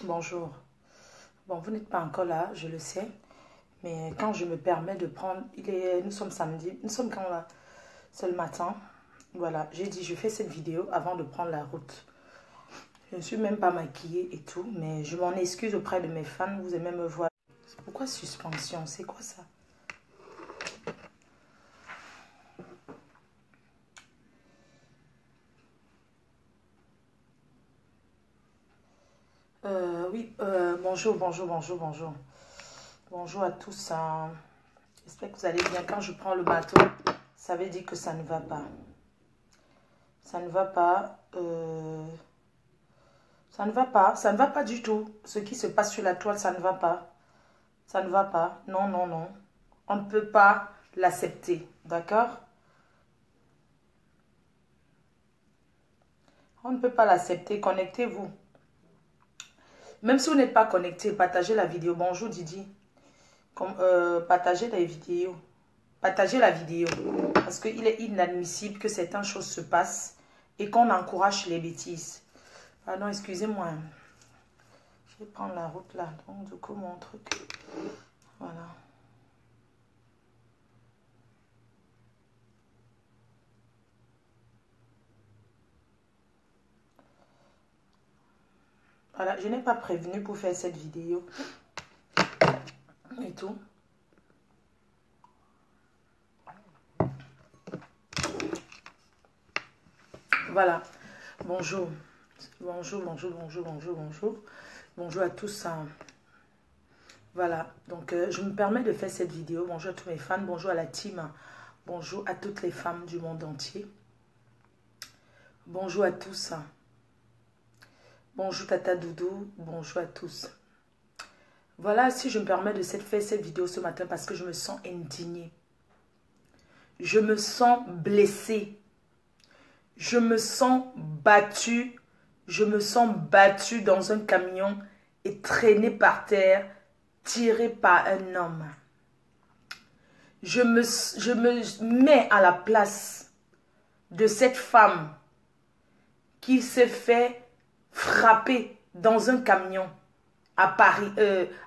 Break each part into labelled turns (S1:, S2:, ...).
S1: bonjour. Bon, vous n'êtes pas encore là, je le sais. Mais quand je me permets de prendre... Nous sommes samedi. Nous sommes quand là? C'est le matin. Voilà, j'ai dit, je fais cette vidéo avant de prendre la route. Je ne suis même pas maquillée et tout. Mais je m'en excuse auprès de mes fans. Vous aimez me voir. Pourquoi suspension? C'est quoi ça? Oui, bonjour. Bonjour à tous. J'espère que vous allez bien. Quand je prends le bateau, ça veut dire que ça ne va pas. Ça ne va pas. Ça ne va pas. Ça ne va pas du tout. Ce qui se passe sur la toile, ça ne va pas. Ça ne va pas. Non, non, non. On ne peut pas l'accepter. D'accord? On ne peut pas l'accepter. Connectez-vous. Même si vous n'êtes pas connecté, partagez la vidéo. Bonjour Didi. Partagez la vidéo. Partagez la vidéo. Parce qu'il est inadmissible que certaines choses se passent et qu'on encourage les bêtises. Pardon, excusez-moi. Je vais prendre la route là. Donc, du coup, mon truc. Voilà. Voilà, je n'ai pas prévenu pour faire cette vidéo. Et tout. Voilà. Bonjour. Bonjour. Bonjour à tous. Voilà. Donc, je me permets de faire cette vidéo. Bonjour à tous mes fans. Bonjour à la team. Bonjour à toutes les femmes du monde entier. Bonjour à tous. Bonjour Tata Doudou. Bonjour à tous. Voilà, si je me permets de faire cette vidéo ce matin parce que je me sens indignée. Je me sens blessée. Je me sens battue. Je me sens battue dans un camion et traînée par terre, tirée par un homme. Je me mets à la place de cette femme qui s'est fait frapper dans un camion à Paris,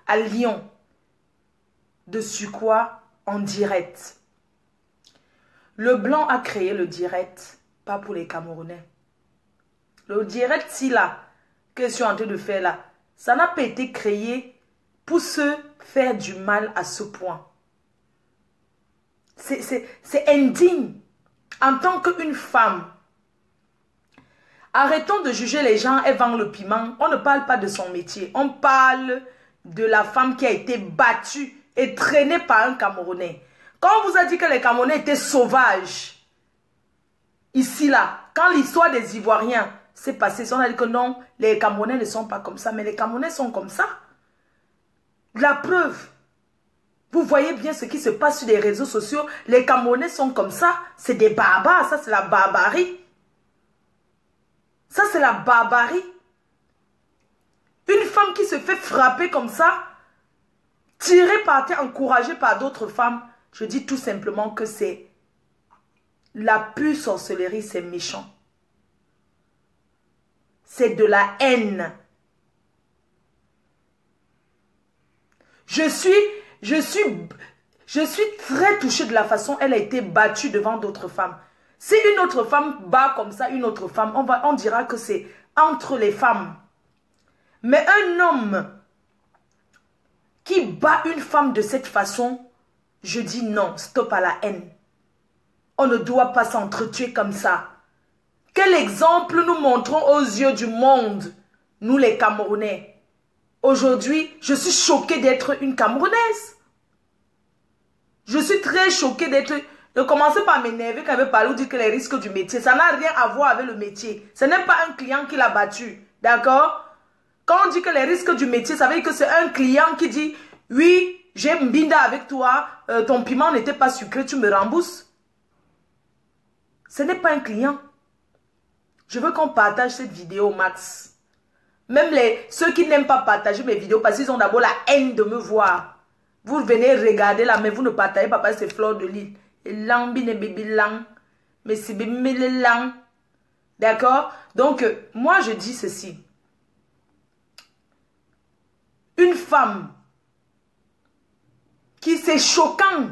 S1: à Lyon, de surcroît en direct. Le blanc a créé le direct, pas pour les Camerounais. Le direct, si là, que je suis en train de faire là, ça n'a pas été créé pour se faire du mal à ce point. C'est indigne. En tant qu'une femme, arrêtons de juger les gens, elles vendent le piment. On ne parle pas de son métier. On parle de la femme qui a été battue et traînée par un Camerounais. Quand on vous a dit que les Camerounais étaient sauvages, ici, là, quand l'histoire des Ivoiriens s'est passée, on a dit que non, les Camerounais ne sont pas comme ça, mais les Camerounais sont comme ça. La preuve, vous voyez bien ce qui se passe sur les réseaux sociaux, les Camerounais sont comme ça, c'est des barbares, ça c'est la barbarie. Ça c'est la barbarie. Une femme qui se fait frapper comme ça, tirée par terre, encouragée par d'autres femmes, je dis tout simplement que c'est la pure sorcellerie, c'est méchant. C'est de la haine. Je suis très touchée de la façon dont elle a été battue devant d'autres femmes. Si une autre femme bat comme ça une autre femme, on dira que c'est entre les femmes. Mais un homme qui bat une femme de cette façon, je dis non, stop à la haine. On ne doit pas s'entretuer comme ça. Quel exemple nous montrons aux yeux du monde, nous les Camerounais? Aujourd'hui, je suis choquée d'être une Camerounaise. Je suis très choquée d'être... Ne commencez pas à m'énerver quand elle veut parler ou dire que les risques du métier, ça n'a rien à voir avec le métier. Ce n'est pas un client qui l'a battu. D'accord? Quand on dit que les risques du métier, ça veut dire que c'est un client qui dit, oui, j'ai mbinda avec toi, ton piment n'était pas sucré, tu me rembourses. Ce n'est pas un client. Je veux qu'on partage cette vidéo au max. Même ceux qui n'aiment pas partager mes vidéos parce qu'ils ont d'abord la haine de me voir. Vous venez regarder là, mais vous ne partagez pas parce que c'est Fleur de Lille. Mais c'est lang. D'accord? Donc, moi je dis ceci. une femme qui, c'est choquant.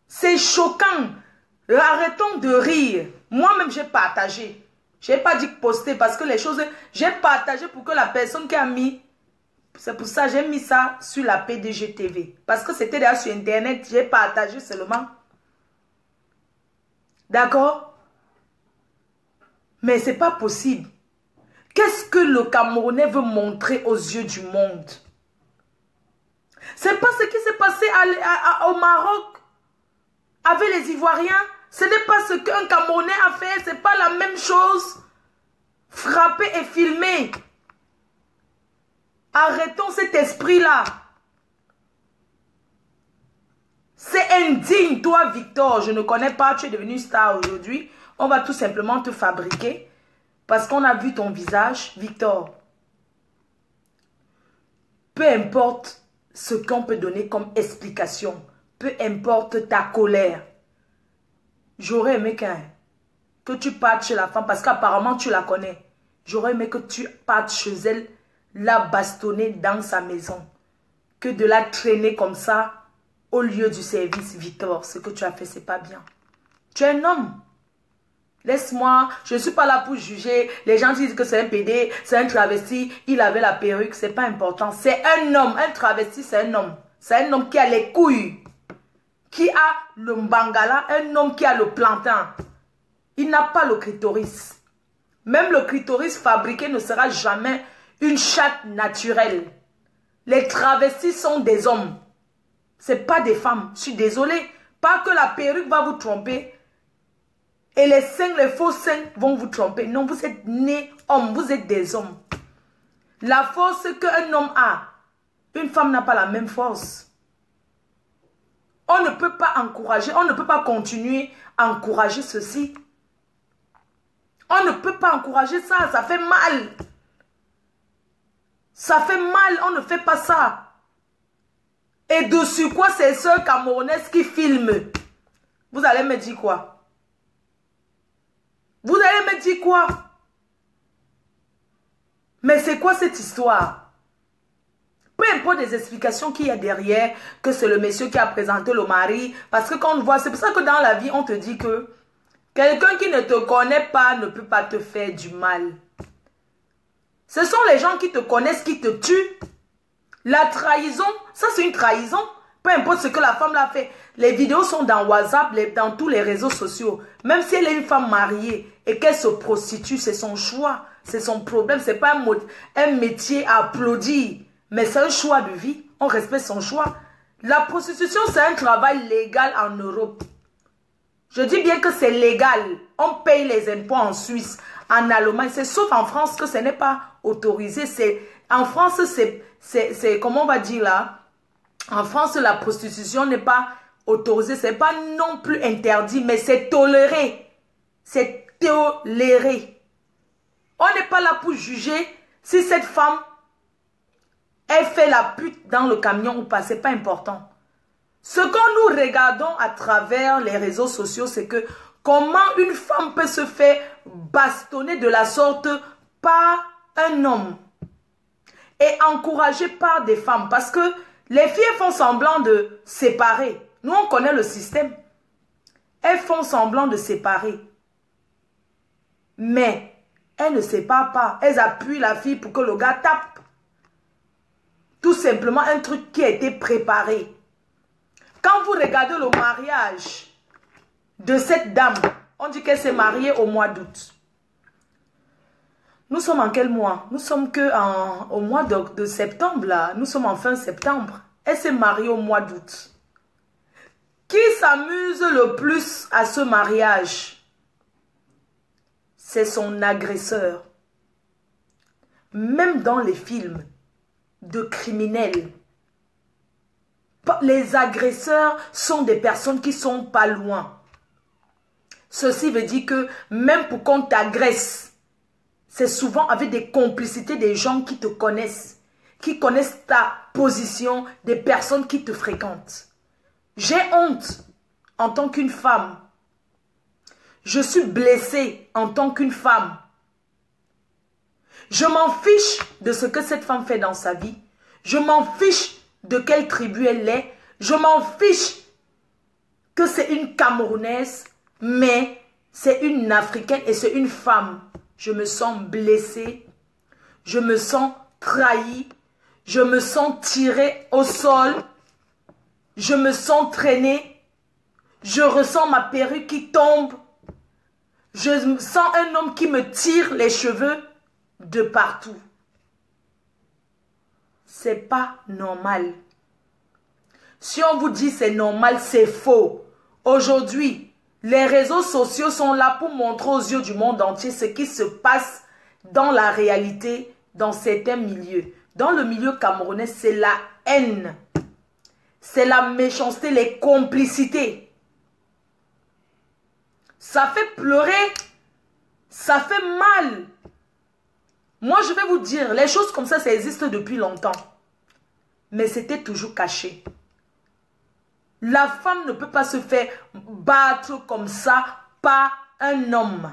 S1: C'est choquant. Arrêtons de rire. Moi-même, j'ai partagé. Je n'ai pas dit poster parce que les choses... J'ai partagé pour que la personne qui a mis... C'est pour ça que j'ai mis ça sur la PDG TV. Parce que c'était déjà sur Internet. J'ai partagé seulement. D'accord? Mais ce n'est pas possible. Qu'est-ce que le Camerounais veut montrer aux yeux du monde? C'est pas ce qui s'est passé au Maroc avec les Ivoiriens. Ce n'est pas ce qu'un Camerounais a fait. Ce n'est pas la même chose. Frapper et filmer. Arrêtons cet esprit-là. C'est indigne, toi, Victor. Je ne connais pas. Tu es devenu star aujourd'hui. On va tout simplement te fabriquer. Parce qu'on a vu ton visage, Victor. Peu importe ce qu'on peut donner comme explication. Peu importe ta colère. J'aurais aimé que tu partes chez la femme parce qu'apparemment tu la connais. J'aurais aimé que tu partes chez elle, la bastonner dans sa maison. Que de la traîner comme ça au lieu du service, Victor. Ce que tu as fait, c'est pas bien. Tu es un homme. Laisse-moi, je ne suis pas là pour juger. Les gens disent que c'est un PD, c'est un travesti, il avait la perruque, c'est pas important. C'est un homme, un travesti, c'est un homme. C'est un homme qui a les couilles, qui a le mbangala, un homme qui a le plantain. Il n'a pas le clitoris. Même le clitoris fabriqué ne sera jamais une chatte naturelle. Les travestis sont des hommes. Ce n'est pas des femmes. Je suis désolée. Pas que la perruque va vous tromper. Et les seins, les faux seins vont vous tromper. Non, vous êtes nés hommes. Vous êtes des hommes. La force qu'un homme a, une femme n'a pas la même force. On ne peut pas encourager, on ne peut pas continuer à encourager ceci. On ne peut pas encourager ça, ça fait mal. Ça fait mal, on ne fait pas ça. Et dessus quoi, c'est sœurs camerounaises qui filment. Vous allez me dire quoi? Vous allez me dire quoi? Mais c'est quoi cette histoire? Peu importe les explications qu'il y a derrière, que c'est le monsieur qui a présenté le mari. Parce que quand on voit, c'est pour ça que dans la vie, on te dit que quelqu'un qui ne te connaît pas ne peut pas te faire du mal. Ce sont les gens qui te connaissent qui te tuent. La trahison, ça c'est une trahison. Peu importe ce que la femme l'a fait. Les vidéos sont dans WhatsApp, dans tous les réseaux sociaux. Même si elle est une femme mariée et qu'elle se prostitue, c'est son choix. C'est son problème. Ce n'est pas un métier à applaudir. Mais c'est un choix de vie. On respecte son choix. La prostitution, c'est un travail légal en Europe. Je dis bien que c'est légal. On paye les impôts en Suisse, en Allemagne. C'est sauf en France que ce n'est pas autorisé. En France, c'est comment on va dire là? En France, la prostitution n'est pas autorisée. Ce n'est pas non plus interdit, mais c'est toléré. C'est toléré. On n'est pas là pour juger si cette femme, elle fait la pute dans le camion ou pas. Ce n'est pas important. Ce que nous regardons à travers les réseaux sociaux, c'est que comment une femme peut se faire bastonner de la sorte par un homme et encouragée par des femmes. Parce que les filles font semblant de séparer. Nous, on connaît le système. Elles font semblant de séparer. Mais elles ne séparent pas. Elles appuient la fille pour que le gars tape. Tout simplement un truc qui a été préparé. Quand vous regardez le mariage de cette dame, on dit qu'elle s'est mariée au mois d'août. Nous sommes en quel mois? Nous sommes au mois de septembre là. Nous sommes en fin septembre. Elle s'est mariée au mois d'août. Qui s'amuse le plus à ce mariage? C'est son agresseur. Même dans les films de criminels, les agresseurs sont des personnes qui sont pas loin. Ceci veut dire que même pour qu'on t'agresse, c'est souvent avec des complicités des gens qui te connaissent, qui connaissent ta position, des personnes qui te fréquentent. J'ai honte en tant qu'une femme. Je suis blessée en tant qu'une femme. Je m'en fiche de ce que cette femme fait dans sa vie. Je m'en fiche de quelle tribu elle est. Je m'en fiche que c'est une Camerounaise, mais c'est une Africaine et c'est une femme. Je me sens blessée. Je me sens trahie. Je me sens tirée au sol. Je me sens traînée. Je ressens ma perruque qui tombe. Je sens un homme qui me tire les cheveux de partout. C'est pas normal. Si on vous dit c'est normal, c'est faux. Aujourd'hui, les réseaux sociaux sont là pour montrer aux yeux du monde entier ce qui se passe dans la réalité, dans certains milieux. Dans le milieu camerounais, c'est la haine. C'est la méchanceté, les complicités. Ça fait pleurer. Ça fait mal. Moi, je vais vous dire, les choses comme ça existe depuis longtemps. Mais c'était toujours caché. La femme ne peut pas se faire battre comme ça par un homme.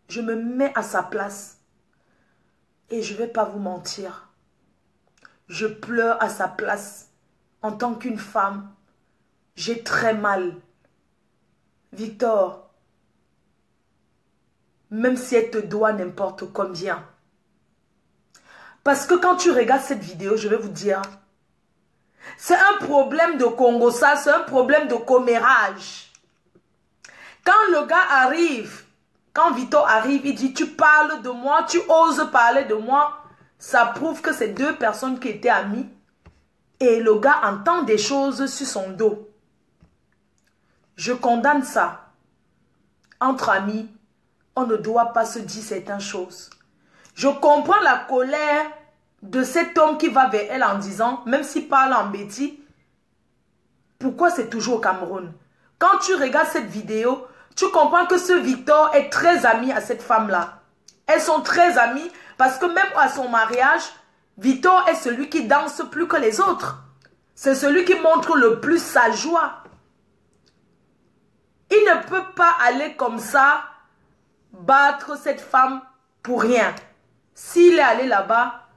S1: Je me mets à sa place. Et je ne vais pas vous mentir. Je pleure à sa place. En tant qu'une femme, j'ai très mal. Victor, même si elle te doit n'importe combien. Parce que quand tu regardes cette vidéo, je vais vous dire, c'est un problème de Congo, ça, c'est un problème de commérage. Quand le gars arrive, quand Victor arrive, il dit, tu parles de moi, tu oses parler de moi, ça prouve que c'est deux personnes qui étaient amies et le gars entend des choses sur son dos. Je condamne ça. Entre amis, on ne doit pas se dire certaines choses. Je comprends la colère de cet homme qui va vers elle en disant, même s'il parle en bêtise, pourquoi c'est toujours au Cameroun? Quand tu regardes cette vidéo, tu comprends que ce Victor est très ami à cette femme-là. Elles sont très amies parce que même à son mariage, Victor est celui qui danse plus que les autres. C'est celui qui montre le plus sa joie. Il ne peut pas aller comme ça battre cette femme pour rien. S'il est allé là-bas,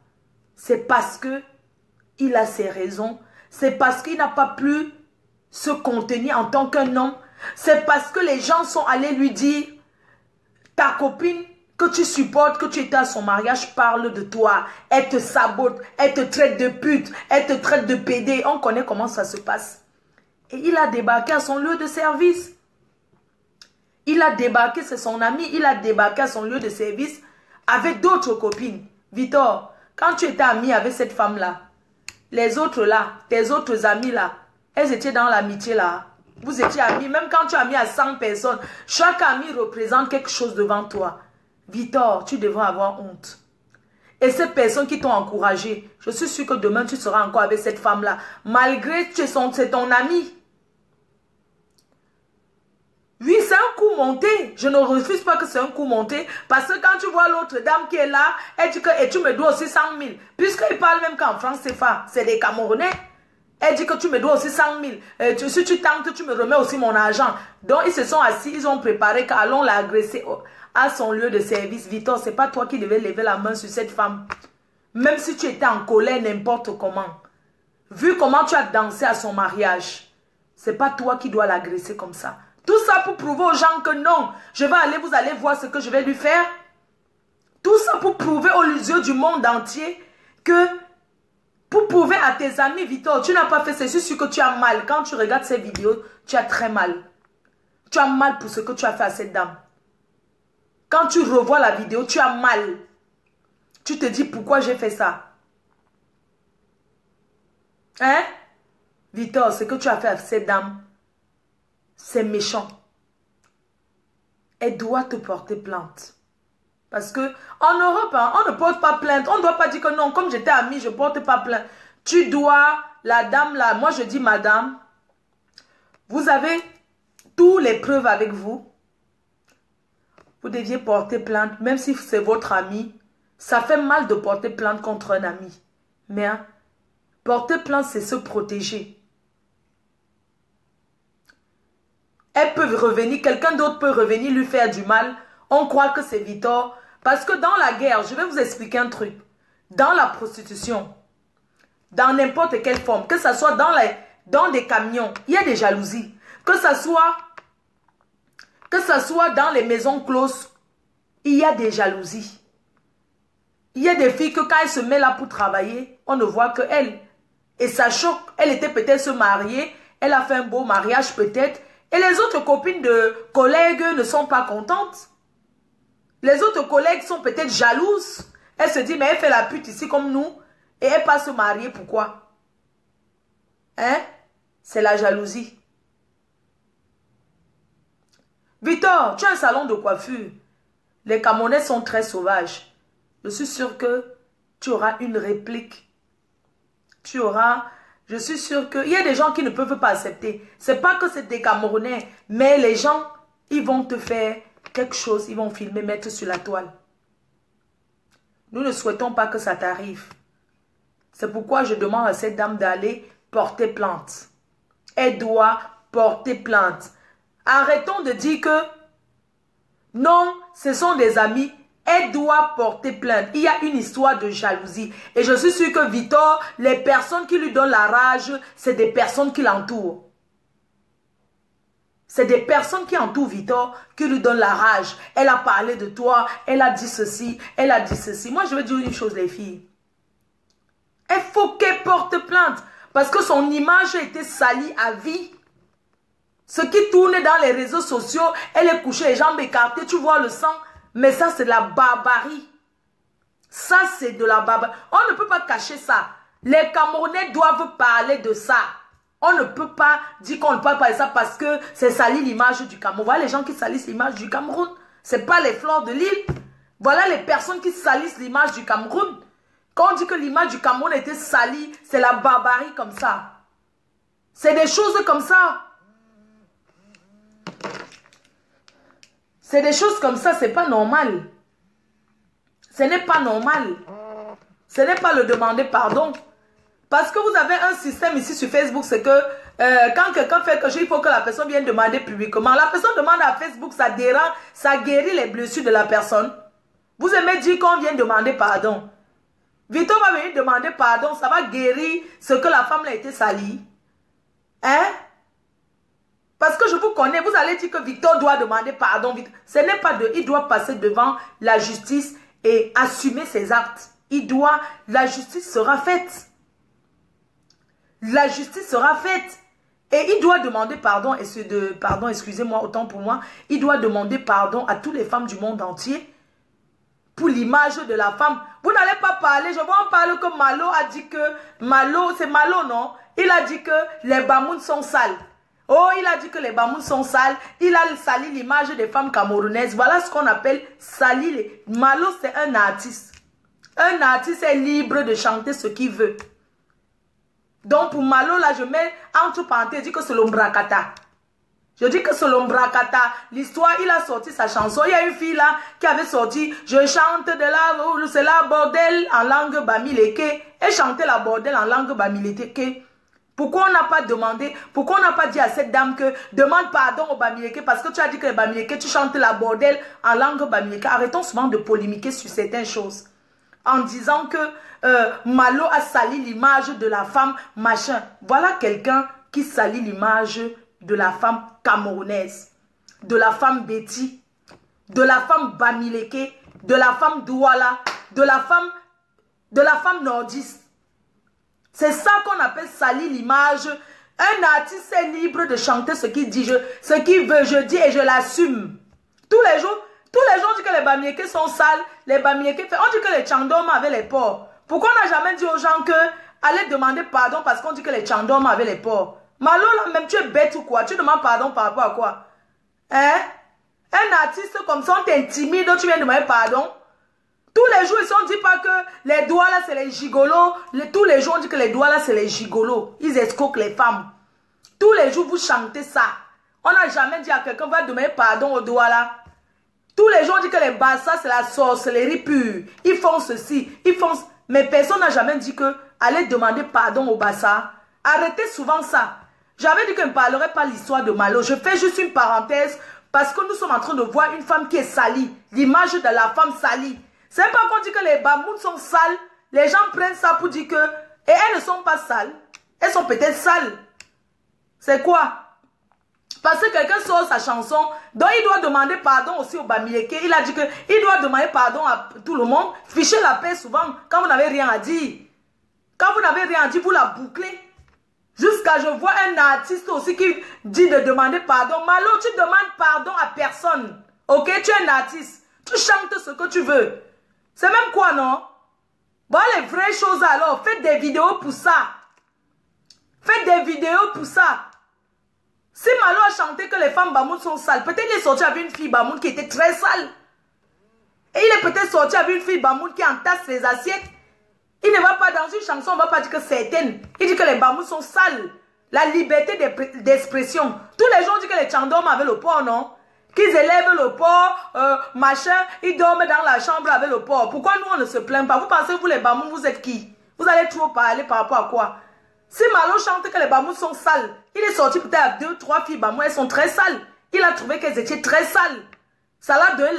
S1: c'est parce que il a ses raisons. C'est parce qu'il n'a pas pu se contenir en tant qu'un homme. C'est parce que les gens sont allés lui dire, ta copine que tu supportes, que tu étais à son mariage, parle de toi. Elle te sabote, elle te traite de pute, elle te traite de pédé. On connaît comment ça se passe. Et il a débarqué à son lieu de service. Il a débarqué, c'est son ami, il a débarqué à son lieu de service avec d'autres copines. Victor, quand tu étais ami avec cette femme-là, les autres là, tes autres amis là, elles étaient dans l'amitié là. Vous étiez amis, même quand tu es ami à 100 personnes, chaque ami représente quelque chose devant toi. Victor, tu devrais avoir honte. Et ces personnes qui t'ont encouragé, je suis sûr que demain tu seras encore avec cette femme-là, malgré que c'est ton ami. Oui, c'est un coup monté. Je ne refuse pas que c'est un coup monté. Parce que quand tu vois l'autre dame qui est là, elle dit que et tu me dois aussi 100 000. Puisqu'il parle même qu'en France, c'est des Camerounais. Elle dit que tu me dois aussi 100 000. Si tu tentes, tu me remets aussi mon argent. Donc, ils se sont assis, ils ont préparé qu'allons l'agresser à son lieu de service. Victor, ce n'est pas toi qui devais lever la main sur cette femme. Même si tu étais en colère, n'importe comment. Vu comment tu as dansé à son mariage, ce n'est pas toi qui dois l'agresser comme ça. Tout ça pour prouver aux gens que non, vous allez voir ce que je vais lui faire. Tout ça pour prouver aux yeux du monde entier que, pour prouver à tes amis, Victor, tu n'as pas fait, c'est sûr que tu as mal. Quand tu regardes ces vidéos, tu as très mal. Tu as mal pour ce que tu as fait à cette dame. Quand tu revois la vidéo, tu as mal. Tu te dis pourquoi j'ai fait ça. Hein? Victor, ce que tu as fait à cette dame, c'est méchant. Elle doit te porter plainte. Parce que en Europe, hein, on ne porte pas plainte. On ne doit pas dire que non, comme j'étais amie, je ne porte pas plainte. Tu dois, la dame là, moi je dis madame, vous avez toutes les preuves avec vous. Vous deviez porter plainte, même si c'est votre ami. Ça fait mal de porter plainte contre un ami. Mais hein, porter plainte, c'est se protéger. Elles peuvent revenir, quelqu'un d'autre peut revenir lui faire du mal. On croit que c'est Victor. Parce que dans la guerre, je vais vous expliquer un truc. Dans la prostitution, dans n'importe quelle forme, que ce soit dans des camions, il y a des jalousies. Que ce soit dans les maisons closes, il y a des jalousies. Il y a des filles que quand elles se mettent là pour travailler, on ne voit que elle. Et ça choque. Elle était peut-être se marier, elle a fait un beau mariage peut-être. Et les autres copines de collègues ne sont pas contentes. Les autres collègues sont peut-être jalouses. Elle se dit, mais elle fait la pute ici comme nous. Et elle pas se marier, pourquoi? Hein? C'est la jalousie. Victor, tu as un salon de coiffure. Les Camerounais sont très sauvages. Je suis sûre que tu auras une réplique. Je suis sûre qu'il y a des gens qui ne peuvent pas accepter. C'est pas que c'est des Camerounais, mais les gens, ils vont te faire quelque chose, ils vont filmer, mettre sur la toile. Nous ne souhaitons pas que ça t'arrive. C'est pourquoi je demande à cette dame d'aller porter plainte. Elle doit porter plainte. Arrêtons de dire que non, ce sont des amis. Elle doit porter plainte. Il y a une histoire de jalousie. Et je suis sûre que Victor, les personnes qui lui donnent la rage, c'est des personnes qui l'entourent. C'est des personnes qui entourent Victor, qui lui donnent la rage. Elle a parlé de toi, elle a dit ceci, elle a dit ceci. Moi, je vais dire une chose, les filles. Il faut qu'elle porte plainte. Parce que son image a été salie à vie. Ce qui tourne dans les réseaux sociaux, elle est couchée, les jambes écartées, tu vois le sang. Mais ça, c'est de la barbarie. Ça, c'est de la barbarie. On ne peut pas cacher ça. Les Camerounais doivent parler de ça. On ne peut pas dire qu'on ne peut pas parler de ça parce que c'est salir l'image du Cameroun. Voilà les gens qui salissent l'image du Cameroun. Ce n'est pas les fleurs de l'île. Voilà les personnes qui salissent l'image du Cameroun. Quand on dit que l'image du Cameroun était salie, c'est la barbarie comme ça. C'est des choses comme ça. C'est des choses comme ça, c'est pas normal. Ce n'est pas normal. Ce n'est pas le demander pardon. Parce que vous avez un système ici sur Facebook, c'est que quand quelqu'un fait quelque chose, il faut que la personne vienne demander publiquement. La personne demande à Facebook, ça dérange, ça guérit les blessures de la personne. Vous aimez dire qu'on vient demander pardon. Victor va venir demander pardon, ça va guérir ce que la femme a été salie. Hein? Parce que je vous connais, vous allez dire que Victor doit demander pardon. Ce n'est pas de... Il doit passer devant la justice et assumer ses actes. La justice sera faite. La justice sera faite. Et il doit demander pardon, pardon, excusez-moi, autant pour moi. Il doit demander pardon à toutes les femmes du monde entier pour l'image de la femme. Vous n'allez pas parler, je vois en parler que Malo a dit que... c'est Malo, non? Il a dit que les Bamouns sont sales. Oh, il a dit que les Bamouns sont sales. Il a sali l'image des femmes camerounaises. Voilà ce qu'on appelle salir. Malo, c'est un artiste. Un artiste est libre de chanter ce qu'il veut. Donc, pour Malo, là, je mets entre parenthèses, je dis que c'est l'ombracata. Je dis que c'est l'ombracata. L'histoire, il a sorti sa chanson. Il y a une fille là qui avait sorti « Je chante de la... c'est la bordel en langue bamileke ». Elle chantait la bordel en langue bamileke. Pourquoi on n'a pas demandé, pourquoi on n'a pas dit à cette dame que demande pardon au Bamileke parce que tu as dit que les Bamileke, tu chantes la bordel en langue Bamileke. Arrêtons souvent de polémiquer sur certaines choses. En disant que Malo a sali l'image de la femme machin. Voilà quelqu'un qui salit l'image de la femme camerounaise, de la femme Betty, de la femme Bamileke, de la femme Douala, de la femme nordiste. C'est ça qu'on appelle salir l'image. Un artiste est libre de chanter ce qu'il dit, ce qu'il veut, je dis et je l'assume. Tous les jours, on dit que les Bamileke sont sales, les Bamileke, on dit que les Tchandom avaient les porcs. Pourquoi on n'a jamais dit aux gens que allez demander pardon parce qu'on dit que les Tchandom avaient les porcs? Malo, là, même tu es bête ou quoi? Tu demandes pardon par rapport à quoi? Hein? Un artiste comme ça, on t'intimide, tu viens demander pardon? Tous les jours, ici, on ne dit pas que les doigts là, c'est les gigolos. Tous les jours, on dit que les doigts là, c'est les gigolos. Ils escroquent les femmes. Tous les jours, vous chantez ça. On n'a jamais dit à quelqu'un, va demander pardon aux doigts là. Tous les jours, on dit que les bassas, c'est la sorcellerie pure. Ils font ceci, ils font... Mais personne n'a jamais dit que allez demander pardon aux bassas. Arrêtez souvent ça. J'avais dit que je ne parlerai pas l'histoire de Malo. Je fais juste une parenthèse parce que nous sommes en train de voir une femme qui est salie. l'image de la femme salie. C'est pas qu'on dit que les bamoun sont sales. Les gens prennent ça pour dire que... Et elles ne sont pas sales. Elles sont peut-être sales. C'est quoi? Parce que quelqu'un sort sa chanson, donc il doit demander pardon aussi au Bamileke. Il a dit qu'il doit demander pardon à tout le monde. Fichez la paix souvent quand vous n'avez rien à dire. Quand vous n'avez rien à dire, vous la bouclez. Jusqu'à je vois un artiste aussi qui dit de demander pardon. Malo, tu demandes pardon à personne. Ok, tu es un artiste. Tu chantes ce que tu veux. C'est même quoi, non? Bon, les vraies choses alors, faites des vidéos pour ça. Faites des vidéos pour ça. Si Malo a chanté que les femmes Bamoun sont sales, peut-être il est sorti avec une fille Bamoun qui était très sale. Et il est peut-être sorti avec une fille Bamoun qui entasse les assiettes. Il ne va pas dans une chanson, on ne va pas dire que certaines. Il dit que les Bamoun sont sales. La liberté d'expression. Tous les gens disent que les Tchandom avaient le porc, non? Qu'ils élèvent le porc, machin, ils dorment dans la chambre avec le porc. Pourquoi nous on ne se plaint pas? Vous pensez, vous les Bamoun, vous êtes qui? Vous allez trop parler par rapport à quoi? Si Malo chante que les Bamoun sont sales, il est sorti peut-être avec 2 ou 3 filles Bamoun, elles sont très sales. Il a trouvé qu'elles étaient très sales. Ça l'a donné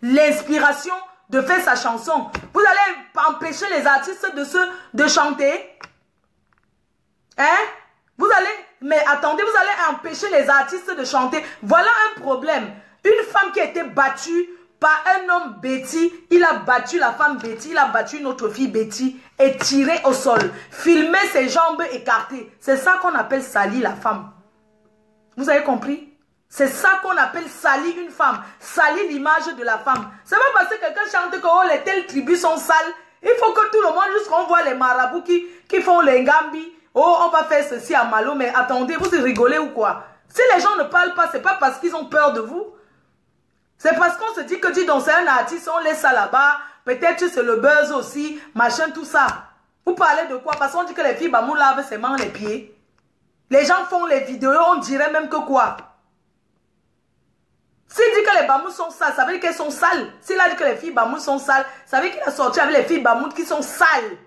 S1: l'inspiration de faire sa chanson. Vous allez empêcher les artistes de chanter? Hein? Vous allez, mais attendez, vous allez empêcher les artistes de chanter. Voilà un problème. Une femme qui a été battue par un homme Betty, il a battu la femme Betty, il a battu une autre fille Betty et tiré au sol. Filmé ses jambes écartées. C'est ça qu'on appelle salir la femme. Vous avez compris? C'est ça qu'on appelle salir une femme. Salir l'image de la femme. C'est pas parce que quelqu'un chante que oh, les telles tribus sont sales. Il faut que tout le monde, jusqu'on voit les marabouts qui font les gambi. Oh, on va faire ceci à Malo, mais attendez, vous rigolez ou quoi? Si les gens ne parlent pas, c'est pas parce qu'ils ont peur de vous. C'est parce qu'on se dit que dis donc c'est un artiste, on laisse ça là-bas. Peut-être c'est le buzz aussi, machin, tout ça. Vous parlez de quoi? Parce qu'on dit que les filles Bamou lavent ses mains, les pieds. Les gens font les vidéos, on dirait même que quoi? S'il dit que les Bamou sont sales, ça veut dire qu'elles sont sales. S'il a dit que les filles Bamou sont sales, ça veut dire qu'il a sorti avec les filles Bamou qui sont sales.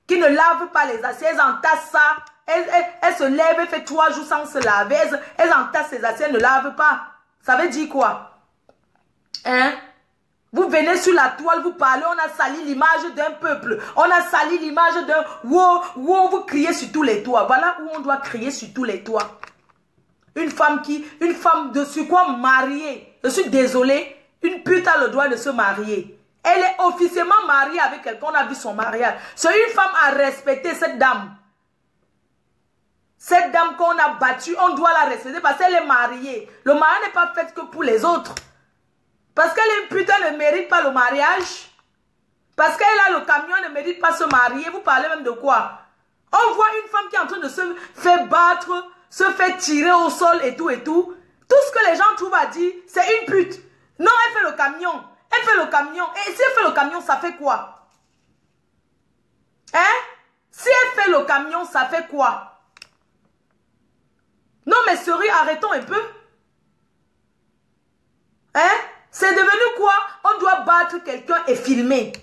S1: Qui ne lavent pas les assiettes, elles entassent ça. Elles se lèvent, elles font 3 jours sans se laver. Elles entassent les assiettes, elles ne lavent pas. Ça veut dire quoi? Hein? Vous venez sur la toile, vous parlez, on a sali l'image d'un peuple. On a sali l'image d'un... Wow, wow, vous criez sur tous les toits. Voilà où on doit crier sur tous les toits. Une femme de sur quoi mariée. Je suis désolée, une pute a le droit de se marier. Elle est officiellement mariée avec quelqu'un, on a vu son mariage. C'est une femme à respecter, cette dame. Cette dame qu'on a battue, on doit la respecter parce qu'elle est mariée. Le mariage n'est pas fait que pour les autres. Parce qu'elle est une pute, elle ne mérite pas le mariage. Parce qu'elle a le camion, elle ne mérite pas se marier. Vous parlez même de quoi? On voit une femme qui est en train de se faire battre, se faire tirer au sol et tout et tout. Tout ce que les gens trouvent à dire, c'est une pute. Non, elle fait le camion. Elle fait le camion. Et si elle fait le camion, ça fait quoi? Hein? Si elle fait le camion, ça fait quoi? Non, mais sérieux, arrêtons un peu. Hein? C'est devenu quoi? On doit battre quelqu'un et filmer.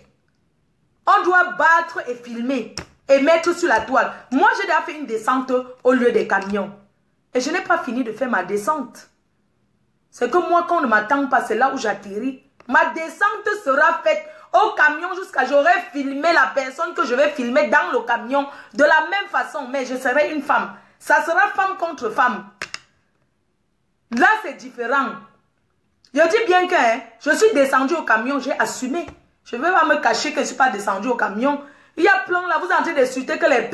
S1: On doit battre et filmer. Et mettre sur la toile. Moi, j'ai déjà fait une descente au lieu des camions. Et je n'ai pas fini de faire ma descente. C'est que moi, quand on ne m'attend pas, c'est là où j'atterris. Ma descente sera faite au camion jusqu'à j'aurai filmé la personne que je vais filmer dans le camion. De la même façon, mais je serai une femme. Ça sera femme contre femme. Là, c'est différent. Je dis bien que je suis descendue au camion, j'ai assumé. Je ne vais pas me cacher que je ne suis pas descendue au camion. Il y a plein là, vous êtes en train d'insulter que les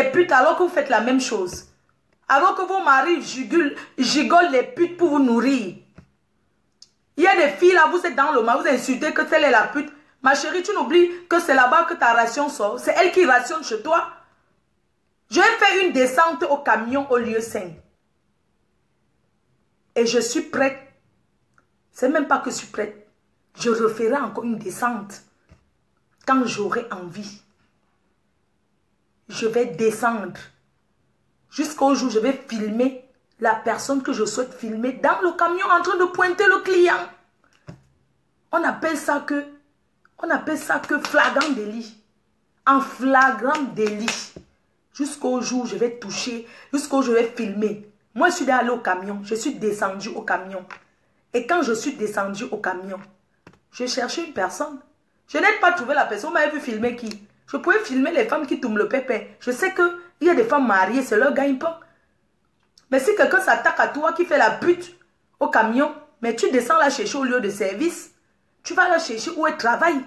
S1: putes alors que vous faites la même chose. Alors que vos maris gigolent les putes pour vous nourrir. Il y a des filles là, vous êtes dans le mal, vous insultez que telle est la pute. Ma chérie, tu n'oublies que c'est là-bas que ta ration sort. C'est elle qui rationne chez toi. Je vais faire une descente au camion au lieu sain. Et je suis prête. C'est même pas que je suis prête. Je referai encore une descente. Quand j'aurai envie. Je vais descendre. Jusqu'au jour où je vais filmer la personne que je souhaite filmer dans le camion en train de pointer le client. On appelle ça que flagrant délit. En flagrant délit. Jusqu'au jour où je vais toucher, jusqu'au jour où je vais filmer. Moi, je suis allée au camion. Je suis descendue au camion. Et quand je suis descendue au camion, Je cherchais une personne. Je n'ai pas trouvé la personne. Vous m'avez vu filmer qui? Je pouvais filmer les femmes qui tombent le pépé. Je sais qu'il y a des femmes mariées, c'est leur gagne-pain. Mais si quelqu'un s'attaque à toi, qui fait la pute au camion, mais tu descends la chercher au lieu de service, tu vas la chercher où elle travaille.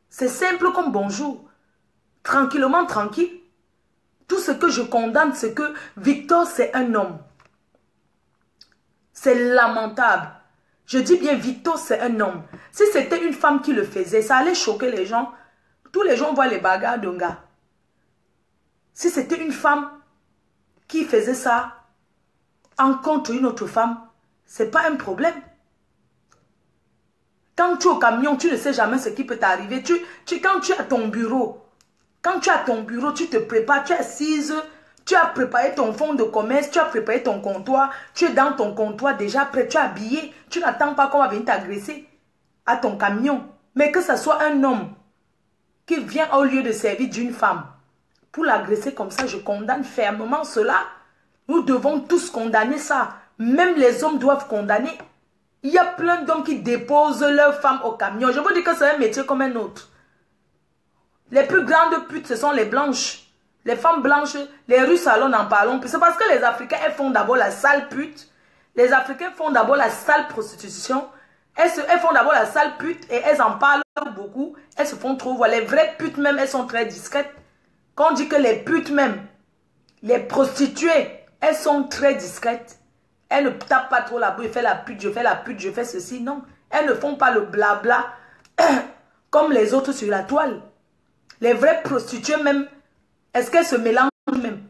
S1: C'est simple comme bonjour. Tranquillement, tranquille. Tout ce que je condamne, c'est que Victor, c'est un homme. C'est lamentable. Je dis bien, Victor, c'est un homme. Si c'était une femme qui le faisait, ça allait choquer les gens. Tous les gens voient les bagarres d'un gars. Si c'était une femme qui faisait ça en contre une autre femme, c'est pas un problème. Quand tu es au camion, tu ne sais jamais ce qui peut t'arriver. Quand tu es à ton bureau, tu te prépares, tu es assise, tu as préparé ton fonds de commerce, tu as préparé ton comptoir, tu es dans ton comptoir déjà prêt, tu es habillé, tu n'attends pas qu'on va venir t'agresser à ton camion. Mais que ce soit un homme qui vient au lieu de servir d'une femme pour l'agresser comme ça, je condamne fermement cela. Nous devons tous condamner ça. Même les hommes doivent condamner. Il y a plein d'hommes qui déposent leurs femmes au camion. Je vous dis que c'est un métier comme un autre. Les plus grandes putes, ce sont les blanches. Les femmes blanches, les Russes, alors n'en parlons plus. C'est parce que les Africains, elles font d'abord la sale pute. Les Africains font d'abord la sale prostitution. Elles font d'abord la sale pute et elles en parlent beaucoup. Elles se font trop voir. Les vraies putes même, elles sont très discrètes. Quand on dit que les putes même, les prostituées, elles sont très discrètes. Elles ne tapent pas trop la bouche, je fais la pute, je fais la pute, je fais ceci. Non, elles ne font pas le blabla comme les autres sur la toile. Les vraies prostituées même, est-ce qu'elles se mélangent même?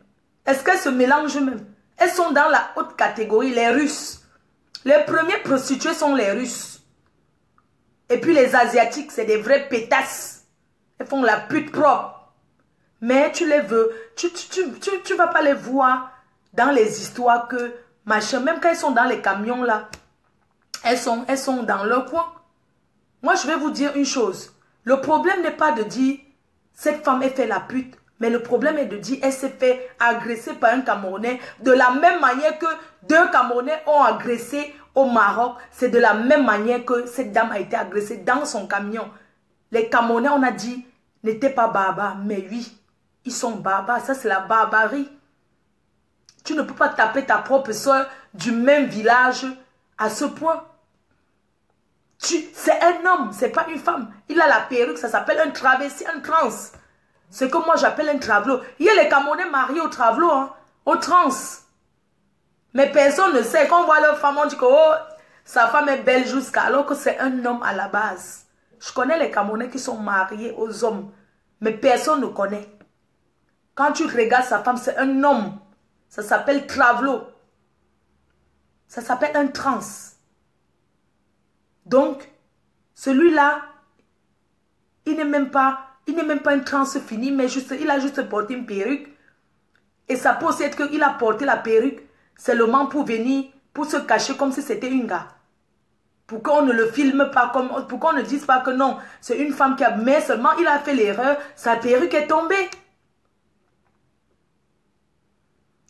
S1: Est-ce qu'elles se mélangent même? Elles sont dans la haute catégorie, les Russes. Les premiers prostituées sont les Russes. Et puis les Asiatiques, c'est des vraies pétasses. Elles font la pute propre. Mais tu les veux, tu vas pas les voir dans les histoires que, machin, même quand elles sont dans les camions là, elles sont dans leur coin. Moi, je vais vous dire une chose. Le problème n'est pas de dire, cette femme, elle fait la pute. Mais le problème est de dire, elle s'est fait agresser par un Camerounais. De la même manière que deux Camerounais ont agressé au Maroc, c'est de la même manière que cette dame a été agressée dans son camion. Les Camerounais, on a dit, n'étaient pas barbares. Mais oui, ils sont barbares. Ça, c'est la barbarie. Tu ne peux pas taper ta propre soeur du même village à ce point. C'est un homme, c'est pas une femme. Il a la perruque, ça s'appelle un travesti, un trans. C'est comme moi j'appelle un travelo. Il y a les Camerounais mariés au travelo, hein, au trans. Mais personne ne sait. Quand on voit leur femme, on dit que oh, sa femme est belle jusqu'à alors que c'est un homme à la base. Je connais les Camerounais qui sont mariés aux hommes. Mais personne ne connaît. Quand tu regardes sa femme, c'est un homme. Ça s'appelle travelo. Ça s'appelle un trans. Donc, celui-là, il n'est même pas un trans fini, mais il a juste porté une perruque. Et ça peut aussi être qu'il a porté la perruque seulement pour venir, pour se cacher comme si c'était une gars. Pour qu'on ne le filme pas, pour qu'on ne dise pas que non, c'est une femme qui a... Mais seulement, il a fait l'erreur, sa perruque est tombée.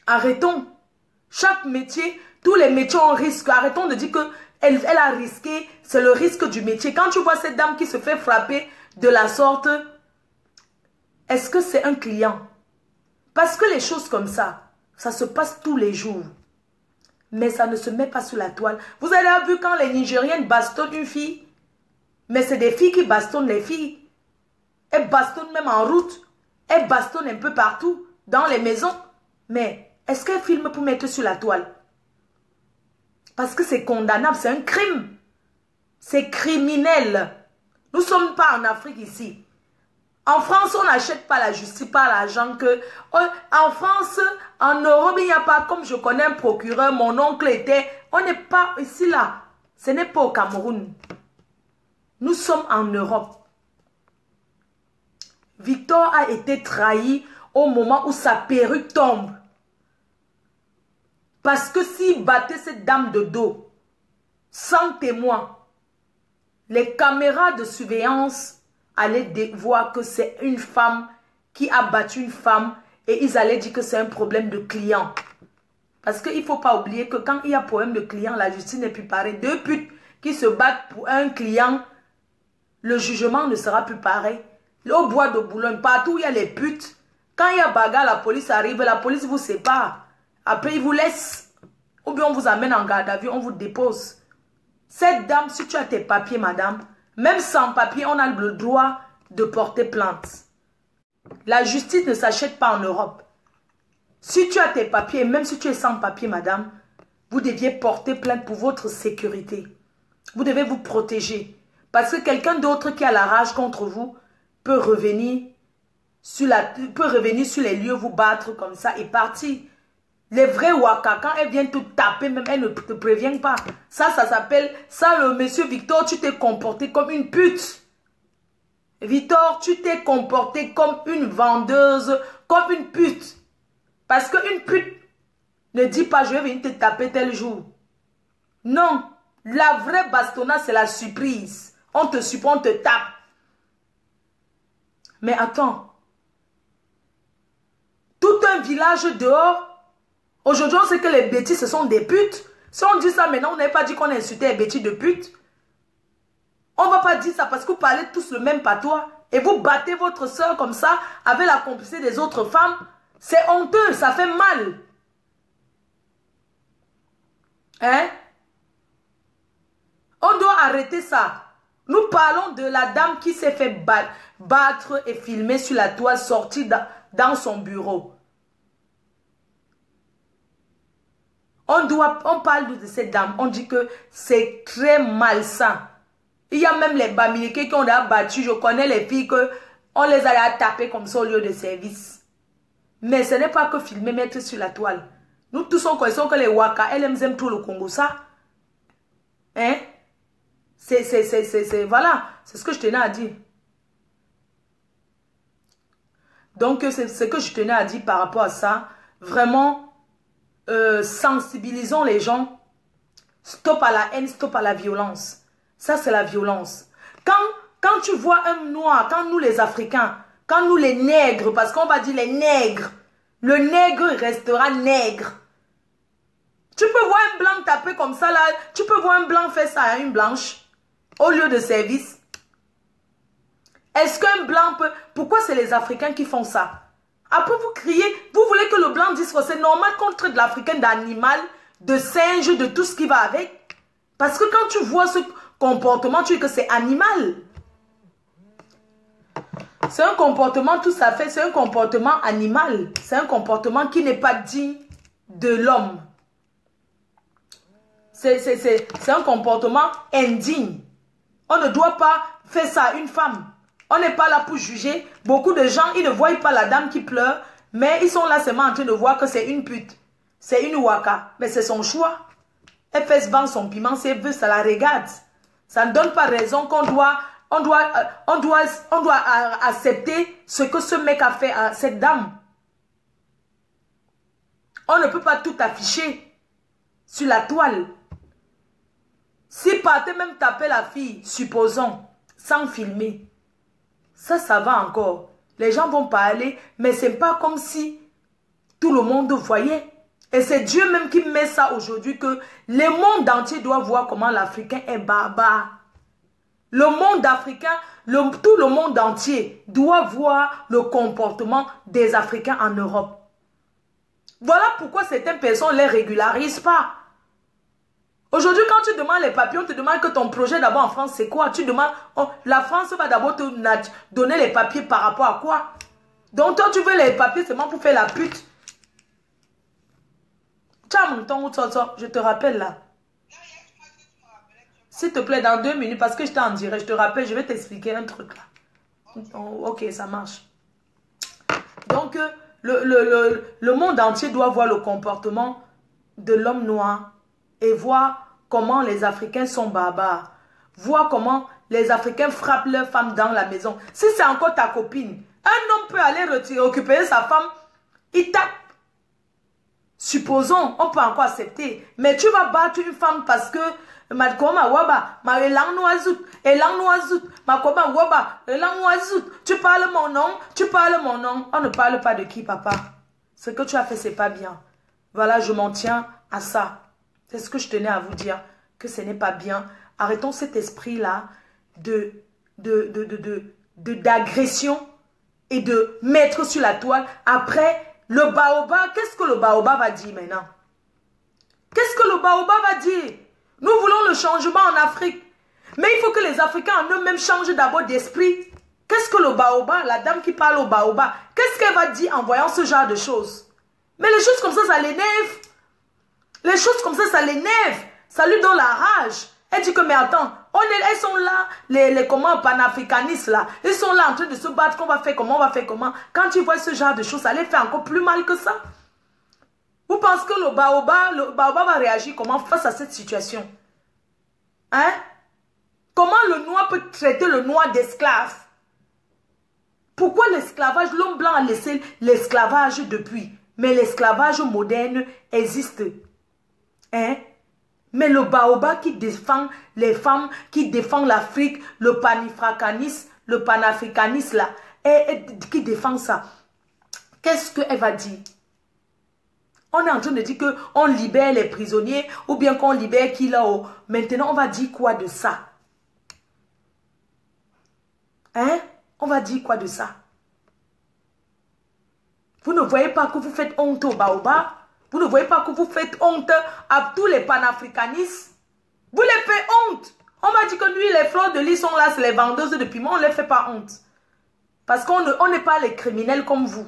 S1: Arrêtons. Chaque métier, tous les métiers ont un risque. Arrêtons de dire que elle a risqué, c'est le risque du métier. Quand tu vois cette dame qui se fait frapper de la sorte, est-ce que c'est un client? Parce que les choses comme ça se passe tous les jours. Mais ça ne se met pas sur la toile. Vous avez vu quand les Nigériennes bastonnent une fille? Mais c'est des filles qui bastonnent les filles. Elles bastonnent même en route. Elles bastonnent un peu partout, dans les maisons. Mais est-ce qu'elles filment pour mettre sur la toile? Parce que c'est condamnable, c'est un crime. C'est criminel. Nous ne sommes pas en Afrique ici. En France, on n'achète pas la justice par l'argent que... En France, en Europe, il n'y a pas... Comme je connais un procureur, mon oncle était... On n'est pas ici, là. Ce n'est pas au Cameroun. Nous sommes en Europe. Victor a été trahi au moment où sa perruque tombe. Parce que s'il battait cette dame de dos, sans témoin, les caméras de surveillance allaient voir que c'est une femme qui a battu une femme et ils allaient dire que c'est un problème de client. Parce qu'il ne faut pas oublier que quand il y a problème de client, la justice n'est plus pareille. Deux putes qui se battent pour un client, le jugement ne sera plus pareil. Au bois de Boulogne, partout où il y a les putes, quand il y a bagarre, la police arrive, la police vous sépare. Après, ils vous laissent. Ou bien on vous amène en garde à vue, on vous dépose. Cette dame, si tu as tes papiers, madame, même sans papier, on a le droit de porter plainte. La justice ne s'achète pas en Europe. Si tu as tes papiers, même si tu es sans papier, madame, vous deviez porter plainte pour votre sécurité. Vous devez vous protéger. Parce que quelqu'un d'autre qui a la rage contre vous peut revenir sur les lieux, vous battre comme ça et partir. Les vrais waka, quand elles viennent te taper, même elles ne te préviennent pas. Ça s'appelle, le monsieur Victor, tu t'es comporté comme une pute. Victor, tu t'es comporté comme une vendeuse, comme une pute. Parce qu'une pute ne dit pas, je vais venir te taper tel jour. Non, la vraie bastonnade, c'est la surprise. On te supporte, on te tape. Mais attends. Tout un village dehors. Aujourd'hui, on sait que les bêtises, ce sont des putes. Si on dit ça maintenant, on n'avait pas dit qu'on insultait les bêtises de putes. On ne va pas dire ça parce que vous parlez tous le même patois. Et vous battez votre soeur comme ça, avec la complicité des autres femmes. C'est honteux, ça fait mal. Hein? On doit arrêter ça. Nous parlons de la dame qui s'est fait battre et filmer sur la toile sortie dans son bureau. On parle de cette dame, on dit que c'est très malsain. Il y a même les bamilekés qui ont battu, je connais les filles on les a tapées comme ça au lieu de service. Mais ce n'est pas que filmer, mettre sur la toile. Nous tous on connaissons que les waka, elles aiment tout le Congo, ça. Hein? Voilà, c'est ce que je tenais à dire. Donc, c'est ce que je tenais à dire par rapport à ça. Vraiment, sensibilisons les gens. Stop à la haine, stop à la violence. Ça, c'est la violence. Quand tu vois un noir, quand nous les Africains, quand nous les nègres, parce qu'on va dire les nègres, le nègre restera nègre. Tu peux voir un blanc taper comme ça, là. Tu peux voir un blanc faire ça à une blanche, au lieu de service. Est-ce qu'un blanc peut... Pourquoi c'est les Africains qui font ça? Après, vous criez, vous voulez que le blanc dise que c'est normal qu'on traite l'Africain d'animal, de singe, de tout ce qui va avec. Parce que quand tu vois ce comportement, tu dis que c'est animal. C'est un comportement, tout ça fait, c'est un comportement animal. C'est un comportement qui n'est pas digne de l'homme. C'est un comportement indigne. On ne doit pas faire ça à une femme. On n'est pas là pour juger. Beaucoup de gens, ils ne voient pas la dame qui pleure, mais ils sont là seulement en train de voir que c'est une pute. C'est une waka. Mais c'est son choix. Elle fait se vendre son piment, si elle veut, ça la regarde. Ça ne donne pas raison qu'on doit accepter ce que ce mec a fait à cette dame. On ne peut pas tout afficher sur la toile. Si partez même taper la fille, supposons, sans filmer, ça va encore. Les gens vont parler, mais ce n'est pas comme si tout le monde voyait. Et c'est Dieu même qui met ça aujourd'hui, que le monde entier doit voir comment l'Africain est barbare. Le monde africain, tout le monde entier doit voir le comportement des Africains en Europe. Voilà pourquoi certaines personnes ne les régularisent pas. Aujourd'hui, quand tu demandes les papiers, on te demande que ton projet d'abord en France, c'est quoi? Tu demandes, la France va d'abord te donner les papiers par rapport à quoi? Donc toi, tu veux les papiers seulement pour faire la pute. Je te rappelle là. S'il te plaît, dans 2 minutes, parce que j'étais en direct, je te rappelle, je vais t'expliquer un truc là. Ok, ça marche. Donc, le monde entier doit voir le comportement de l'homme noir et voir comment les Africains sont barbares. Voir comment les Africains frappent leurs femmes dans la maison. Si c'est encore ta copine, un homme peut aller récupérer sa femme, il tape. Supposons, on peut encore accepter. Mais tu vas battre une femme parce que tu parles mon nom, tu parles mon nom. On ne parle pas de qui, papa? Ce que tu as fait, c'est pas bien. Voilà, je m'en tiens à ça. C'est ce que je tenais à vous dire, que ce n'est pas bien. Arrêtons cet esprit-là de d'agression et de mettre sur la toile. Après, le baobab, qu'est-ce que le baobab va dire maintenant? Qu'est-ce que le baobab va dire? Nous voulons le changement en Afrique. Mais il faut que les Africains en eux-mêmes changent d'abord d'esprit. Qu'est-ce que le baobab, la dame qui parle au baobab, qu'est-ce qu'elle va dire en voyant ce genre de choses? Mais les choses comme ça l'énerve. Les choses comme ça l'énerve. Ça lui donne la rage. Elle dit que, mais attends, elles sont là, les panafricanistes là, ils sont là en train de se battre, qu'on va faire comment, on va faire comment. Quand ils voient ce genre de choses, ça les fait encore plus mal que ça. Vous pensez que le baobab va réagir comment face à cette situation? Hein? Comment le noir peut traiter le noir d'esclave? Pourquoi l'esclavage? L'homme blanc a laissé l'esclavage depuis. Mais l'esclavage moderne existe. Hein? Mais le baobab qui défend les femmes, qui défend l'Afrique, le panafricanisme là, qui défend ça, qu'est-ce qu'elle va dire? On est en train de dire qu'on libère les prisonniers ou bien qu'on libère qui là-haut. Maintenant, on va dire quoi de ça? Hein? On va dire quoi de ça? Vous ne voyez pas que vous faites honte au baobab? Vous ne voyez pas que vous faites honte à tous les panafricanistes? Vous les faites honte. On va dire que lui, les fleurs de lis sont là, c'est les vendeuses de piment. On ne les fait pas honte. Parce qu'on n'est pas les criminels comme vous.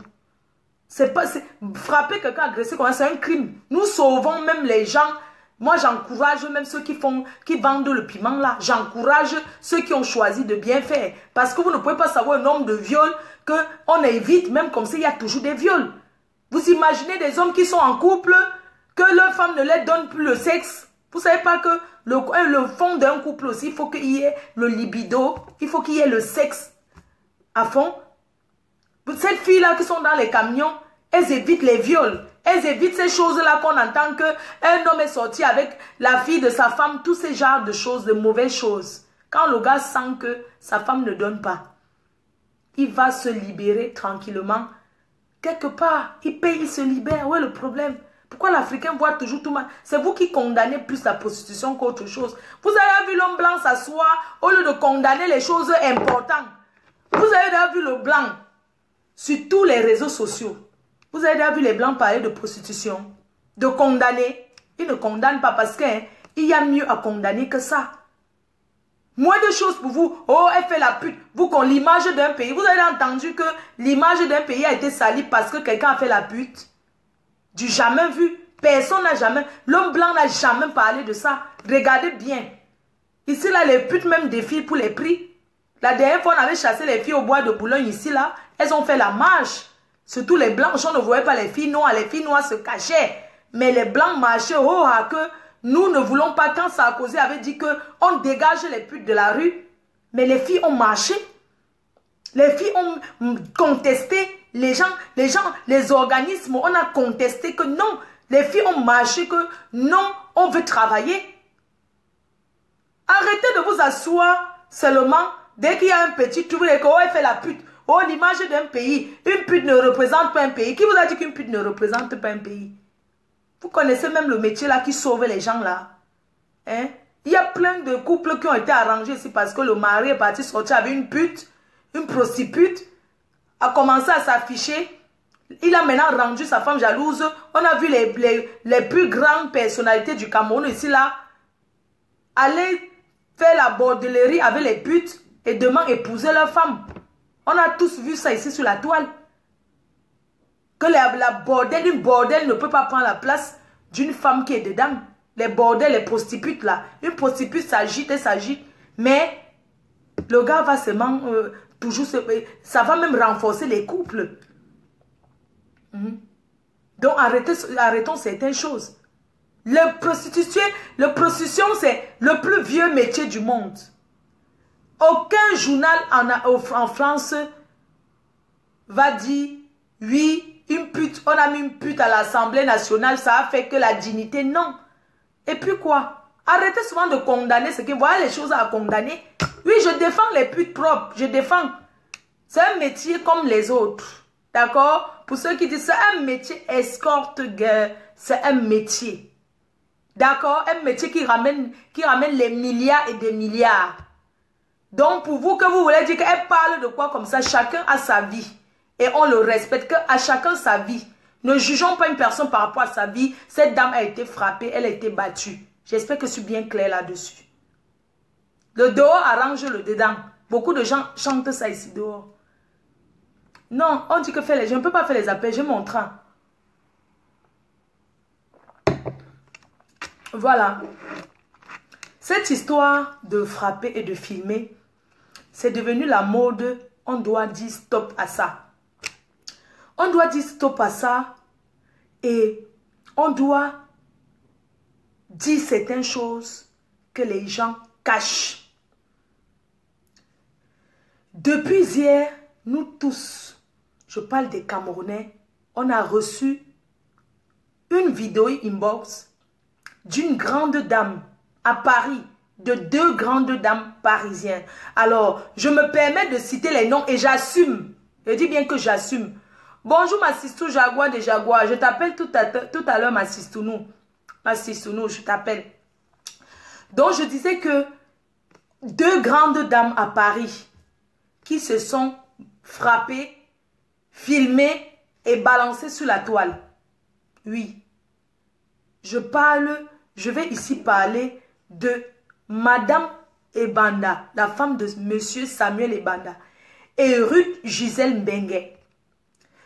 S1: Frapper quelqu'un, agresser quelqu'un, c'est un crime. Nous sauvons même les gens. Moi, j'encourage même ceux qui vendent le piment là. J'encourage ceux qui ont choisi de bien faire. Parce que vous ne pouvez pas savoir un nombre de viols qu'on évite, même comme ça, il y a toujours des viols. Vous imaginez des hommes qui sont en couple, que leur femme ne leur donne plus le sexe. Vous ne savez pas que le fond d'un couple aussi, il faut qu'il y ait le libido, il faut qu'il y ait le sexe à fond. Ces filles-là qui sont dans les camions, elles évitent les viols. Elles évitent ces choses-là qu'on entend qu'un homme est sorti avec la fille de sa femme, tous ces genres de choses, de mauvaises choses. Quand le gars sent que sa femme ne donne pas, il va se libérer tranquillement. Quelque part, il paye, il se libère. Où est le problème? Pourquoi l'Africain voit toujours tout mal? C'est vous qui condamnez plus la prostitution qu'autre chose. Vous avez vu l'homme blanc s'asseoir au lieu de condamner les choses importantes. Vous avez déjà vu le blanc sur tous les réseaux sociaux. Vous avez déjà vu les blancs parler de prostitution, de condamner. Ils ne condamnent pas parce qu'il y a mieux à condamner que ça. Moins de choses pour vous. Oh, elle fait la pute. Vous, qu'on l'image d'un pays. Vous avez entendu que l'image d'un pays a été salie parce que quelqu'un a fait la pute. Du jamais vu. Personne n'a jamais. L'homme blanc n'a jamais parlé de ça. Regardez bien. Ici, là, les putes même défilent pour les prix. La dernière fois, on avait chassé les filles au bois de Boulogne. Ici, là, elles ont fait la marche. Surtout les blancs, on ne voyait pas les filles noires. Les filles noires se cachaient. Mais les blancs marchaient. Oh, que nous ne voulons pas. Quand Sarkozy avait dit qu'on dégage les putes de la rue. Mais les filles ont marché. Les filles ont contesté. Les organismes, on a contesté que non. Les filles ont marché que non, on veut travailler. Arrêtez de vous asseoir seulement dès qu'il y a un petit trou et qu'on fait la pute. Oh, l'image d'un pays. Une pute ne représente pas un pays. Qui vous a dit qu'une pute ne représente pas un pays? Vous connaissez même le métier là qui sauve les gens là. Hein? Il y a plein de couples qui ont été arrangés ici parce que le mari est parti sortir avec une pute, une prostitute, a commencé à s'afficher. Il a maintenant rendu sa femme jalouse. On a vu les plus grandes personnalités du Cameroun ici là aller faire la bordellerie avec les putes et demain épouser leur femme. On a tous vu ça ici sur la toile. Que une bordelle ne peut pas prendre la place d'une femme qui est dedans. Les bordels, les prostituées là. Une prostituée s'agite et s'agite. Mais le gars va seulement toujours ça va même renforcer les couples. Donc arrêtons certaines choses. La prostitution, c'est le plus vieux métier du monde. Aucun journal en France va dire, oui, une pute, on a mis une pute à l'Assemblée nationale, ça a fait que la dignité, non. Et puis quoi? Arrêtez souvent de condamner ce qui voilà les choses à condamner. Oui, je défends les putes propres, je défends. C'est un métier comme les autres. D'accord? Pour ceux qui disent c'est un métier escorte girl, c'est un métier. D'accord? Un métier qui ramène les milliards et des milliards. Donc, pour vous, que vous voulez dire qu'elle parle de quoi comme ça, chacun a sa vie. Et on le respecte, qu'à chacun sa vie. Ne jugeons pas une personne par rapport à sa vie. Cette dame a été frappée, elle a été battue. J'espère que je suis bien clair là-dessus. Le dehors arrange le dedans. Beaucoup de gens chantent ça ici dehors. Non, on dit que je ne peux pas faire les appels, j'ai mon train. Voilà. Cette histoire de frapper et de filmer, c'est devenu la mode. On doit dire stop à ça. On doit dire stop à ça et on doit dire certaines choses que les gens cachent. Depuis hier, nous tous, je parle des Camerounais, on a reçu une vidéo inbox d'une grande dame à Paris, de 2 grandes dames parisiennes. Alors, je me permets de citer les noms et j'assume. Je dis bien que j'assume. Bonjour ma sistou Jaguar de Jaguar. Je t'appelle tout à l'heure ma sistounou. Ma sistounou, je t'appelle. Donc, je disais que 2 grandes dames à Paris qui se sont frappées, filmées et balancées sur la toile. Oui. Je vais ici parler de Madame Ebanda, la femme de Monsieur Samuel Ebanda, et Ruth Gisèle Mbengue.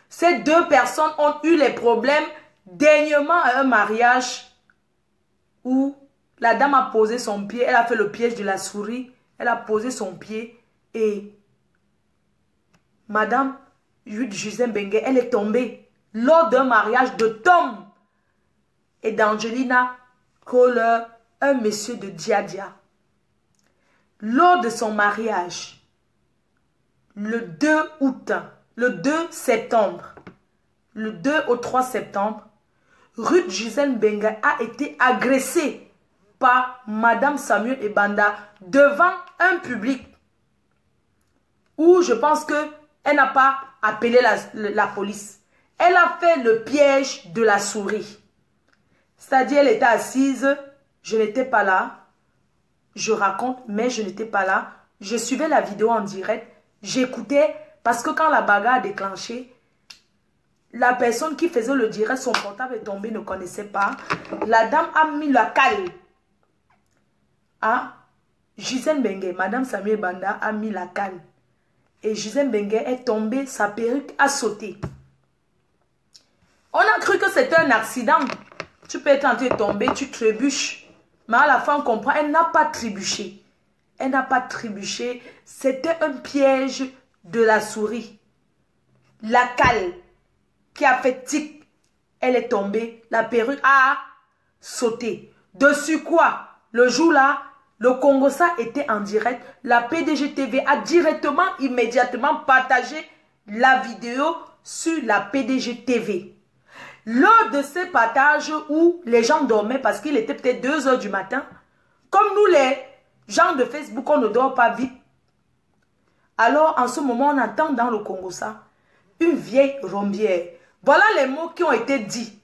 S1: Ces 2 personnes ont eu les problèmes dernièrement à un mariage où la dame a posé son pied, elle a fait le piège de la souris, elle a posé son pied et Madame Ruth Gisèle Mbengue, elle est tombée lors d'un mariage de Tom et d'Angelina Kohler, un monsieur de Diadia. Lors de son mariage, le 2 août, le 2 septembre, le 2 au 3 septembre, Ruth Gisèle Mbengue a été agressée par Madame Samuel Ebanda devant un public où je pense qu'elle n'a pas appelé la police. Elle a fait le piège de la souris. C'est-à-dire, elle était assise, je n'étais pas là. Je raconte, mais je n'étais pas là. Je suivais la vidéo en direct. J'écoutais, parce que quand la bagarre a déclenché, la personne qui faisait le direct, son portable est tombé, ne connaissait pas. La dame a mis la cale à Gisèle Mbengue. Madame Samuel Banda a mis la cale. Et Gisèle Mbengue est tombée, sa perruque a sauté. On a cru que c'était un accident. Tu peux être en train de tomber, tu trébuches. Mais à la fin, on comprend, elle n'a pas trébuché. Elle n'a pas trébuché. C'était un piège de la souris. La cale qui a fait tic, elle est tombée. La perruque a sauté. Dessus quoi? Le jour-là, le Congossa était en direct. La PDG TV a directement, immédiatement partagé la vidéo sur la PDG TV. Lors de ces partages où les gens dormaient parce qu'il était peut-être 2 h du matin, comme nous les gens de Facebook, on ne dort pas vite. Alors en ce moment, on entend dans le Congossa une vieille rombière. Voilà les mots qui ont été dits,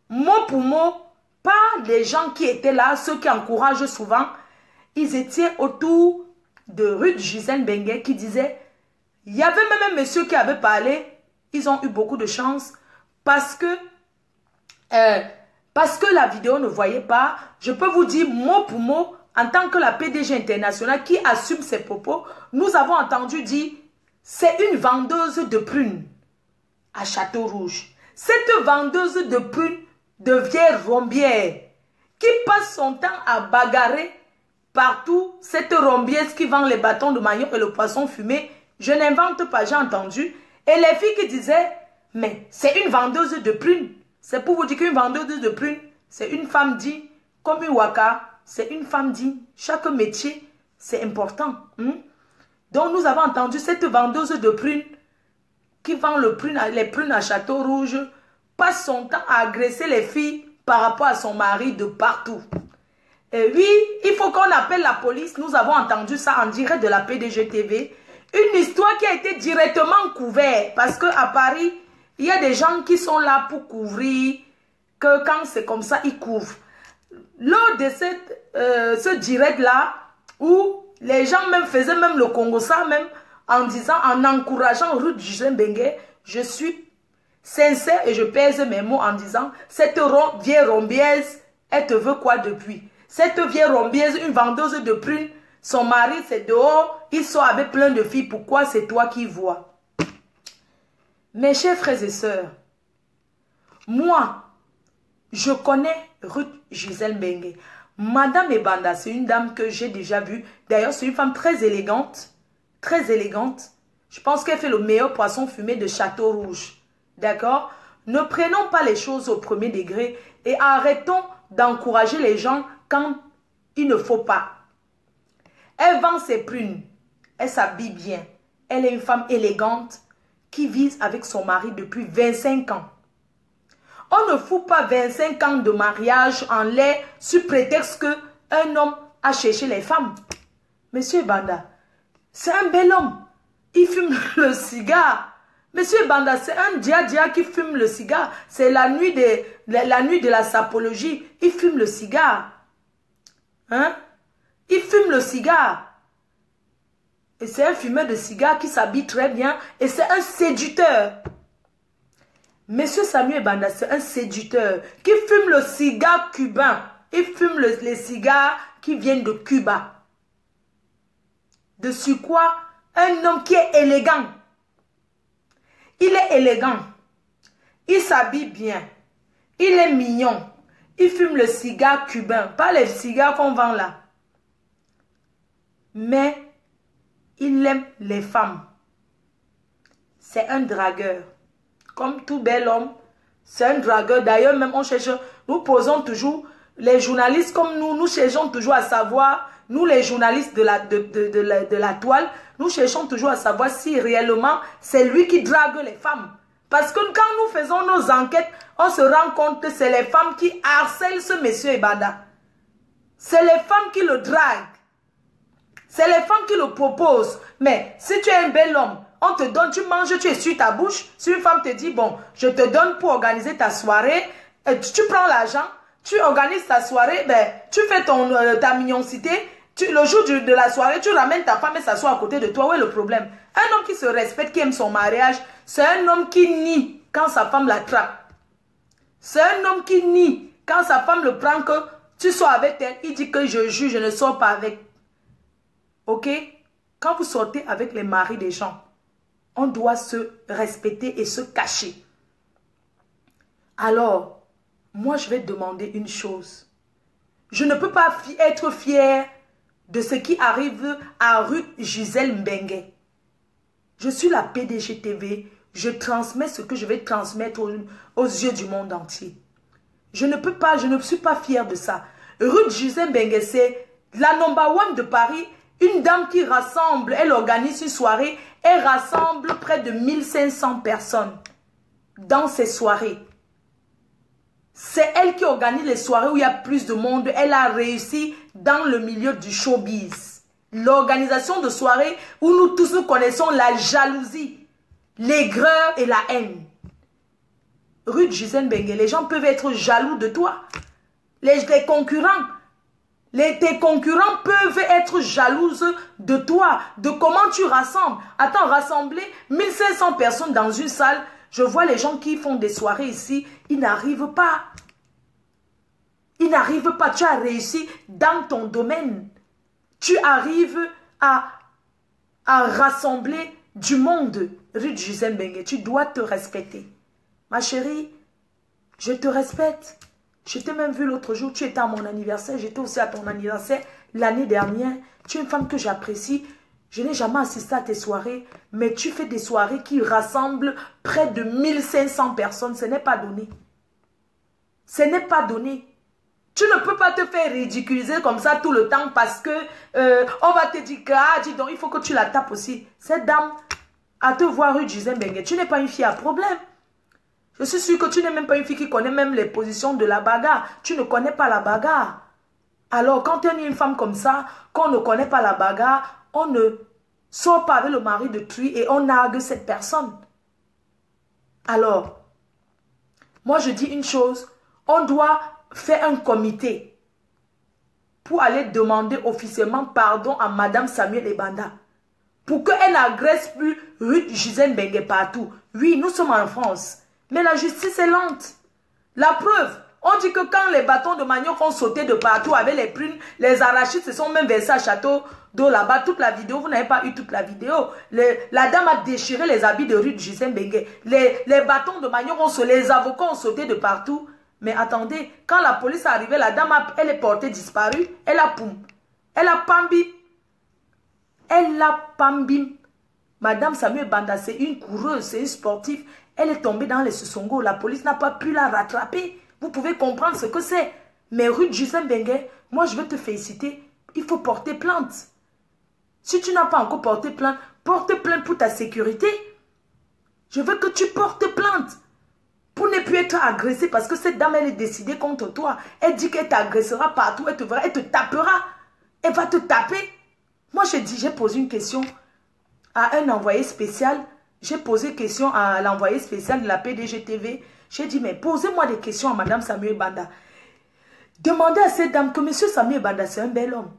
S1: mot pour mot, par les gens qui étaient là, ceux qui encouragent souvent. Ils étaient autour de Ruth Gisèle Mbengue qui disait, il y avait même un monsieur qui avait parlé, ils ont eu beaucoup de chance parce que la vidéo ne voyait pas. Je peux vous dire mot pour mot, en tant que la PDG internationale qui assume ses propos, nous avons entendu dire, c'est une vendeuse de prunes à Château-Rouge. Cette vendeuse de prunes devient rombière qui passe son temps à bagarrer partout. Cette rombière qui vend les bâtons de manioc et le poisson fumé, je n'invente pas, j'ai entendu. Et les filles qui disaient, mais c'est une vendeuse de prunes. C'est pour vous dire qu'une vendeuse de prunes, c'est une femme digne, comme une waka, c'est une femme digne. Chaque métier, c'est important. Donc nous avons entendu cette vendeuse de prunes qui vend les prunes à Château-Rouge, passe son temps à agresser les filles par rapport à son mari de partout. Et oui, il faut qu'on appelle la police. Nous avons entendu ça en direct de la PDG TV. Une histoire qui a été directement couverte. Parce qu'à Paris, il y a des gens qui sont là pour couvrir. Que quand c'est comme ça, ils couvrent. Lors de ce direct-là, où Les gens même faisaient même le Congo ça même en disant, en encourageant Ruth Gisèle Mbengue. Je suis sincère et je pèse mes mots en disant, cette vieille rombieuse, elle te veut quoi depuis? Cette vieille rombieuse, une vendeuse de prunes, son mari c'est dehors, il sort avec plein de filles, pourquoi c'est toi qui vois? Mes chers frères et sœurs, moi, je connais Ruth Gisèle Mbengue. Madame Ebanda, c'est une dame que j'ai déjà vue. D'ailleurs, c'est une femme très élégante. Très élégante. Je pense qu'elle fait le meilleur poisson fumé de Château Rouge. D'accord? Ne prenons pas les choses au premier degré et arrêtons d'encourager les gens quand il ne faut pas. Elle vend ses prunes. Elle s'habille bien. Elle est une femme élégante qui vit avec son mari depuis 25 ans. On ne fout pas 25 ans de mariage en l'air sous prétexte qu'un homme a cherché les femmes. Monsieur Banda, c'est un bel homme. Il fume le cigare. Monsieur Banda, c'est un dia qui fume le cigare. C'est la nuit de la sapologie. Il fume le cigare. Hein? Il fume le cigare. Et c'est un fumeur de cigare qui s'habille très bien. Et c'est un séducteur. Monsieur Samuel Banda, c'est un séducteur qui fume le cigare cubain. Il fume les cigares qui viennent de Cuba. De quoi? Un homme qui est élégant. Il est élégant. Il s'habille bien. Il est mignon. Il fume le cigare cubain. Pas les cigares qu'on vend là. Mais il aime les femmes. C'est un dragueur. Comme tout bel homme, c'est un dragueur. D'ailleurs, même on cherche, nous posons toujours, les journalistes comme nous cherchons toujours à savoir, nous les journalistes de la toile, nous cherchons toujours à savoir si réellement c'est lui qui drague les femmes. Parce que quand nous faisons nos enquêtes, on se rend compte que c'est les femmes qui harcèlent ce monsieur Ebanda. C'est les femmes qui le draguent. C'est les femmes qui le proposent. Mais si tu es un bel homme, on te donne, tu manges, tu essuies ta bouche. Si une femme te dit, bon, je te donne pour organiser ta soirée, tu prends l'argent, tu organises ta soirée, ben, tu fais ta mignoncité, le jour de la soirée, tu ramènes ta femme et s'assoit à côté de toi. Où est le problème? Un homme qui se respecte, qui aime son mariage, c'est un homme qui nie quand sa femme l'attrape. C'est un homme qui nie quand sa femme le prend, que tu sois avec elle, il dit que je juge, je ne sors pas avec. Ok? Quand vous sortez avec les maris des gens, on doit se respecter et se cacher. Alors, moi je vais demander une chose. Je ne peux pas être fière de ce qui arrive à Ruth Gisèle Mbengue. Je suis la PDG TV. Je transmets ce que je vais transmettre aux yeux du monde entier. Je ne suis pas fière de ça. Ruth Gisèle Mbengue, c'est la number one de Paris. Une dame qui rassemble, elle organise une soirée, elle rassemble près de 1500 personnes dans ces soirées. C'est elle qui organise les soirées où il y a plus de monde. Elle a réussi dans le milieu du showbiz. L'organisation de soirées où nous tous nous connaissons la jalousie, l'aigreur et la haine. Ruth Gisèle Mbengue, les gens peuvent être jaloux de toi. Les concurrents. Tes concurrents peuvent être jalouses de toi, de comment tu rassembles. Attends, rassembler 1500 personnes dans une salle, je vois les gens qui font des soirées ici, ils n'arrivent pas. Ils n'arrivent pas, tu as réussi dans ton domaine. Tu arrives à rassembler du monde. Ruth Gisèle Mbengue, tu dois te respecter. Ma chérie, je te respecte. Je t'ai même vu l'autre jour, tu étais à mon anniversaire, j'étais aussi à ton anniversaire l'année dernière. Tu es une femme que j'apprécie. Je n'ai jamais assisté à tes soirées, mais tu fais des soirées qui rassemblent près de 1500 personnes. Ce n'est pas donné. Ce n'est pas donné. Tu ne peux pas te faire ridiculiser comme ça tout le temps parce que on va te dire que, ah, dis donc, il faut que tu la tapes aussi. Cette dame, à te voir Ruth Gisèle Mbengue, tu n'es pas une fille à problème. Je suis sûre que tu n'es même pas une fille qui connaît même les positions de la bagarre. Tu ne connais pas la bagarre. Alors, quand tu es une femme comme ça, qu'on ne connaît pas la bagarre, on ne sort pas avec le mari de truie et on nargue cette personne. Alors, moi je dis une chose, on doit faire un comité. pour aller demander officiellement pardon à Madame Samuel Ebanda. Pour qu'elle n'agresse plus Ruth Gisèle Mbengue partout. Oui, nous sommes en France. Mais la justice est lente. La preuve, on dit que quand les bâtons de manioc ont sauté de partout avec les prunes, les arachides se sont même versés à château d'eau là-bas. Toute la vidéo, vous n'avez pas eu toute la vidéo. La dame a déchiré les habits de Ruth Gisèle Mbengue. Les bâtons de manioc ont sauté, les avocats ont sauté de partout. Mais attendez, quand la police est arrivée, la dame, elle est portée disparue. Elle a poum. Elle a pambi. Elle a pambi. Madame Samuel Banda, c'est une coureuse, c'est une sportive. Elle est tombée dans les Sosongo. La police n'a pas pu la rattraper. Vous pouvez comprendre ce que c'est. Mais Ruth Gisèle Mbengue, moi je veux te féliciter. Il faut porter plainte. Si tu n'as pas encore porté plainte, porte plainte pour ta sécurité. Je veux que tu portes plainte. Pour ne plus être agressée parce que cette dame, elle est décidée contre toi. Elle dit qu'elle t'agressera partout, elle te verra, elle te tapera. Elle va te taper. Moi, j'ai posé une question à un envoyé spécial. J'ai posé question à l'envoyé spécial de la PDG TV. J'ai dit, mais posez-moi des questions à Madame Samuel Banda. Demandez à cette dame que Monsieur Samuel Banda, c'est un bel homme.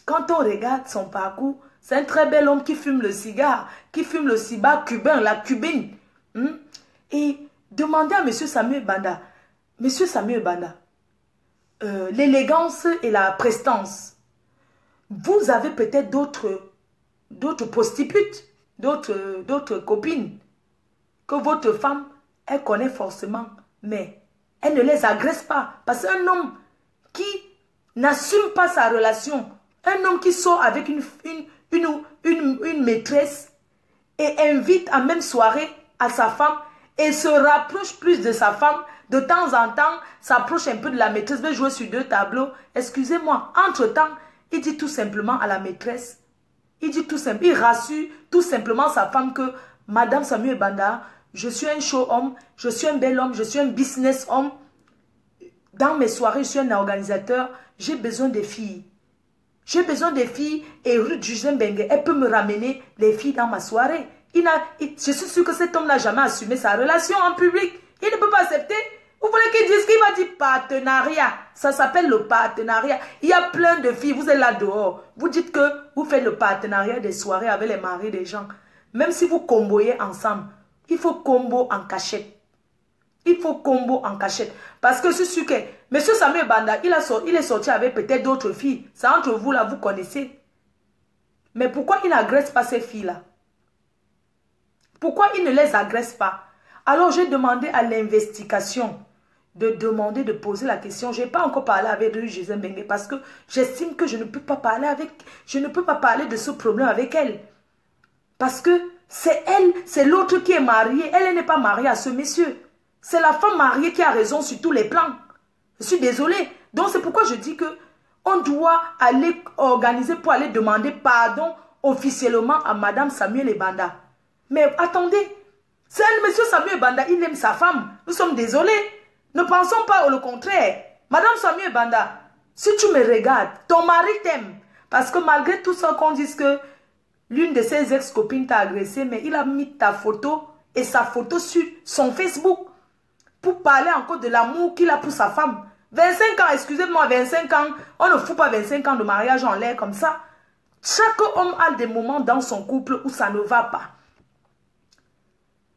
S1: Quand on regarde son parcours, c'est un très bel homme qui fume le cigare, qui fume le cigare cubain, la cubine. Et demandez à Monsieur Samuel Banda, Monsieur Samuel Banda, l'élégance et la prestance. Vous avez peut-être d'autres prostituées, d'autres copines que votre femme, elle connaît forcément, mais elle ne les agresse pas. Parce qu'un homme qui n'assume pas sa relation, un homme qui sort avec une maîtresse et invite à même soirée à sa femme et se rapproche plus de sa femme, de temps en temps, s'approche un peu de la maîtresse, veut jouer sur 2 tableaux. Excusez-moi, entre-temps, il dit tout simplement à la maîtresse, il rassure tout simplement sa femme que Madame Samuel Banda, je suis un show homme, je suis un bel homme, je suis un business homme. Dans mes soirées, je suis un organisateur, j'ai besoin des filles. J'ai besoin des filles et Ruth Gisèle Mbengue, elle peut me ramener les filles dans ma soirée. Je suis sûr que cet homme n'a jamais assumé sa relation en public. Il ne peut pas accepter. Vous voulez qu'il dise qu'il va dire partenariat. Ça s'appelle le partenariat. Il y a plein de filles, vous êtes là dehors. Vous dites que vous faites le partenariat des soirées avec les maris des gens. Même si vous comboyez ensemble, il faut combo en cachette. Il faut combo en cachette. Parce que je suis sûr que M. Samuel Banda, il est sorti avec peut-être d'autres filles. C'est entre vous là, vous connaissez. Mais pourquoi il n'agresse pas ces filles-là? Pourquoi il ne les agresse pas? Alors j'ai demandé à l'investigation de poser la question. Je n'ai pas encore parlé avec Ruth Gisèle Mbengue parce que j'estime que je ne peux pas parler de ce problème avec elle. Parce que c'est elle, c'est l'autre qui est mariée. Elle n'est pas mariée à ce monsieur. C'est la femme mariée qui a raison sur tous les plans. Je suis désolée. Donc c'est pourquoi je dis que on doit aller organiser pour aller demander pardon officiellement à Madame Samuel Banda. Mais attendez, c'est un monsieur Samuel Banda, il aime sa femme. Nous sommes désolés. Ne pensons pas au contraire. Madame Samuel Banda, si tu me regardes, ton mari t'aime. Parce que malgré tout ça qu'on dise que l'une de ses ex-copines t'a agressé, mais il a mis ta photo et sa photo sur son Facebook pour parler encore de l'amour qu'il a pour sa femme. 25 ans, excusez-moi, 25 ans, on ne fout pas 25 ans de mariage en l'air comme ça. Chaque homme a des moments dans son couple où ça ne va pas.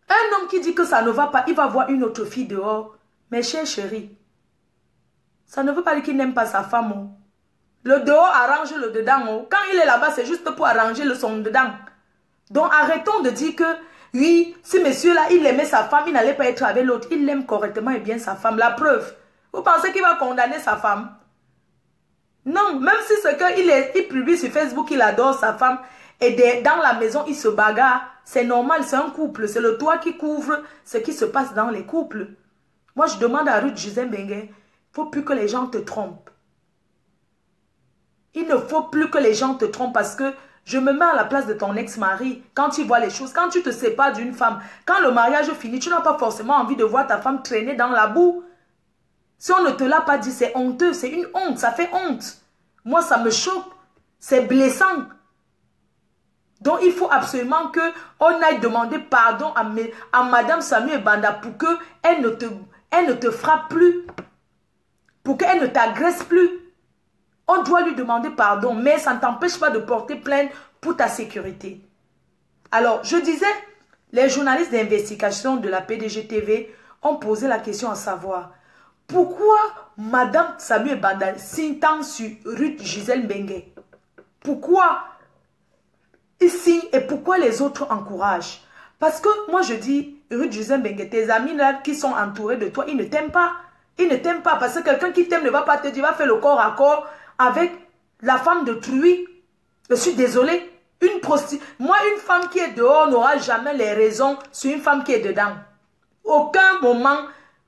S1: Un homme qui dit que ça ne va pas, il va voir une autre fille dehors. Mais chère chérie, ça ne veut pas dire qu'il n'aime pas sa femme. Oh. Le dehors arrange le dedans. Oh. Quand il est là-bas, c'est juste pour arranger le son dedans. Donc arrêtons de dire que, oui, ce monsieur-là, il aimait sa femme, il n'allait pas être avec l'autre. Il aime correctement et bien sa femme. La preuve, vous pensez qu'il va condamner sa femme? Non, même si ce qu'il publie sur Facebook, il adore sa femme. Et dans la maison, il se bagarre. C'est normal, c'est un couple. C'est le toit qui couvre ce qui se passe dans les couples. Moi, je demande à Ruth Gisèle Mbengue, il ne faut plus que les gens te trompent. Il ne faut plus que les gens te trompent parce que je me mets à la place de ton ex-mari. Quand il voit les choses, quand tu te sépares d'une femme, quand le mariage finit, tu n'as pas forcément envie de voir ta femme traîner dans la boue. Si on ne te l'a pas dit, c'est honteux, c'est une honte, ça fait honte. Moi, ça me choque, c'est blessant. Donc, il faut absolument qu'on aille demander pardon à Madame Samuel Banda pour qu'elle ne te frappe plus, pour qu'elle ne t'agresse plus. On doit lui demander pardon, mais ça ne t'empêche pas de porter plainte pour ta sécurité. Alors, je disais, les journalistes d'investigation de la PDG-TV ont posé la question à savoir pourquoi Madame Samuel Banda signe tant sur Ruth Gisèle Mbengue? Pourquoi il signe et pourquoi les autres encouragent? Parce que moi je dis, Ruth Gisèle Mbengue, tes amis là qui sont entourés de toi, ils ne t'aiment pas. Ils ne t'aiment pas parce que quelqu'un qui t'aime ne va pas te dire, va faire le corps à corps avec la femme d'autrui. Je suis désolée. Moi, une femme qui est dehors n'aura jamais les raisons sur une femme qui est dedans. Aucun moment,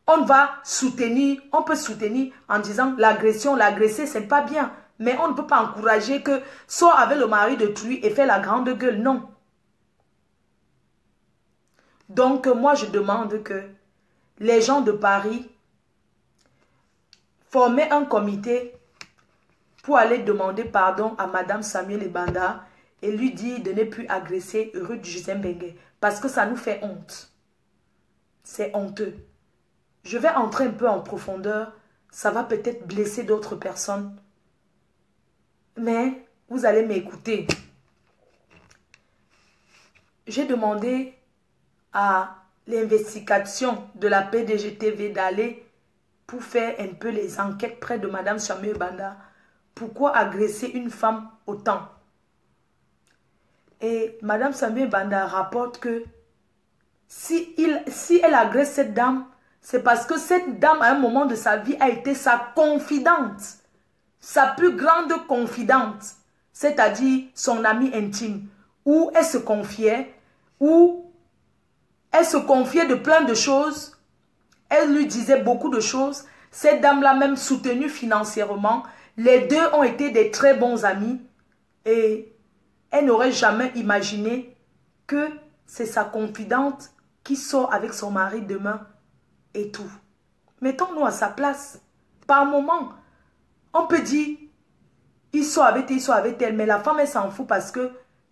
S1: on va soutenir, on peut soutenir en disant l'agression, l'agressé, c'est pas bien. Mais on ne peut pas encourager que sort avec le mari d'autrui et fait la grande gueule. Non. Donc, moi, je demande que les gens de Paris forment un comité pour aller demander pardon à Madame Samuel Banda et lui dire de ne plus agresser Ruth Gisèle Mbengue. Parce que ça nous fait honte. C'est honteux. Je vais entrer un peu en profondeur. Ça va peut-être blesser d'autres personnes. Mais vous allez m'écouter. J'ai demandé à l'investigation de la PDG-TV d'aller pour faire un peu les enquêtes près de Madame Samuel Banda. Pourquoi agresser une femme autant? Et Madame Samuel Banda rapporte que si elle agresse cette dame, c'est parce que cette dame, à un moment de sa vie, a été sa confidente. Sa plus grande confidente. C'est-à-dire son amie intime. Où elle se confiait. Où elle se confiait de plein de choses. Elle lui disait beaucoup de choses. Cette dame l'a même soutenue financièrement. Les deux ont été des très bons amis. Et elle n'aurait jamais imaginé que c'est sa confidente qui sort avec son mari demain et tout. Mettons-nous à sa place. Par moment, on peut dire, il sort avec elle, mais la femme, elle s'en fout parce que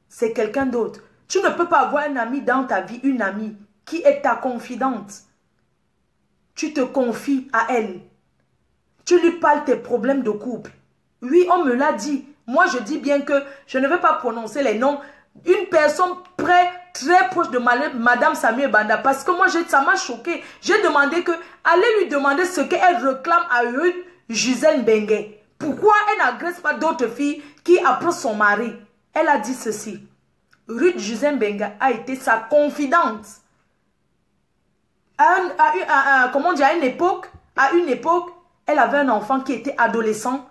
S1: c'est quelqu'un d'autre. Tu ne peux pas avoir un ami dans ta vie, une amie qui est ta confidente. Tu te confies à elle. Tu lui parles tes problèmes de couple. Oui, on me l'a dit. Moi, je dis bien que je ne vais pas prononcer les noms. Une personne très proche de Madame Samuel Banda. Parce que moi, ça m'a choqué. J'ai demandé que, allez lui demander ce qu'elle réclame à Ruth Gisèle Mbengue. Pourquoi elle n'agresse pas d'autres filles qui approchent son mari? Elle a dit ceci. Ruth Gisèle Mbengue a été sa confidente. Comment dire, à une époque, elle avait un enfant qui était adolescent,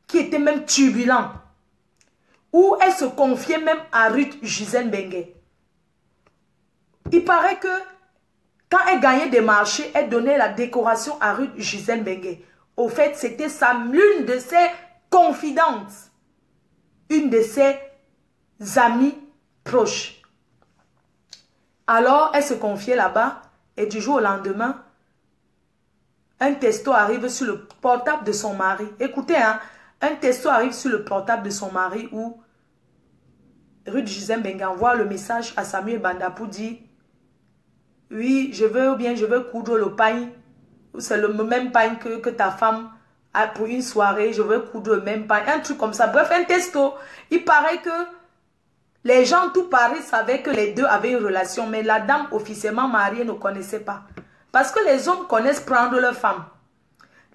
S1: qui était même turbulent. Où elle se confiait même à Ruth Gisèle Mbengue. Il paraît que quand elle gagnait des marchés, elle donnait la décoration à Ruth Gisèle Mbengue. Au fait, c'était l'une de ses confidentes. Une de ses amies proches. Alors, elle se confiait là-bas et du jour au lendemain, un texto arrive sur le portable de son mari. Écoutez, hein, un texto arrive sur le portable de son mari où Ruth Gisèle Mbengue envoie le message à Samuel Banda pour dire oui, je veux coudre le pain. C'est le même pain que ta femme a pour une soirée. Je veux coudre le même pain. Un truc comme ça. Bref, un texto. Il paraît que les gens tout Paris savaient que les deux avaient une relation. Mais la dame officiellement mariée ne connaissait pas. Parce que les hommes connaissent prendre leur femme.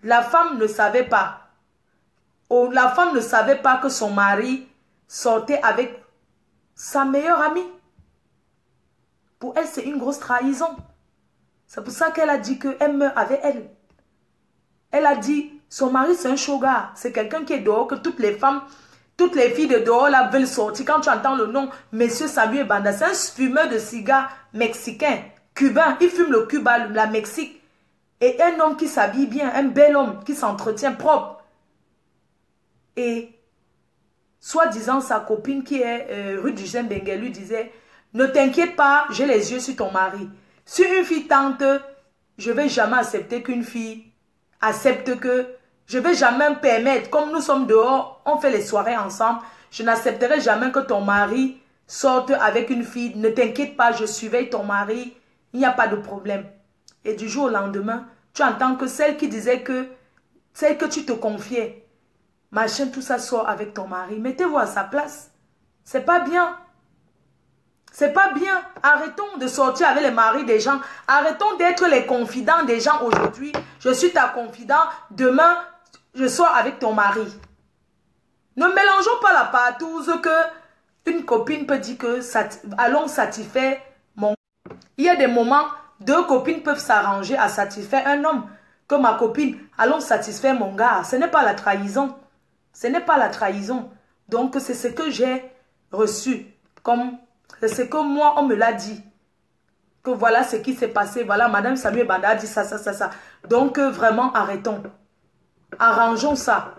S1: La femme ne savait pas. La femme ne savait pas que son mari sortait avec sa meilleure amie. Pour elle, c'est une grosse trahison. C'est pour ça qu'elle a dit qu'elle meurt avec elle. Elle a dit, son mari c'est un shogar. C'est quelqu'un qui est dehors, que toutes les femmes, toutes les filles de dehors là veulent sortir. Quand tu entends le nom, Monsieur Samuel Banda, c'est un fumeur de cigares mexicain, cubain. Il fume le Cuba, la Mexique. Et un homme qui s'habille bien, un bel homme qui s'entretient propre. Et soi-disant, sa copine qui est Ruth Gisèle Mbengue lui disait, ne t'inquiète pas, j'ai les yeux sur ton mari. Si une fille tente, je ne vais jamais accepter qu'une fille accepte que... Je ne vais jamais me permettre, comme nous sommes dehors, on fait les soirées ensemble, je n'accepterai jamais que ton mari sorte avec une fille. Ne t'inquiète pas, je surveille ton mari, il n'y a pas de problème. Et du jour au lendemain, tu entends que celle qui disait que... Celle que tu te confiais, machin, tout ça, sort avec ton mari. Mettez-vous à sa place. C'est pas bien. C'est pas bien. Arrêtons de sortir avec les maris des gens. Arrêtons d'être les confidents des gens aujourd'hui. Je suis ta confident. Demain, je sors avec ton mari. Ne mélangeons pas la partouze que une copine peut dire que allons satisfaire mon... Il y a des moments, deux copines peuvent s'arranger à satisfaire un homme. Que ma copine, allons satisfaire mon gars. Ce n'est pas la trahison. Ce n'est pas la trahison. Donc, c'est ce que j'ai reçu. C'est ce que moi, on me l'a dit. Que voilà ce qui s'est passé. Voilà, Madame Samuel Banda a dit ça. Donc, vraiment, arrêtons. Arrangeons ça.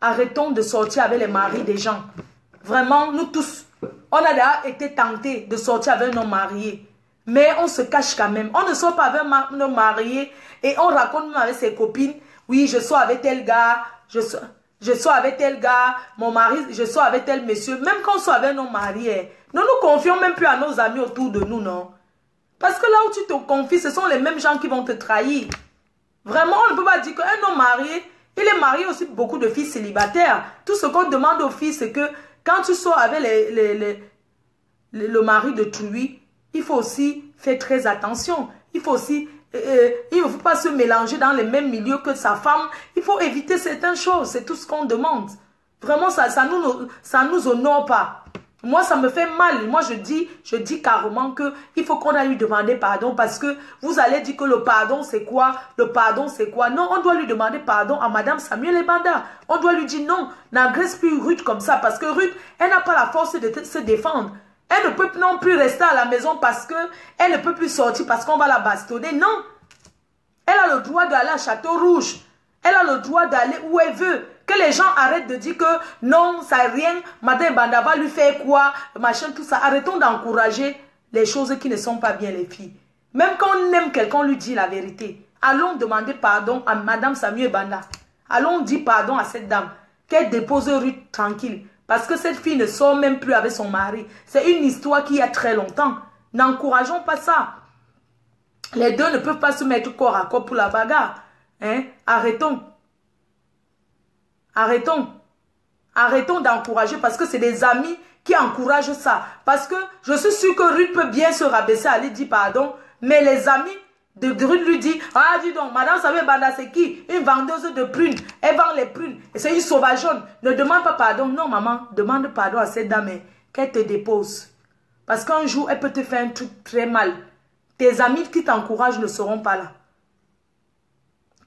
S1: Arrêtons de sortir avec les maris des gens. Vraiment, nous tous, on a déjà été tentés de sortir avec nos mariés. Mais on se cache quand même. On ne sort pas avec nos mariés et on raconte même avec ses copines. Oui, je sors avec tel gars. Je sors avec tel gars. Mon mari, je sors avec tel monsieur. Même quand on sort avec nos mariés, nous nous confions même plus à nos amis autour de nous, non? Parce que là où tu te confies, ce sont les mêmes gens qui vont te trahir. Vraiment, on ne peut pas dire qu'un homme marié, il est marié aussi beaucoup de filles célibataires. Tout ce qu'on demande aux filles, c'est que quand tu sors avec le mari de Trouy, il faut aussi faire très attention. Il faut aussi, il ne faut pas se mélanger dans les mêmes milieux que sa femme. Il faut éviter certaines choses. C'est tout ce qu'on demande. Vraiment, ça nous honore pas. Moi, ça me fait mal. Moi, je dis carrément que il faut qu'on aille lui demander pardon parce que vous allez dire que le pardon, c'est quoi? Le pardon, c'est quoi? Non, on doit lui demander pardon à Madame Samuel Banda. On doit lui dire non, n'agresse plus Ruth comme ça parce que Ruth, elle n'a pas la force de se défendre. Elle ne peut non plus rester à la maison parce que elle ne peut plus sortir parce qu'on va la bastonner. Non. Elle a le droit d'aller à Château Rouge. Elle a le droit d'aller où elle veut. Que les gens arrêtent de dire que non, ça n'est rien. Madame Banda va lui faire quoi? Machin, tout ça. Arrêtons d'encourager les choses qui ne sont pas bien, les filles. Même quand on aime quelqu'un, on lui dit la vérité. Allons demander pardon à Madame Samuel Banda. Allons dire pardon à cette dame. Qu'elle dépose Ruth tranquille. Parce que cette fille ne sort même plus avec son mari. C'est une histoire qui a très longtemps. N'encourageons pas ça. Les deux ne peuvent pas se mettre corps à corps pour la bagarre. Hein? Arrêtons. Arrêtons. Arrêtons d'encourager parce que c'est des amis qui encouragent ça. Parce que je suis sûre que Ruth peut bien se rabaisser, aller dire pardon. Mais les amis de Ruth lui disent, ah dis donc, Madame Samuel Banda c'est qui? Une vendeuse de prunes. Elle vend les prunes. Et c'est une sauvageonne. Ne demande pas pardon. Non maman, demande pardon à cette dame qu'elle te dépose. Parce qu'un jour, elle peut te faire un truc très mal. Tes amis qui t'encouragent ne seront pas là.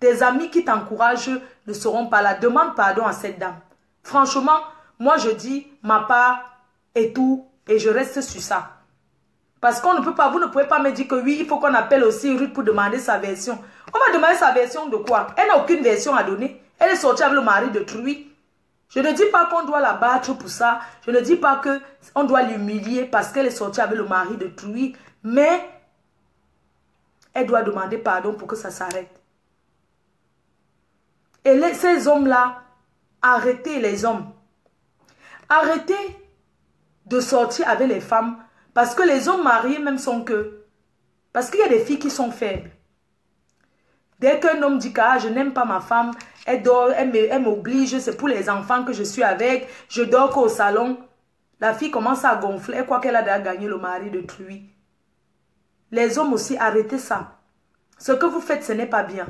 S1: Tes amis qui t'encouragent ne seront pas là. Demande pardon à cette dame. Franchement, moi je dis ma part et tout. Et je reste sur ça. Parce qu'on ne peut pas, vous ne pouvez pas me dire que oui, il faut qu'on appelle aussi Ruth pour demander sa version. On va demander sa version de quoi? Elle n'a aucune version à donner. Elle est sortie avec le mari de Trouy. Je ne dis pas qu'on doit la battre pour ça. Je ne dis pas qu'on doit l'humilier parce qu'elle est sortie avec le mari de Trouy. Mais elle doit demander pardon pour que ça s'arrête. Et ces hommes-là, arrêtez les hommes. Arrêtez de sortir avec les femmes. Parce que les hommes mariés même sont que... Parce qu'il y a des filles qui sont faibles. Dès qu'un homme dit que ah, je n'aime pas ma femme, elle dort, elle m'oblige, c'est pour les enfants que je suis avec, je dors qu'au salon. La fille commence à gonfler, elle croit qu'elle a déjà gagné le mari de Trouy. Les hommes aussi, arrêtez ça. Ce que vous faites, ce n'est pas bien.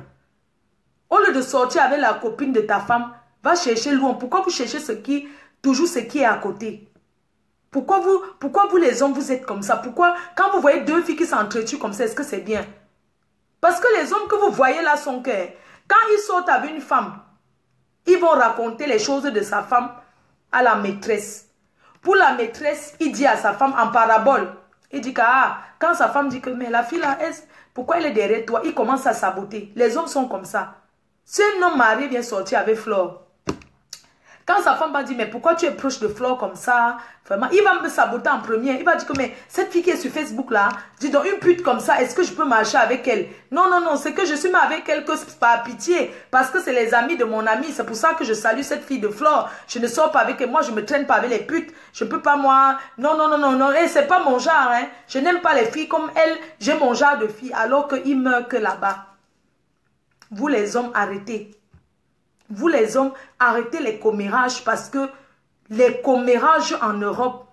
S1: Au lieu de sortir avec la copine de ta femme, va chercher loin. Pourquoi vous cherchez toujours ce qui est à côté? Pourquoi vous les hommes, vous êtes comme ça? Pourquoi, quand vous voyez deux filles qui s'entretuent comme ça, est-ce que c'est bien? Parce que les hommes que vous voyez là sont que, quand ils sortent avec une femme, ils vont raconter les choses de sa femme à la maîtresse. Pour la maîtresse, il dit à sa femme en parabole. Il dit que, ah, quand sa femme dit que, mais la fille là, pourquoi elle est derrière toi? Il commence à saboter. Les hommes sont comme ça. Si un homme marié vient sortir avec Flore, quand sa femme va dire, mais pourquoi tu es proche de Flore comme ça? Vraiment, il va me saboter en premier. Il va dire que, mais cette fille qui est sur Facebook là, dis donc, une pute comme ça, est-ce que je peux marcher avec elle? Non, non, non, c'est que je suis mal avec elle que par pitié. Parce que c'est les amis de mon ami. C'est pour ça que je salue cette fille de Flore. Je ne sors pas avec elle. Moi, je ne me traîne pas avec les putes. Je ne peux pas, moi. Non, non, non, non, non. Et c'est pas mon genre, hein. Je n'aime pas les filles comme elle. J'ai mon genre de fille alors qu'il meurt que là-bas. Vous les hommes, arrêtez. Vous les hommes, arrêtez les commérages parce que les commérages en Europe,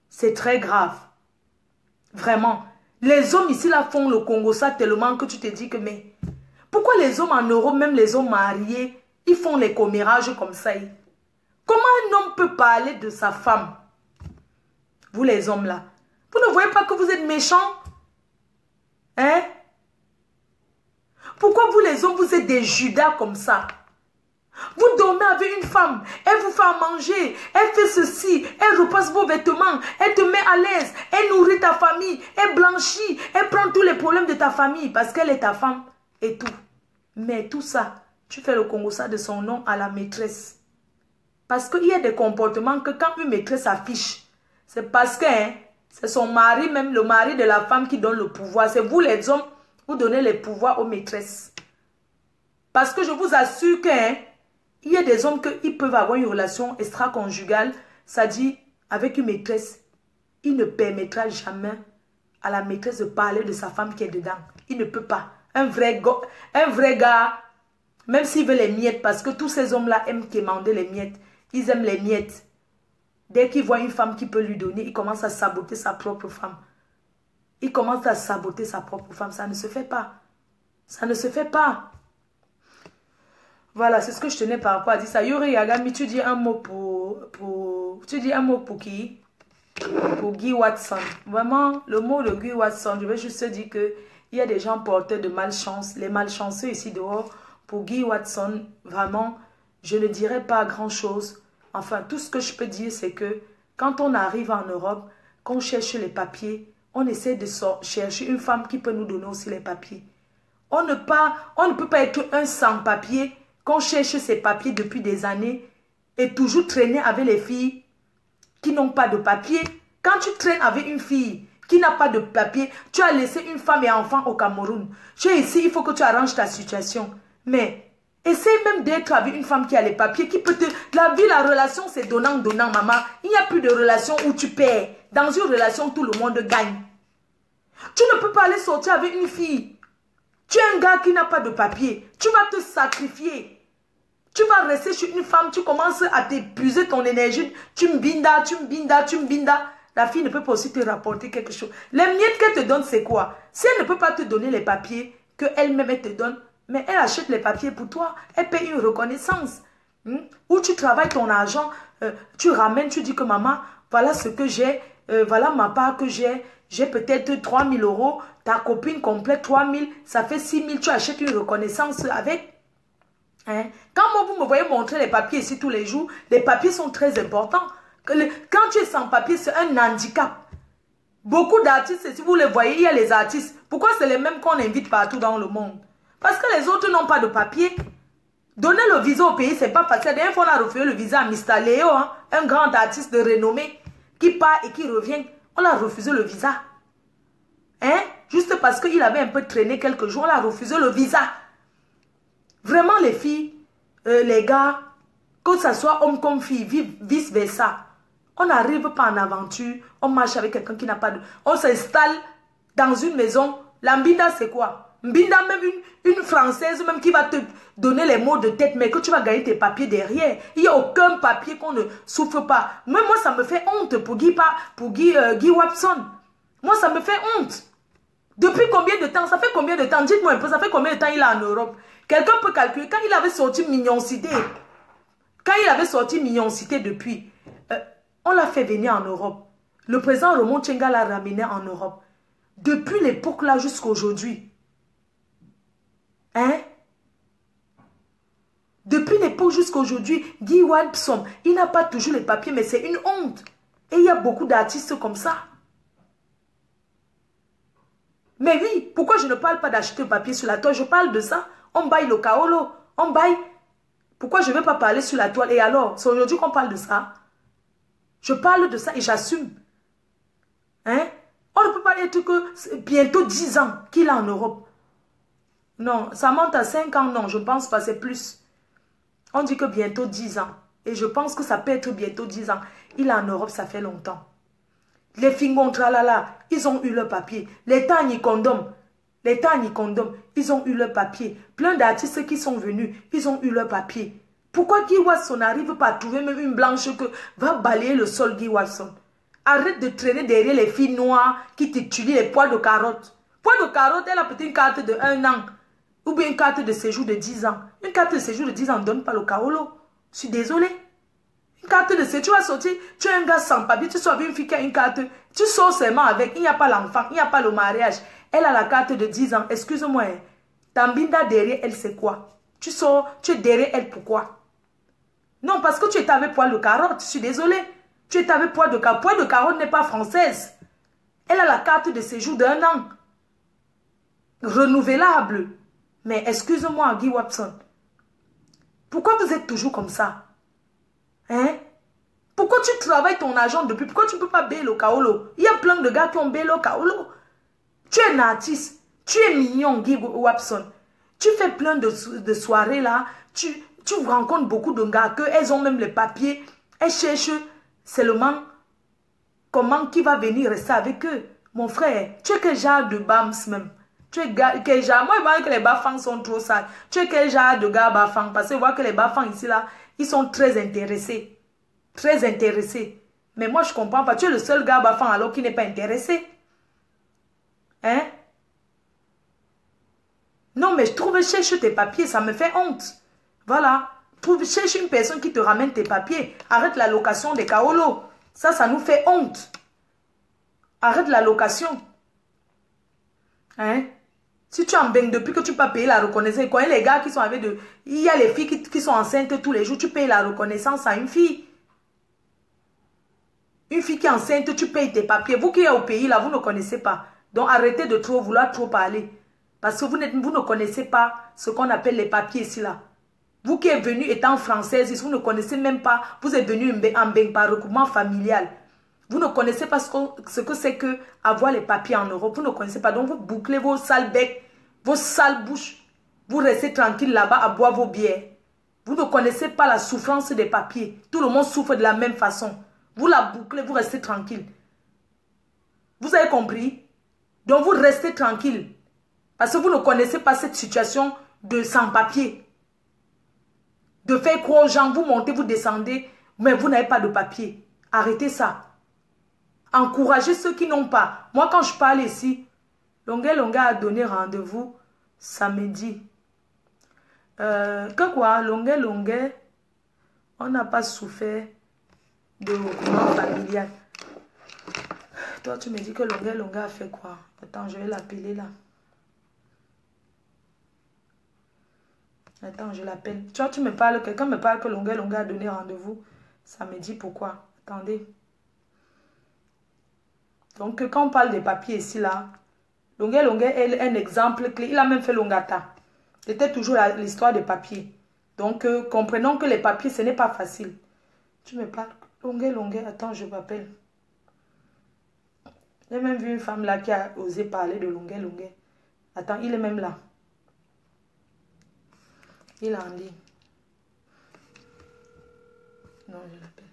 S1: c'est très grave. Vraiment. Les hommes ici là font le Congo ça tellement que tu te dis que mais pourquoi les hommes en Europe, même les hommes mariés, ils font les commérages comme ça? Comment un homme peut parler de sa femme? Vous les hommes là. Vous ne voyez pas que vous êtes méchants? Hein? Pourquoi vous les hommes, vous êtes des Judas comme ça? Vous dormez avec une femme, elle vous fait à manger, elle fait ceci, elle repasse vos vêtements, elle te met à l'aise, elle nourrit ta famille, elle blanchit, elle prend tous les problèmes de ta famille parce qu'elle est ta femme et tout. Mais tout ça, tu fais le Congo ça de son nom à la maîtresse. Parce qu'il y a des comportements que quand une maîtresse affiche, c'est parce que c'est son mari, même le mari de la femme qui donne le pouvoir. C'est vous les hommes, vous donnez les pouvoirs aux maîtresses. Parce que je vous assure que il y a des hommes qui peuvent avoir une relation extra-conjugale, ça dit, avec une maîtresse. Il ne permettra jamais à la maîtresse de parler de sa femme qui est dedans. Il ne peut pas. Un vrai gars, même s'il veut les miettes, parce que tous ces hommes-là aiment quémander les miettes. Ils aiment les miettes. Dès qu'il voit une femme qui peut lui donner, il commence à saboter sa propre femme. Il commence à saboter sa propre femme. Ça ne se fait pas. Ça ne se fait pas. Voilà, c'est ce que je tenais par rapport à dire ça. Yuri Yagami, tu dis un mot tu dis un mot pour qui? Pour Guy Watson. Vraiment, le mot de Guy Watson, je vais juste te dire que il y a des gens porteurs de malchance. Les malchanceux ici dehors, pour Guy Watson, vraiment, je ne dirais pas grand-chose. Enfin, tout ce que je peux dire, c'est que quand on arrive en Europe, qu'on cherche les papiers, on essaie de chercher une femme qui peut nous donner aussi les papiers. On ne peut pas être un sans-papier qu'on cherche ses papiers depuis des années et toujours traîner avec les filles qui n'ont pas de papiers. Quand tu traînes avec une fille qui n'a pas de papier, tu as laissé une femme et enfant au Cameroun. Tu es ici, il faut que tu arranges ta situation. Mais essaye même d'être avec une femme qui a les papiers, qui peut te... La vie, la relation, c'est donnant-donnant, maman. Il n'y a plus de relation où tu perds. Dans une relation, tout le monde gagne. Tu ne peux pas aller sortir avec une fille. Tu es un gars qui n'a pas de papier. Tu vas te sacrifier. Tu vas rester chez une femme, tu commences à t'épuiser ton énergie. Tu mbinda. La fille ne peut pas aussi te rapporter quelque chose. Les miettes qu'elle te donne, c'est quoi? Si elle ne peut pas te donner les papiers qu'elle-même elle te donne, mais elle achète les papiers pour toi. Elle paye une reconnaissance. Où tu travailles ton argent, tu ramènes, tu dis que maman, voilà ce que j'ai, voilà ma part que j'ai. J'ai peut-être 3 000 €. Ta copine complète 3 000, ça fait 6 000. Tu achètes une reconnaissance avec. Quand vous me voyez montrer les papiers ici tous les jours, les papiers sont très importants. Quand tu es sans papier, c'est un handicap. Beaucoup d'artistes, si vous les voyez, il y a les artistes. Pourquoi c'est les mêmes qu'on invite partout dans le monde? Parce que les autres n'ont pas de papier. Donner le visa au pays, c'est pas facile. D'ailleurs, on a refusé le visa à Mr. Léo, un grand artiste de renommée, qui part et qui revient. On a refusé le visa. Juste parce qu'il avait un peu traîné quelques jours, on a refusé le visa. Vraiment, les filles, les gars, que ce soit homme comme fille, vice versa. On n'arrive pas en aventure, on marche avec quelqu'un qui n'a pas de... On s'installe dans une maison. La mbinda, c'est quoi? Mbinda, même une Française, même qui va te donner les mots de tête, mais que tu vas gagner tes papiers derrière. Il n'y a aucun papier qu'on ne souffre pas. Même moi, ça me fait honte pour Guy Watson. Moi, ça me fait honte. Depuis combien de temps? Ça fait combien de temps? Dites-moi un peu, ça fait combien de temps il est en Europe? Quelqu'un peut calculer. Quand il avait sorti Mignoncité, depuis, on l'a fait venir en Europe. Le président Raymond Tchenga l'a ramené en Europe. Depuis l'époque là jusqu'à aujourd'hui. Depuis l'époque jusqu'à aujourd'hui, Guy Watson, il n'a pas toujours les papiers, mais c'est une honte. Et il y a beaucoup d'artistes comme ça. Mais oui, pourquoi je ne parle pas d'acheter le papier sur la toile? Je parle de ça. On baille le kaolo. On baille. Pourquoi je ne vais pas parler sur la toile? Et alors, c'est aujourd'hui qu'on parle de ça. Je parle de ça et j'assume. On ne peut pas être que bientôt 10 ans qu'il est en Europe. Non, ça monte à 5 ans. Non, je ne pense pas, c'est plus. On dit que bientôt 10 ans. Et je pense que ça peut être bientôt 10 ans. Il est en Europe, ça fait longtemps. Les Fingon Tralala, ils ont eu leur papier. Les Tani Condom, ils ont eu leur papier. Plein d'artistes qui sont venus, ils ont eu leur papier. Pourquoi Guy Watson n'arrive pas à trouver même une blanche que va balayer le sol Guy Watson? Arrête de traîner derrière les filles noires qui t'étudient les pois de carottes. Pois de carottes, elle a peut-être une carte de 1 an. Ou bien une carte de séjour de 10 ans. Une carte de séjour de 10 ans ne donne pas le Kaolo. Je suis désolée. Une carte de séjour, tu vas sortir, tu es un gars sans papier, tu sors avec une fille qui a une carte, tu sors seulement avec, il n'y a pas l'enfant, il n'y a pas le mariage. Elle a la carte de 10 ans. Excuse-moi, hein. Tambinda derrière elle, c'est quoi? Tu sors, tu es derrière elle, pourquoi? Non, parce que tu es avec poil de carotte, je suis désolée. Tu es avec poil de carotte. Poil de carotte n'est pas française. Elle a la carte de séjour d'1 an. Renouvelable. Mais excuse-moi, Guy Watson. Pourquoi vous êtes toujours comme ça? Hein? Pourquoi tu travailles ton argent depuis? Pourquoi tu ne peux pas bailler le Kaolo? Il y a plein de gars qui ont baillé le Kaolo. Tu es un artiste. Tu es mignon, Guy Watson. Tu fais plein de soirées là. Tu rencontres beaucoup de gars qu'elles ont même les papiers. Elles cherchent seulement comment qui va venir rester avec eux. Mon frère, tu es quel genre de bams même? Tu es quel genre? Moi, je vois que les bafans sont trop sales. Tu es quel genre de gars bafang? Parce que je vois que les bafans ici là, ils sont très intéressés. Très intéressés. Mais moi, je ne comprends pas. Tu es le seul gars bafang alors qui n'est pas intéressé. Hein? Non, mais je trouve, cherche tes papiers, ça me fait honte. Voilà. Cherche une personne qui te ramène tes papiers. Arrête la location des Kaolo. Ça nous fait honte. Arrête la location. Hein? Si tu en baignes depuis que tu peux payer la reconnaissance, quand les gars qui sont avec de... Il y a les filles qui sont enceintes tous les jours, tu payes la reconnaissance à une fille. Une fille qui est enceinte, tu payes tes papiers. Vous qui êtes au pays, là, vous ne connaissez pas. Donc, arrêtez de vouloir trop parler. Parce que vous ne connaissez pas ce qu'on appelle les papiers ici, là. Vous qui êtes venu étant française, vous ne connaissez même pas. Vous êtes venu en Beng par recoupement familial. Vous ne connaissez pas ce que c'est que avoir les papiers en Europe. Vous ne connaissez pas. Donc, vous bouclez vos sales becs, vos sales bouches. Vous restez tranquille là-bas à boire vos bières. Vous ne connaissez pas la souffrance des papiers. Tout le monde souffre de la même façon. Vous la bouclez, vous restez tranquille. Vous avez compris? Donc, vous restez tranquille. Parce que vous ne connaissez pas cette situation de sans-papier. De faire croire aux gens, vous montez, vous descendez, mais vous n'avez pas de papier. Arrêtez ça. Encouragez ceux qui n'ont pas. Moi, quand je parle ici, Longuet a donné rendez-vous samedi. Que quoi? Longuet, on n'a pas souffert de regroupement familial. Toi, tu me dis que Longuet a fait quoi? Attends, je vais l'appeler là. Attends, je l'appelle. Toi, tu me parles, quelqu'un me parle que Longuet a donné rendez-vous. Ça me dit pourquoi. Attendez. Donc, quand on parle des papiers ici, là, Longuet est un exemple clé. Il a même fait Longata. C'était toujours l'histoire des papiers. Donc, comprenons que les papiers, ce n'est pas facile. Tu me parles. Longuet, attends, je m'appelle. J'ai même vu une femme là qui a osé parler de Longuet. Attends, il est même là. Il est en ligne. Non, je l'appelle.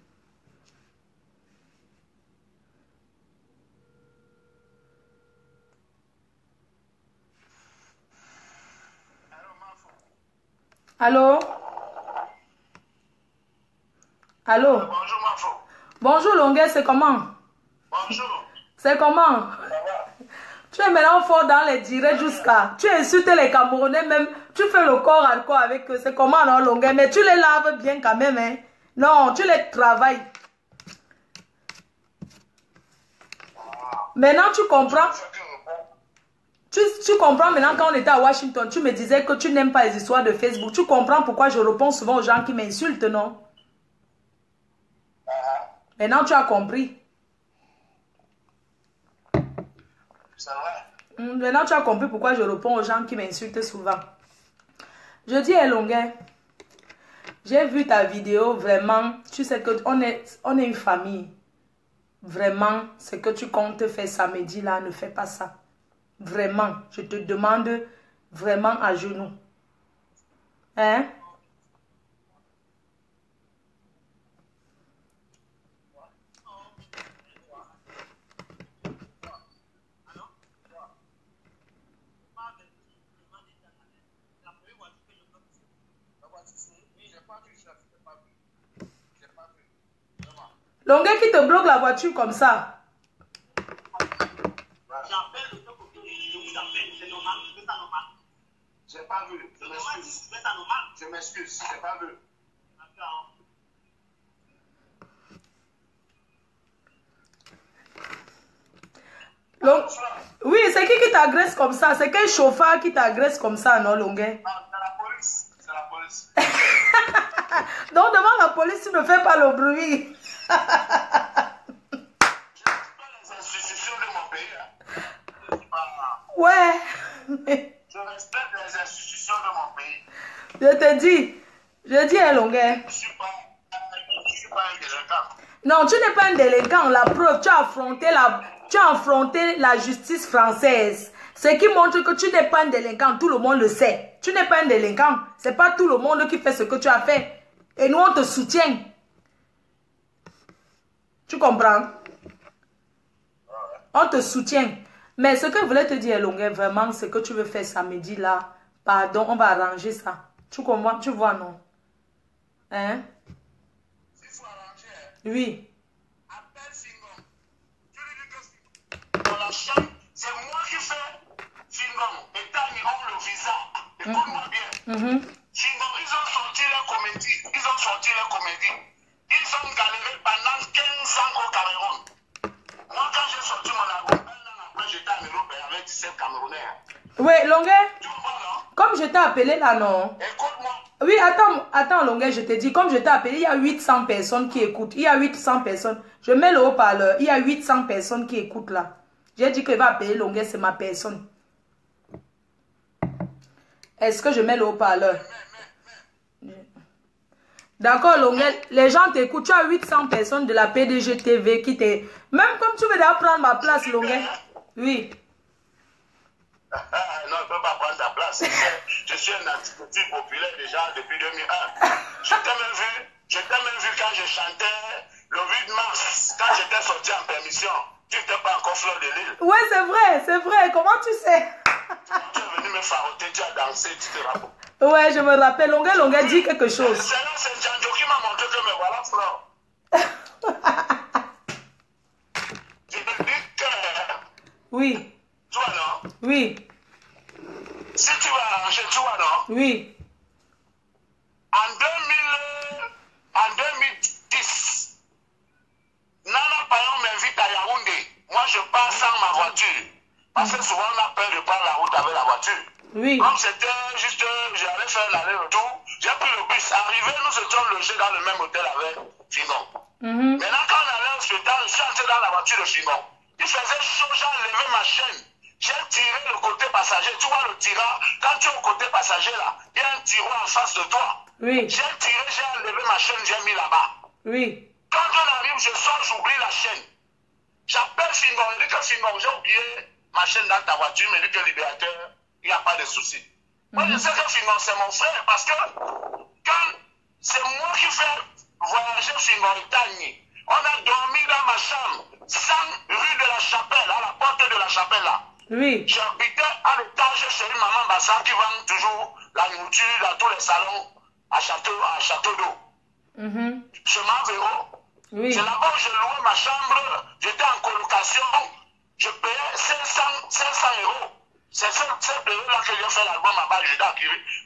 S1: Allô? Allô?
S2: Bonjour, Mafo.
S1: Bonjour, Longuet, c'est comment?
S2: Bonjour.
S1: C'est comment? Tu es maintenant fort dans les directs jusqu'à... Tu insultes les Camerounais même. Tu fais le corps à corps avec eux. C'est comment, non, Longuet? Mais tu les laves bien quand même, hein? Non, tu les travailles. Maintenant, tu comprends? Tu comprends maintenant quand on était à Washington, tu me disais que tu n'aimes pas les histoires de Facebook. Tu comprends pourquoi je réponds souvent aux gens qui m'insultent, non? Maintenant, tu as compris.
S2: C'est vrai.
S1: Maintenant, tu as compris pourquoi je réponds aux gens qui m'insultent souvent. Je dis à Longuet, j'ai vu ta vidéo, vraiment, tu sais qu'on est une famille. Vraiment, ce que tu comptes faire samedi là, ne fais pas ça. Vraiment, je te demande vraiment à genoux. Hein?
S2: pas vu, chef. J'ai pas vu. J'ai pas vu. Vraiment.
S1: Longuet qui te bloque la voiture comme ça.
S2: J'appelle le top je vous appelle. C'est normal. C'est pas normal. J'ai pas vu. Je m'excuse. C'est pas normal. Je m'excuse. J'ai pas vu. D'accord.
S1: Donc, oui, c'est qui t'agresse comme ça? C'est quel chauffeur qui t'agresse comme ça, non, Longuet?
S2: C'est la police. C'est la police.
S1: Donc, devant la police, tu ne fais pas le bruit.
S2: Je respecte les institutions de mon pays. Hein.
S1: Ouais.
S2: Je respecte les institutions de mon pays.
S1: Je dis à Longuet.
S2: Je suis pas un délinquant.
S1: Non, tu n'es pas un délinquant. La preuve, tu as affronté la justice française. Ce qui montre que tu n'es pas un délinquant. Tout le monde le sait. Tu n'es pas un délinquant. Ce n'est pas tout le monde qui fait ce que tu as fait. Et nous, on te soutient. Tu comprends? On te soutient. Mais ce que je voulais te dire, Longuet, vraiment, ce que tu veux faire samedi là, pardon, on va arranger ça. Tu comprends? Tu vois, non? Hein?
S2: Il faut arranger.
S1: Oui.
S2: Appelle Fingom. Tu lui dis que dans la chambre, c'est moi qui fais Fingom. Et Tani ont le visa. Écoute-moi bien. Fingom, ils ont sorti leur comédie. Ils ont galéré pendant 15 ans au Cameroun. Moi, quand j'ai sorti mon album, un an après, j'étais en Europe avec 17 Camerounais.
S1: Oui, Longuet.
S2: Tu vois, non?
S1: Comme je t'ai appelé là, non?
S2: Écoute-moi.
S1: Oui, attends, Longuet, je te dis, comme je t'ai appelé, il y a 800 personnes qui écoutent. Il y a 800 personnes. Je mets le haut-parleur. Il y a 800 personnes qui écoutent là. J'ai dit qu'il va appeler Longuet, c'est ma personne. Est-ce que je mets le haut-parleur? D'accord, Longuet, les gens t'écoutent. Tu as 800 personnes de la PDG TV qui t'est... Même comme tu veux déjà prendre ma place, Longuet. Oui.
S2: Non, il ne peut pas prendre ta place. Je suis un antipolitique populaire déjà depuis 2001. Je t'ai même vu quand je chantais le 8 mars, quand j'étais sorti en permission. Tu n'étais pas encore fleur de l'île.
S1: Oui, c'est vrai. Comment tu sais?
S2: Tu es venu me faroter, tu as dansé, tu te rappelles.
S1: Ouais, je me rappelle. Longuet dit quelque chose.
S2: C'est là, c'est Django qui m'a montré que me voilà fleur. Je te dis que...
S1: Oui.
S2: Tu vois, non?
S1: Oui.
S2: Si tu vas arranger, tu vois, non?
S1: Oui.
S2: En 2010, Nana Payon m'invite à Yaoundé. Moi, je pars sans ma voiture. Parce que souvent, on a peur de prendre la route avec la voiture.
S1: Oui.
S2: Comme c'était juste, j'allais faire l'aller-retour, j'ai pris le bus. Arrivé, nous étions logés dans le même hôtel avec Fingon. Maintenant, quand on allait au spectacle, je suis entré dans la voiture de Fingon. Il faisait chaud, j'ai enlevé ma chaîne. J'ai tiré le côté passager. Tu vois le tirant, quand tu es au côté passager là, il y a un tiroir en face de toi.
S1: Oui.
S2: J'ai tiré, j'ai enlevé ma chaîne, j'ai mis là-bas.
S1: Oui.
S2: Quand on arrive, je sors, j'oublie la chaîne. J'appelle Fingon, il dit que Fingon, j'ai oublié ma chaîne dans ta voiture, mais il dit que Libérateur, il n'y a pas de souci. Moi, je sais que Fingon, c'est mon frère, parce que quand c'est moi qui fais voyager Fingon et Tani, on a dormi dans ma chambre, 100 rue de la Chapelle, à la porte de la Chapelle là.
S1: Oui.
S2: J'habitais à l'étage chez une maman Bassan qui vend toujours la nourriture dans tous les salons à Château d'eau. Chez Marvéro.
S1: Oui.
S2: C'est là-bas où j'ai loué ma chambre. J'étais en colocation. Je payais 500 €. C'est cette période-là que j'ai fait l'album à Bajida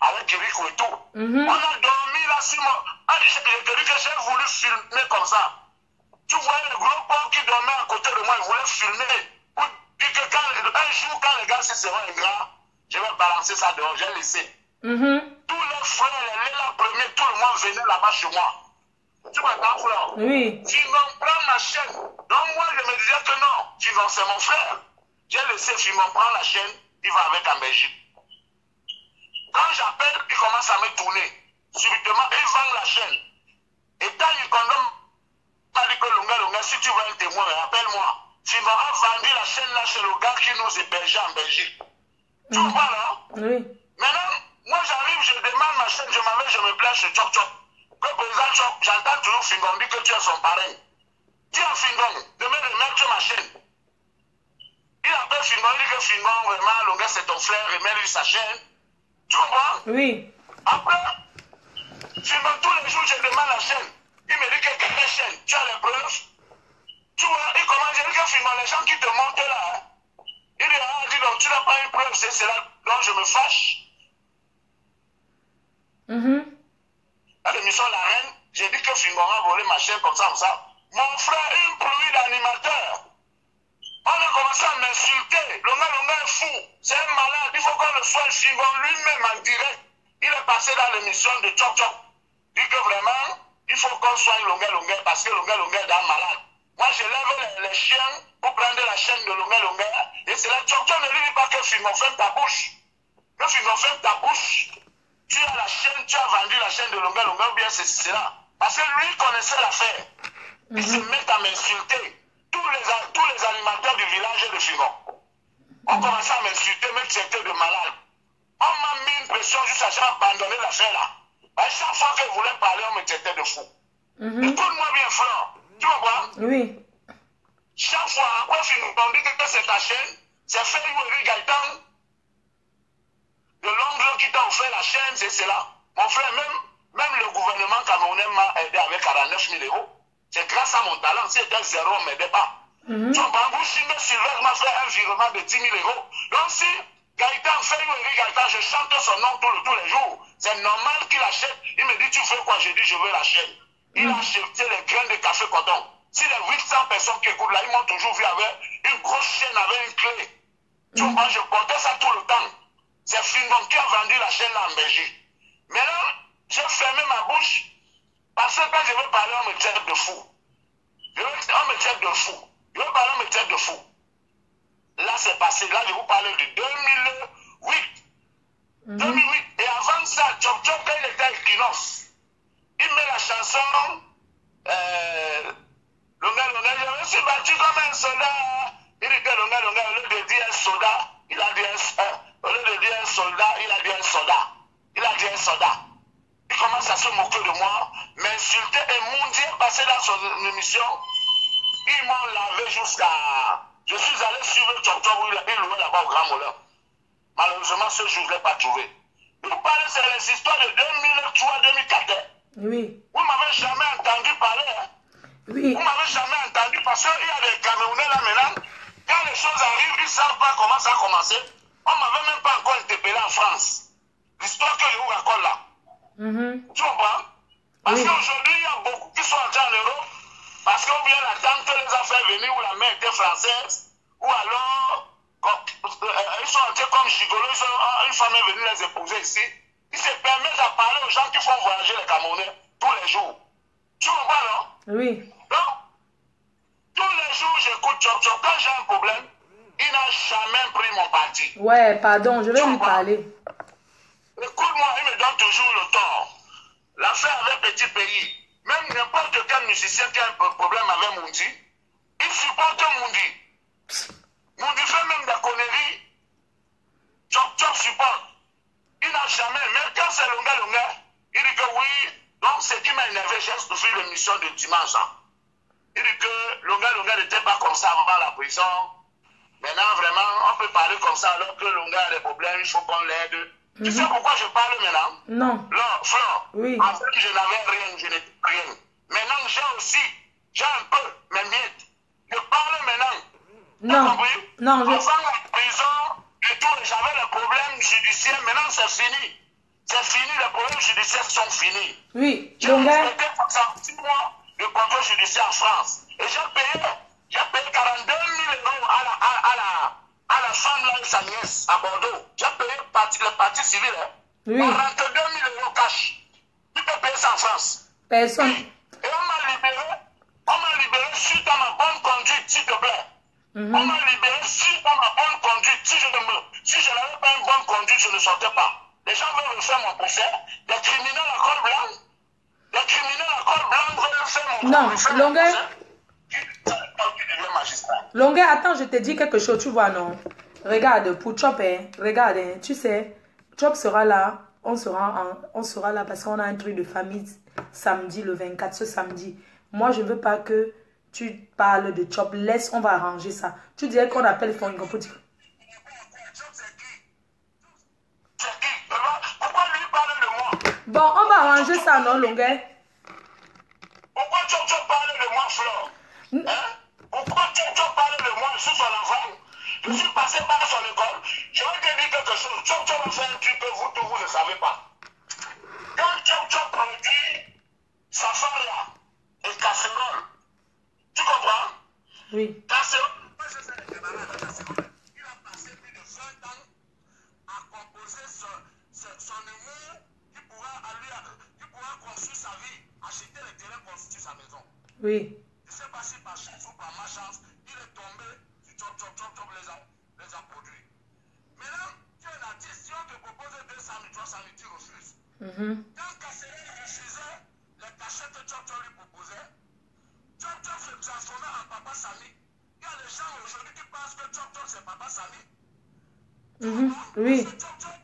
S2: avec Kirikou et tout. On a dormi là sur moi. Je te dis que j'ai voulu filmer comme ça. Tu voyais le gros porc qui dormait à côté de moi, il voulait filmer. Puis que un jour, quand les gars seront ingrats, je vais balancer ça dehors, j'ai laissé. Tous les frères, les là premiers, tout le monde venait là-bas chez moi. Tu m'entends, frère?
S1: Oui.
S2: Fimon prend ma chaîne. Donc moi, je me disais que non, Fimon, c'est mon frère. J'ai laissé Fimon prendre la chaîne, il va avec en Belgique. Quand j'appelle, il commence à me tourner. Subitement, il vend la chaîne. Et quand il condamne, il dit que Longa, si tu veux un témoin, appelle-moi. Fimon a vendu la chaîne là chez le gars qui nous hébergeait en Belgique. Tu vois, non?
S1: Oui.
S2: Maintenant, moi j'arrive, je demande ma chaîne, je m'amène, je me plains chez Chok Chok. Que président Chok, j'entends toujours Fingon dit que tu es son parrain. Dis à Fingon de me remettre ma chaîne. Il appelle Fingon, il dit que Fingon, vraiment, Longa c'est ton frère, remets-lui sa chaîne. Tu comprends?
S1: Oui.
S2: Après, Fingon, tous l'émission La Reine, j'ai dit que Fingon a volé ma chaîne comme ça. Mon frère, une pluie d'animateurs. On a commencé à m'insulter. Longa est fou. C'est un malade. Il faut qu'on le soigne. Fingon lui-même en direct. Il est passé dans l'émission de Chop Chop. Il dit que vraiment, il faut qu'on soigne Longa parce que Longa est un malade. Moi, je lève les chiens pour prendre la chaîne de Longa. Et c'est là, Chop Chop ne lui dit pas que Fingon ferme ta bouche. Que Fingon ferme ta bouche. Tu as la chaîne, tu as vendu la chaîne de Longa ou bien c'est cela. Parce que lui connaissait l'affaire. Il se met à m'insulter. Tous les animateurs du village de Fingon. On commençait à m'insulter, même si j'étais de malade. On m'a mis une pression jusqu'à j'ai abandonné l'affaire là. À chaque fois que je voulais parler, on me traitait de fou. Écoute-moi bien, Flore. Tu vois?
S1: Oui.
S2: Chaque fois, quand on dit que c'est ta chaîne, c'est fait Yuri Gaëtan. De l'ongle qui t'a offert la chaîne, c'est cela. Mon frère, même le gouvernement camerounais m'a aidé avec 49 000 €. C'est grâce à mon talent. Si c'était zéro, on ne m'aidait pas. Son bambou Chimé Sylvestre m'a fait un virement de 10 000 €. Donc si Gaëtan fait Yuri Gaëtan, je chante son nom tous les jours. C'est normal qu'il achète. Il me dit, tu veux quoi? Je dis, je veux la chaîne. Il a acheté les grains de café coton. Si les 800 personnes qui écoutent là, ils m'ont toujours vu avec une grosse chaîne avec une clé. Tu vois, je portais ça tout le temps. C'est Fingon qui a vendu la chaîne là en Belgique. Maintenant, j'ai fermé ma bouche parce que quand je veux parler, on me traite de fou. On me traite de fou. Je veux parler, on me traite de fou. Là, c'est passé. Là, je vous parle de 2008. 2008. Et avant ça, Chop Chop, quand il était à Equinox, il met la chanson Longa, je me suis battu comme un soldat. Il dit que Longa, au lieu de dire un soldat, il a dit au lieu de dire un soldat, il a dit un soldat. Il a dit un soldat. Il commence à se moquer de moi, m'insulter et mon Dieu passé dans son émission. Ils m'ont lavé jusqu'à... Je suis allé suivre Chop Chop où il louait là-bas au Grand Moulin. Malheureusement, ce jour, je ne l'ai pas trouvé. Vous parlez, c'est les histoires de 2003-2014.
S1: Oui.
S2: Vous ne m'avez jamais entendu parler. Hein?
S1: Oui.
S2: Vous ne m'avez jamais entendu parce qu'il y a des Camerounais là maintenant. Quand les choses arrivent, ils ne savent pas comment ça a commencé. On ne m'avait même pas encore interpellé en France. L'histoire que je vous raconte là. Tu comprends? Parce qu'aujourd'hui, il y a beaucoup qui sont entrés en Europe. Parce qu'on vient la tante les a fait venir où la mère était française. Ou alors, ils sont entrés comme gigolos. Une femme est venue les épouser ici. Ils se permettent à parler aux gens qui font voyager les Camerounais tous les jours. Tu comprends, non?
S1: Oui.
S2: Donc, tous les jours, j'écoute Chop Chop. Quand j'ai un problème, il n'a jamais pris mon parti.
S1: Ouais, pardon, je vais lui parler.
S2: Écoute-moi, il me donne toujours le tort. L'affaire avec Petit Pays, même n'importe quel musicien qui a un problème avec Mundi, il supporte Mundi. Mundi fait même des conneries. Chop Chop supporte. Il n'a jamais, même quand c'est Longa, il dit que oui. Donc, ce qui m'a énervé, j'ai suivi l'émission de dimanche. Il dit que Longa n'était pas comme ça avant la prison. Maintenant, vraiment, on peut parler comme ça alors que Longa a des problèmes, il faut qu'on l'aide. Tu sais pourquoi je parle maintenant?
S1: Non.
S2: Flore,
S1: oui.
S2: En fait, je n'avais rien, je n'ai rien. Maintenant, j'ai un peu mes miettes. Je parle maintenant.
S1: Non. Non,
S2: Avant la prison et tout, j'avais des problèmes judiciaires. Maintenant, c'est fini. C'est fini, les problèmes judiciaires sont finis.
S1: Oui,
S2: j'ai respecté 6 mois de contrôle judiciaire en France. Et j'ai payé 42 000 € à la femme là et sa nièce à Bordeaux. J'ai payé le parti civil.
S1: Oui.
S2: 42 000 € cash. Tu peux payer ça en France.
S1: Personne.
S2: Et on m'a libéré suite à ma bonne conduite, s'il te plaît. On m'a libéré suite à ma bonne conduite. Si je n'avais pas une bonne conduite, je ne sortais pas. Les gens veulent refaire mon procès. Les criminels à col blanc. Les criminels à col blanc veulent refaire mon procès.
S1: Non, Longuet, attends, je te dis quelque chose, tu vois, non? Regarde, pour Chop, regarde, tu sais, Chop sera là, on sera là parce qu'on a un truc de famille samedi, le 24, ce samedi. Moi, je ne veux pas que tu parles de Chop. Laisse, on va arranger ça. Tu dirais qu'on appelle Fongo pour dire... Bon, on va arranger ça, non, Longuet?
S2: Pourquoi Chop parle de moi, Flore? Pourquoi Chop parle de moi? Je suis son enfant. Je suis passé par son école. Je vais te dire quelque chose. Chop a fait un truc que vous ne savez pas. Quand Chop produit
S1: Oui.
S2: Je ne sais pas si par chance ou par malchance, il est tombé sur Chop les a produits. Maintenant, tu es un artiste, si on te propose 200 000, 300 000, tu refuses. Quand Casserole refusait les cachets que Chop lui proposait, Chop se transformait en Papa Sami. Il y a des gens aujourd'hui qui pensent que Chop c'est Papa Sami.
S1: Oui.
S2: Parce que Chop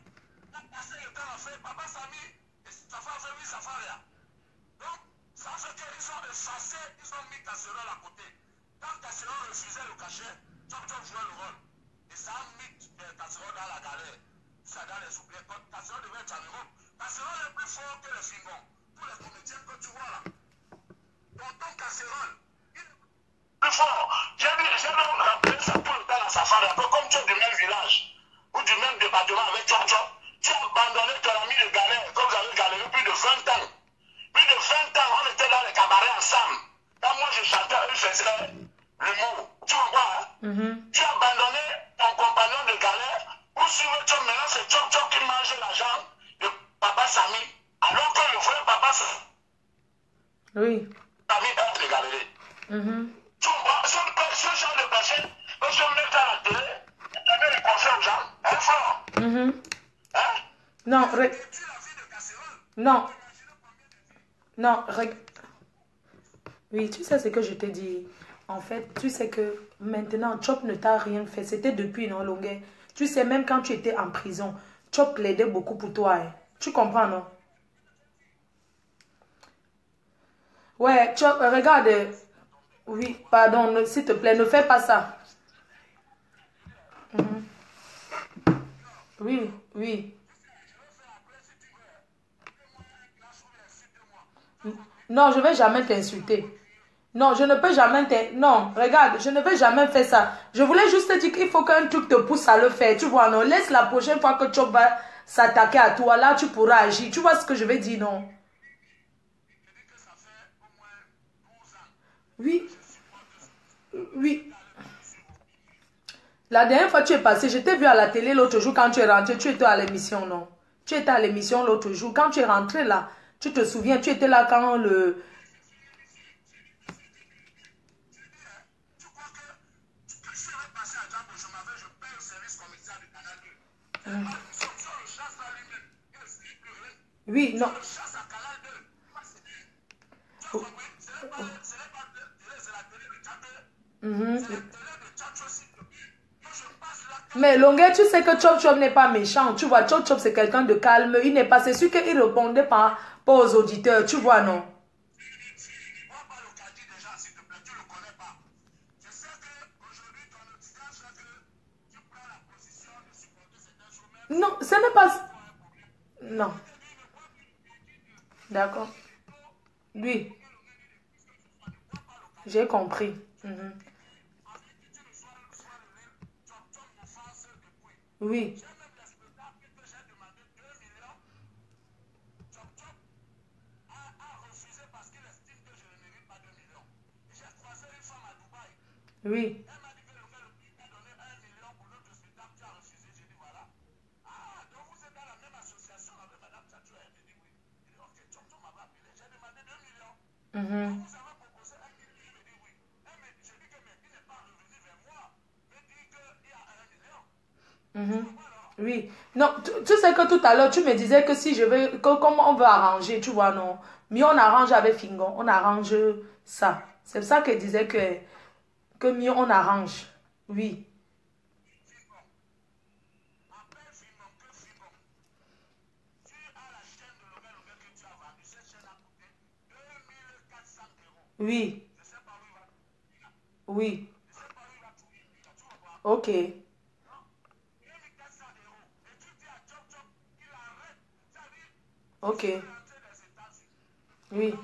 S2: a passé le temps à faire Papa Sami et sa femme fait oui, sa femme là. Donc, ça fait qu'ils ont effacé, ils ont mis Casserole à côté. Quand Casserole refusait le cachet, Chop jouait le rôle. Et ça a mis Casserole dans la galère. Ça dans les oubliettes. Casserole devait être en Europe. Casserole est plus fort que les Fingons. Tous les comédiens que tu vois là. Tonton Casserole, plus fort. J'ai même rappelé ça tout le temps dans sa famille. Un peu comme tu es du même village ou du même département avec Chop. Tu as abandonné ton ami de galère, comme vous avez galéré plus de 20 ans. Plus de 20 ans, on était dans les cabarets ensemble. Quand moi je chantais, eux faisaient l'humour. Tu comprends, hein? Tu as abandonné ton compagnon de galère pour suivre Chop. Maintenant, c'est Chop qui mange l'argent de Papa Sami. Alors que le vrai Papa Sami.
S1: Oui.
S2: Sami est de galérer. Tu vois, ce genre de personnes, eux se mettent à la télé, et donner les conseils aux gens. Hein, fort? Hein?
S1: Non,
S2: Tu la vie de Casserole.
S1: non. Non, oui, tu sais ce que je te dis. En fait, tu sais que maintenant, Chop ne t'a rien fait. C'était depuis, non, Longuet. Tu sais, même quand tu étais en prison, Chop plaidait beaucoup pour toi. Hein. Tu comprends, non? Ouais, Chop, regarde. Oui, pardon, s'il te plaît, ne fais pas ça. Oui, oui. Non, je ne vais jamais t'insulter. Non, je ne peux jamais t'insulter. Non, regarde, je ne vais jamais faire ça. Je voulais juste te dire qu'il faut qu'un truc te pousse à le faire. Tu vois, non? Laisse la prochaine fois que Chop va s'attaquer à toi, là, tu pourras agir. Tu vois ce que je vais dire, non? Oui. Oui. La dernière fois que tu es passé, je t'ai vu à la télé l'autre jour quand tu es rentré. Tu étais à l'émission, non? Tu étais à l'émission l'autre jour. Quand tu es rentré là, tu te souviens, tu étais là quand le... Oui, non. Mais Longuet, tu sais que Chop n'est pas méchant. Tu vois, Chop c'est quelqu'un de calme. Il n'est pas... C'est sûr qu'il répondait pas aux auditeurs. Tu vois, non? Non, ce n'est pas... Non. D'accord. Oui. J'ai compris. Oui. Oui. Oui. Non, tu sais que tout à l'heure, tu me disais que si je veux, comment on veut arranger, tu vois, non. Mais on arrange avec Fingon, on arrange ça. C'est ça qu'elle disait que mieux on arrange. Oui. Oui. Oui. Ok. Ok. Oui.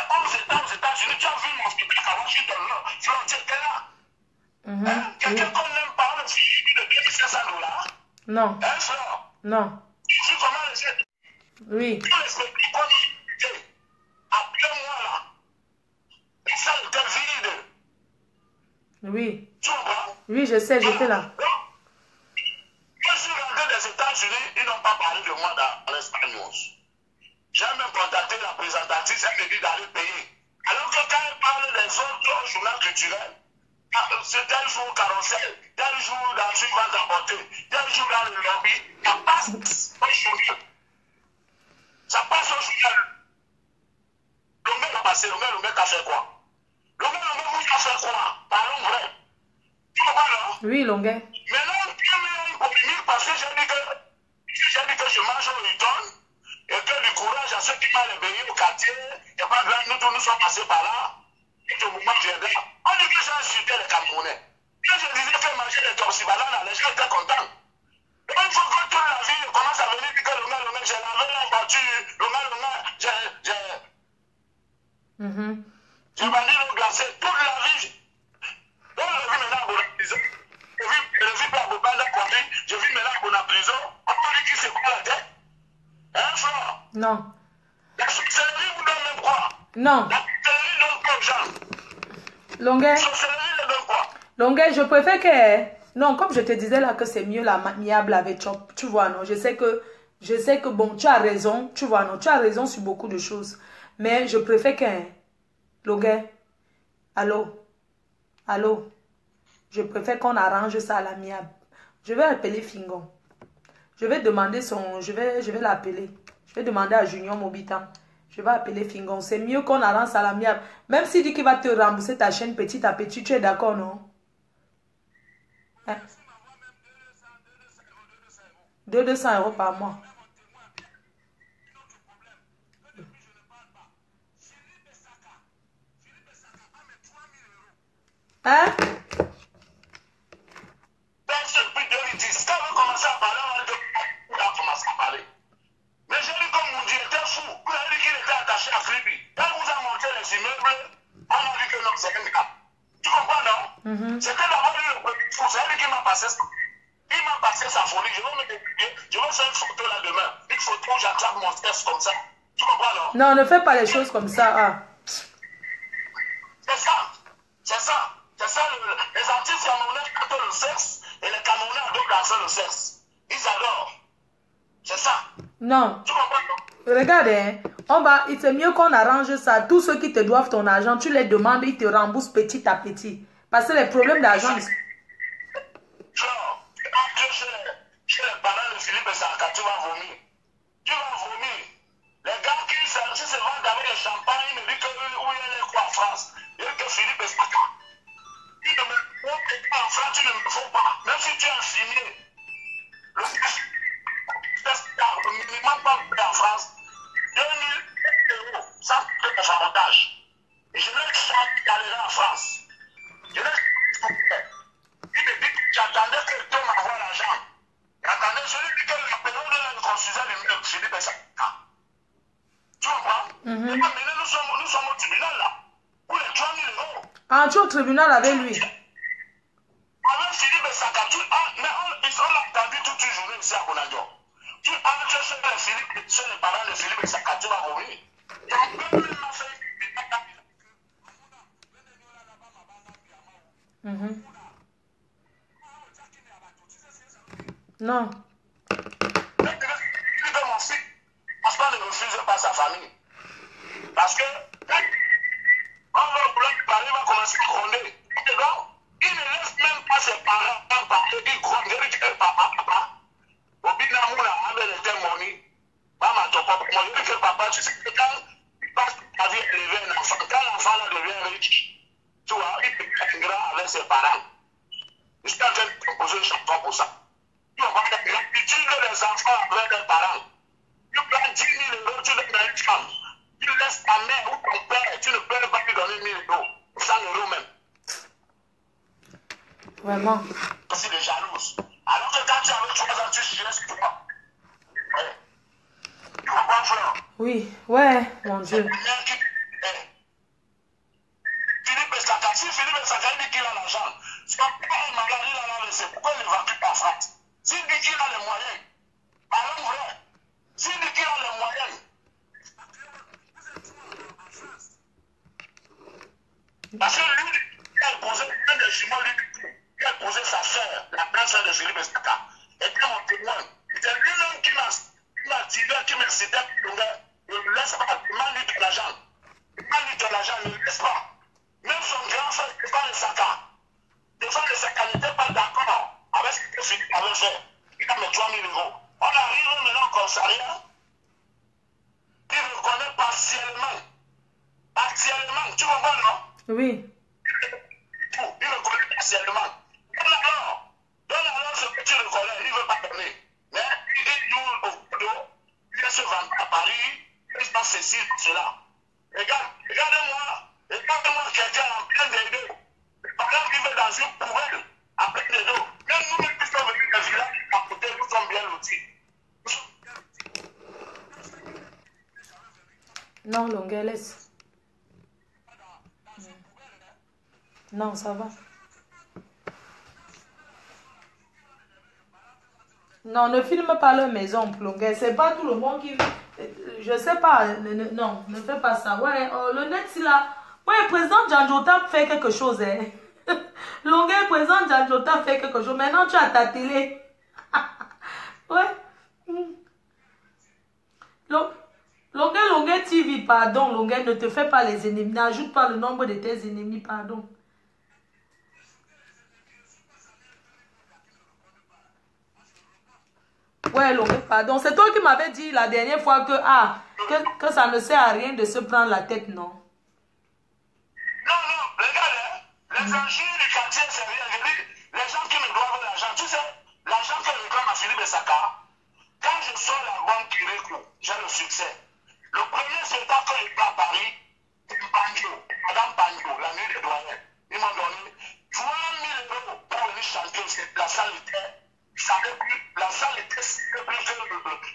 S2: Aux États-Unis, tu as vu mon spectacle à Washington, tu étais là. Quelqu'un qu'on n'aime pas, on a fini de $2500.
S1: Non.
S2: Hein, frère?
S1: Non.
S2: Tu sais comment les gens.
S1: Oui.
S2: Tous les spectacles qu'on a fait, après moi là, les salles étaient vides.
S1: Oui.
S2: Tu comprends?
S1: Oui, je sais, j'étais là.
S2: pas parler de moi dans l'Espagne. J'ai même contacté la présentatrice, elle me dit d'aller payer. Alors que quand elle parle des autres journaux culturels, c'est tel jour carrousel, tel jour dans une vente à porter, tel jour dans le lobby, ça passe au journal. Ça passe au journal. L'homme a passé, l'homme a fait quoi? L'homme vous a fait quoi? Parlons vrai. Tu comprends, non?
S1: Oui, Longuet.
S2: Maintenant, tu as une polémique parce que j'ai dit que je mange au Hilton et que du courage à ceux qui m'ont réveillé au quartier, il n'y a pas de grande, nous tous nous sommes passés par là. Et que mouvement viendra. On dit que j'ai insulté les Camerounais. Quand je disais que manger des toxibananes, les gens étaient contents. Et une fois que toute la vie commence à venir dire que le j'ai lavé la voiture, j'ai vendu l'eau glacée toute la vie. Donc, je vis maintenant à Bonaprise. Je vis pas à Bobanda Kwame. Je vis maintenant à Bonaprise. On m'a dit qui c'est quoi la tête? Hein, frère?
S1: Non.
S2: La sorcellerie vous donne même quoi?
S1: Non.
S2: La sorcellerie donne quoi aux gens?
S1: Longuet.
S2: La sorcellerie ne donne quoi?
S1: Longuet, je préfère que... Non, comme je te disais là que c'est mieux l'amiable avec Chop. Tu vois, non? Je sais que bon, tu as raison. Tu vois, non? Tu as raison sur beaucoup de choses. Mais je préfère que... Longuet. Allô? Allô? Je préfère qu'on arrange ça à l'amiable. Je vais appeler Fingon. Je vais demander son... Je vais l'appeler. Je vais demander à Junior Mobitan. Je vais appeler Fingon. C'est mieux qu'on arrange à l'amiable. Même s'il dit qu'il va te rembourser ta chaîne petit à petit, tu es d'accord, non? Hein? 200 € par mois. Hein?
S2: Quand vous commencez à parler, on a commencé à parler. Mais j'ai dit comme mon Dieu était fou. Vous avez dit qu'il était attaché à Fribi. Quand vous a monté les immeubles, on a dit que non, c'est un gars. Tu comprends, non? C'était d'abord lui le premier fou. C'est lui qui m'a passé ça. Il m'a passé sa folie. Je vais me déplier. Je vais faire une photo là demain. Une photo où j'attrape mon stress comme ça. Tu comprends, non?
S1: Non, ne fais pas les choses comme ça. Ah.
S2: C'est ça. C'est ça. C'est ça. Les artistes camerounais chantent le sexe et les Camerounais adorent danser le sexe. Ils adorent. C'est ça.
S1: Non.
S2: Tu comprends, non?
S1: Regarde, hein, c'est mieux qu'on arrange ça. Tous ceux qui te doivent ton argent, tu les demandes, ils te remboursent petit à petit. Parce que les problèmes d'argent...
S2: Genre, chez les parents de Philippe Sanka, tu vas vomir. Tu vas vomir. Les gars qui se vendent avec le champagne, ils me disent où il est quoi en France. Il dit que Philippe Sanka. Il ne me faut pas en France, tu ne me faut pas. Même si tu es infirmier. Le minimum pas en France. 2000 €, ça fait un avantage. Et je n'ai jamais galéré en France. Je n'ai jamais. Il me dit que j'attendais que Tom envoie l'argent. J'attendais celui qui la période où il construisait l'immeuble, Philippe Sanka. Tu comprends? Et maintenant, nous sommes au tribunal là. Pour les 3 000 €.
S1: Ah, tu es au tribunal avec lui?
S2: Avec Philippe Sanka, mais on l'a entendu toute une journée ici à Bonadjo. Tu entres chez les parents de Philippe Sanka, tu vas vomir.
S1: Non.
S2: Mon fils, parce qu'on ne refuse pas sa famille. Parce que quand on va parler, il va commencer à gronder. Et donc, il ne laisse même pas ses parents parler, il gronde, il dit que papa. Au Binamoula, avec les témoignages, maman, ton papa, moi, je dis que papa, tu sais que quand il passe ta vie à élever un enfant, quand l'enfant là devient riche, tu vois, il peut être ingrat avec ses parents. Je suis en train de composer une chanson pour ça. Tu vois, l'habitude des enfants avec leurs parents. Tu prends 10 000 €, tu donnes à une femme. Tu laisses ta mère ou ton père, tu ne peux pas lui donner 1 000 €, 100 € même.
S1: Vraiment.
S2: C'est des jalouses. Alors que quand tu avais 3 ans, tu chiais sur toi. Ouais. Tu comprends, frère?
S1: Oui, ouais, mon Dieu.
S2: Philippe Sanka, si Philippe Sanka dit qu'il a l'argent, son père est malade, il a laissé. Pourquoi il ne vend plus pas en France? S'il dit qu'il a les moyens, parlons vrai. S'il dit qu'il a les moyens, parce que lui, il a posé un des jumeaux, il a posé sa sœur, la belle-sœur de Philippe Sanka. Et puis mon témoin, c'est lui-même qui m'a frère de Saka n'était pas d'accord avec ce que Philippe avait fait. Il a mis 3 000 euros. On arrive maintenant au commissariat. Il reconnaît partiellement. Partiellement. Tu comprends, non?
S1: Oui.
S2: Il reconnaît partiellement. Donne alors ce que tu reconnais. Il ne veut pas donner. Mais il dit au dos, il vient se vendre à Paris. Il se passe ceci, cela. Regardez-moi quelqu'un en plein des deux. Par exemple, il va dans une poubelle en plein des deux. Même nous, qui sommes venus des villages à côté, nous sommes bien lotis.
S1: Non, Longuet, laisse. Non, ça va. Non, ne filme pas leur maison, Longuet. C'est pas tout le monde qui... Je sais pas. Non, ne fais pas ça. Ouais, le net, c'est là. Ouais, président Janjota fait quelque chose, hein. Longuet, président Janjota fait quelque chose. Maintenant, tu as ta télé. Ouais. Longuet TV, pardon. Longuet, ne te fais pas les ennemis. N'ajoute pas le nombre de tes ennemis, pardon. Ouais, Longuet, pardon. C'est toi qui m'avais dit la dernière fois que ça ne sert à rien de se prendre la tête, non?
S2: Non, regarde, les enjeux du quartier, c'est rien. Je dis, les gens qui me doivent l'argent, tu sais, l'argent que je réclame à Philippe Saka, quand je sors l'album Kirikou, j'ai le succès. Le premier spectacle que j'ai fait à Paris, c'est Madame Panjo, la nuit des doyens. Ils m'ont donné 3 000 euros pour venir chanter. La salle était, la salle était plus que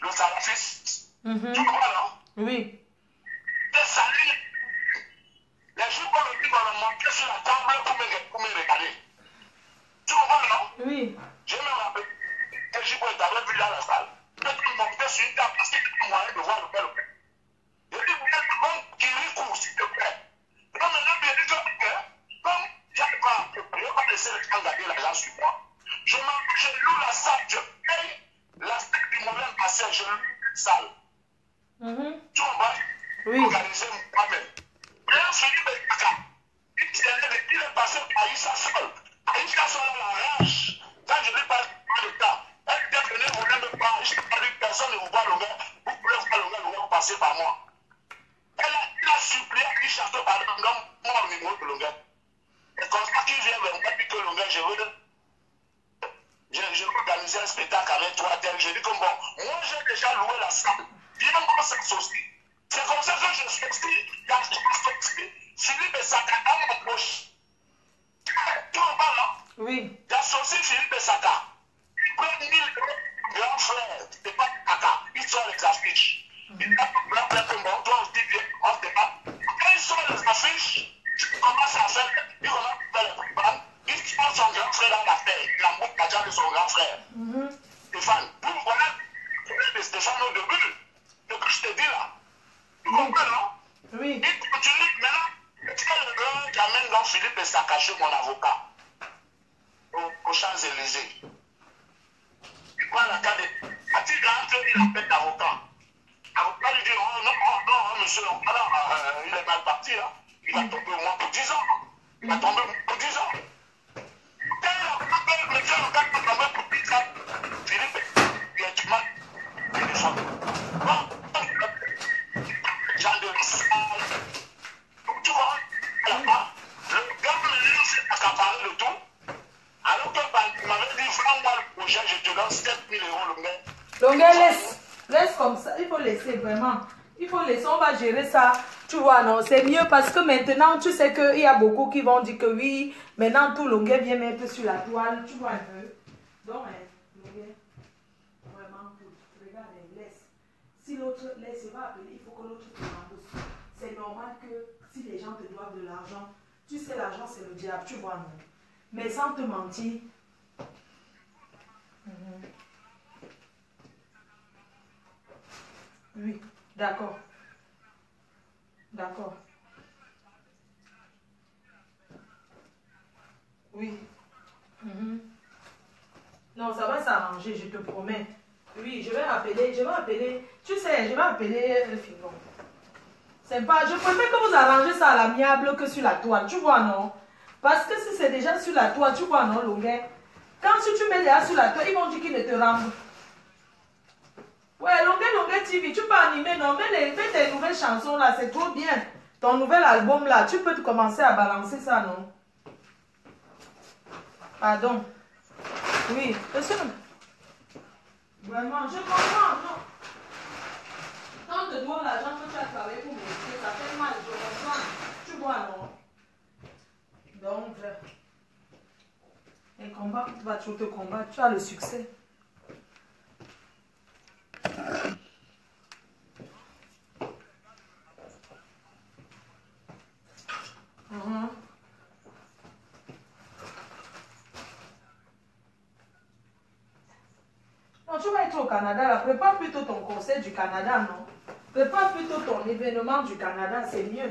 S2: le salafiste. Tu comprends, non?
S1: Oui.
S2: Les saluts, les jours qu'on me dit qu'on me montait sur la table pour me regarder. Tu comprends, non?
S1: Oui.
S2: Je me rappelle que je t'avais vu dans la salle. Je me montais sur une table parce qu'il y a moyen de voir le père. Je dis, vous êtes bon, Kirikou, s'il te plaît. Non, mais là, je dis que, comme j'avais pas laissé le temps garder l'argent sur moi, je loue la salle, je paye la salle du moment passé, je loue une salle. Tu comprends?
S1: Oui.
S2: Organiser moi-même. Mais là, Philippe Saka, il est passé par Aïssa seul. Aïssa seul a la rage. Quand je lui parle de temps, elle était venue, vous voulez me parler, je n'ai pas dit personne ne vous voit le gars, vous voulez voir le gars, vous passez par moi. Il a supplié à lui château par le gars, moi au niveau de le gars. Et comme ça qu'il vient vers moi, puis que le gars, je veux organiser un spectacle avec toi, tel. Je dis comme bon, moi j'ai déjà loué la salle, viens moi s'associer. C'est comme ça que je suis Philippe Saka dans mon poche. Tu comprends, non?
S1: Oui.
S2: J'associe Philippe Saka. Il prend 1 000 euros, grand frère, c'est pas Saka, il sort les affiches. Il a un grand frère comme bon, toi aussi, on se débat. Quand il sort les affiches, il commence à faire les prépares, il sort son grand frère dans l'affaire, il embauche l'argent de son grand frère. Stéphane, pour connaître de Stéphane au début, ce que je te dis là. Tu comprends, non?
S1: Oui.
S2: Il continue maintenant. C'est le gars qui amène donc Philippe Saka chez mon avocat aux Champs-Élysées. Il prend la carte de. A-t-il rentré, il appelle l'avocat. L'avocat lui dit oh non, monsieur, il est mal parti. Hein. Il va tomber au moins pour 10 ans. Il va tomber pour 10 ans. Quand monsieur l'avocat va tomber pour 10 ans, Philippe, il a du mal. Bon, Jean de Salle. Tu vois, là-bas, le gars me s'est accaparé le tout. Alors que il m'avait dit, vends-moi le projet, je te donne 7 000 euros le gars.
S1: Longuet, laisse comme ça. Il faut laisser vraiment. Il faut laisser, on va gérer ça. Tu vois, non, c'est mieux parce que maintenant, tu sais qu'il y a beaucoup qui vont dire que oui, maintenant tout Longuet vient mettre sur la toile. Tu vois un peu. Donc, Longuet, vraiment, regarde, laisse. Si l'autre laisse, il va appeler, il faut que l'autre te rende aussi. C'est normal que si les gens te doivent de l'argent, tu sais, l'argent c'est le diable, tu vois, non? Mais sans te mentir. Oui, d'accord. D'accord. Oui. Non, ça va s'arranger, je te promets. Oui, je vais appeler, tu sais, je vais appeler Figon. C'est pas, je préfère que vous arrangez ça à l'amiable que sur la toile, tu vois, non? Parce que si c'est déjà sur la toile, tu vois, non, longueur. Quand si tu mets déjà sur la toile, ils vont dire qu'ils ne te rendent. Ouais, longueur TV, tu peux animer, non, mets tes nouvelles chansons là, c'est trop bien. Ton nouvel album là, tu peux te commencer à balancer ça, non? Pardon. Oui, c'est sûr. Vraiment, je comprends, non. Quand tu dois l'argent que tu as travaillé pour m'aider, ça fait mal, je comprends. Tu vois, non? Donc, les combats, tu vas toujours te combattre, tu as le succès. Non, tu vas être au Canada, là. Prépare plutôt ton concert du Canada, non? Prépare plutôt ton événement du Canada, c'est mieux.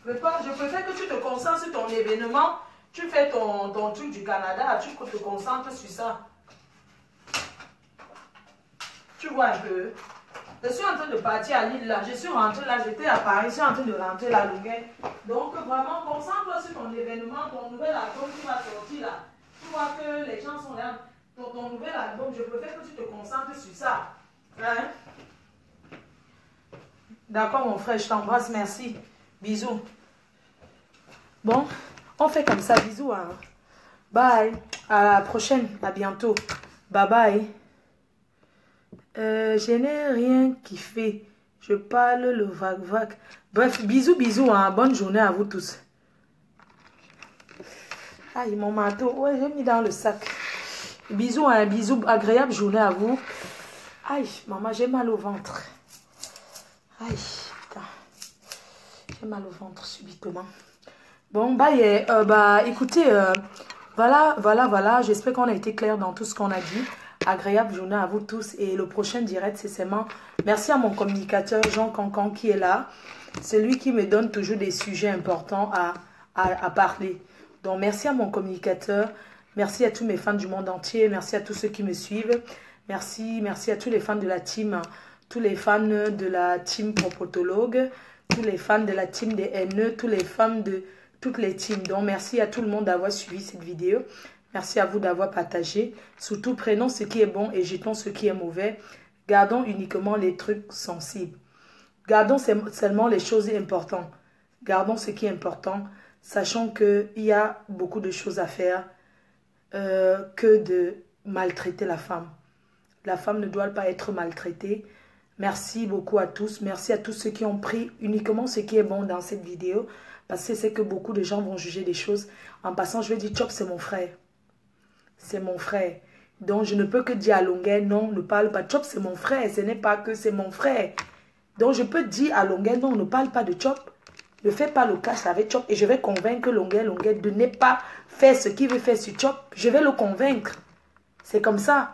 S1: Prépare, je préfère que tu te concentres sur ton événement. Tu fais ton truc du Canada, tu te concentres sur ça. Tu vois un peu. Je suis en train de partir à Lille là. Je suis rentrée là, j'étais à Paris, je suis en train de rentrer là, Longueuil. Donc vraiment, concentre-toi sur ton événement, ton nouvel album qui va sortir là. Tu vois que les gens sont là. Ton nouvel album, je préfère que tu te concentres sur ça. Hein? D'accord mon frère, je t'embrasse, merci. Bisous. Bon, on fait comme ça, bisous. Hein. Bye. À la prochaine, à bientôt. Bye bye. Je n'ai rien kiffé. Je parle le vague. Bref, bisous, bisous. Hein. Bonne journée à vous tous. Aïe, mon marteau. Ouais, j'ai mis dans le sac. Bisous, hein. Bisous. Agréable journée à vous. Aïe, maman, j'ai mal au ventre. Aïe, putain. J'ai mal au ventre subitement. Bon, écoutez, voilà. J'espère qu'on a été clair dans tout ce qu'on a dit. Agréable journée à vous tous. Et le prochain direct, c'est seulement... Merci à mon communicateur Jean Cancan qui est là. C'est lui qui me donne toujours des sujets importants à parler. Donc, merci à mon communicateur. Merci à tous mes fans du monde entier. Merci à tous ceux qui me suivent. Merci à tous les fans de la team. Tous les fans de la team Propotologue. Tous les fans de la team des haineux. Tous les fans de toutes les teams. Donc, merci à tout le monde d'avoir suivi cette vidéo. Merci à vous d'avoir partagé. Surtout, prenons ce qui est bon et jetons ce qui est mauvais. Gardons uniquement les trucs sensibles. Gardons seulement les choses importantes. Gardons ce qui est important. Sachant qu'il y a beaucoup de choses à faire que de maltraiter la femme. La femme ne doit pas être maltraitée. Merci beaucoup à tous. Merci à tous ceux qui ont pris uniquement ce qui est bon dans cette vidéo. Parce que c'est que beaucoup de gens vont juger des choses. En passant, je vais dire, Chop, c'est mon frère. C'est mon frère. Donc, je ne peux que dire à Longueuil, non, ne parle pas. Chop, c'est mon frère. Ce n'est pas que c'est mon frère. Donc, je peux dire à Longueuil, non, ne parle pas de Chop. Ne fais pas le cash avec Chop. Et je vais convaincre Longueuil de ne pas faire ce qu'il veut faire sur Chop. Je vais le convaincre. C'est comme ça.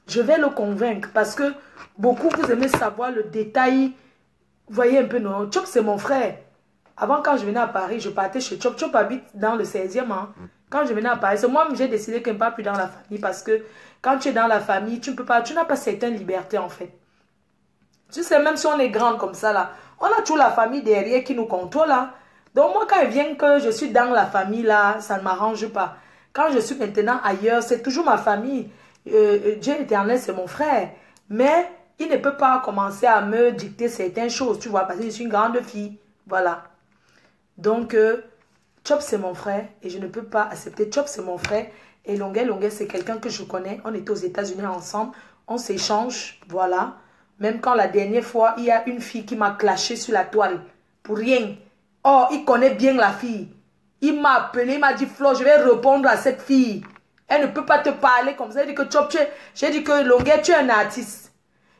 S1: Je vais le convaincre. Parce que beaucoup, vous aimez savoir le détail. Vous voyez un peu, non? Chop, c'est mon frère. Avant, quand je venais à Paris, je partais chez Chop. Chop habite dans le 16e. Hein. Quand je venais à Paris, c'est moi j'ai décidé qu'il ne pas plus dans la famille. Parce que quand tu es dans la famille, tu n'as pas certaines libertés en fait. Tu sais, même si on est grande comme ça, là, on a toujours la famille derrière qui nous contrôle. Là. Donc moi, quand il vient que je suis dans la famille, là, ça ne m'arrange pas. Quand je suis maintenant ailleurs, c'est toujours ma famille. Dieu éternel, c'est mon frère. Mais il ne peut pas commencer à me dicter certaines choses, tu vois, parce que je suis une grande fille. Voilà. Donc, Chop, c'est mon frère et je ne peux pas accepter. Chop, c'est mon frère et Longueuil, c'est quelqu'un que je connais. On était aux États-Unis ensemble. On s'échange, voilà. Même quand la dernière fois, il y a une fille qui m'a clashé sur la toile. Pour rien. Oh, il connaît bien la fille. Il m'a appelé, il m'a dit, Flo, je vais répondre à cette fille. Elle ne peut pas te parler comme ça. J'ai dit que Chop, j'ai dit que Longueuil, tu es un artiste.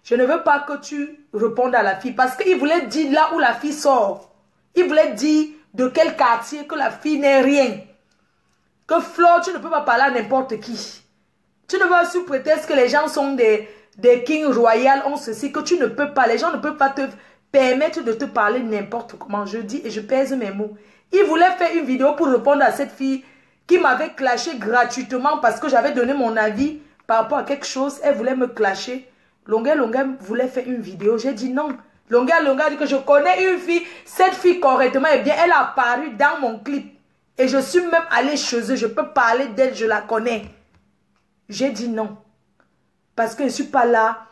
S1: Je ne veux pas que tu répondes à la fille. Parce qu'il voulait dire là où la fille sort. Il voulait dire de quel quartier, que la fille n'est rien. Que Flo, tu ne peux pas parler à n'importe qui. Tu ne vas sous prétexte que les gens sont des kings royaux, ont ceci, que tu ne peux pas. Les gens ne peuvent pas te permettre de te parler n'importe comment. Je dis et je pèse mes mots. Il voulait faire une vidéo pour répondre à cette fille qui m'avait clashé gratuitement parce que j'avais donné mon avis par rapport à quelque chose. Elle voulait me clasher. Longueuil voulait faire une vidéo. J'ai dit non. Longa dit que je connais une fille, cette fille correctement, eh bien, elle a apparu dans mon clip. Et je suis même allée chez eux, je peux parler d'elle, je la connais. J'ai dit non. Parce que je ne suis pas là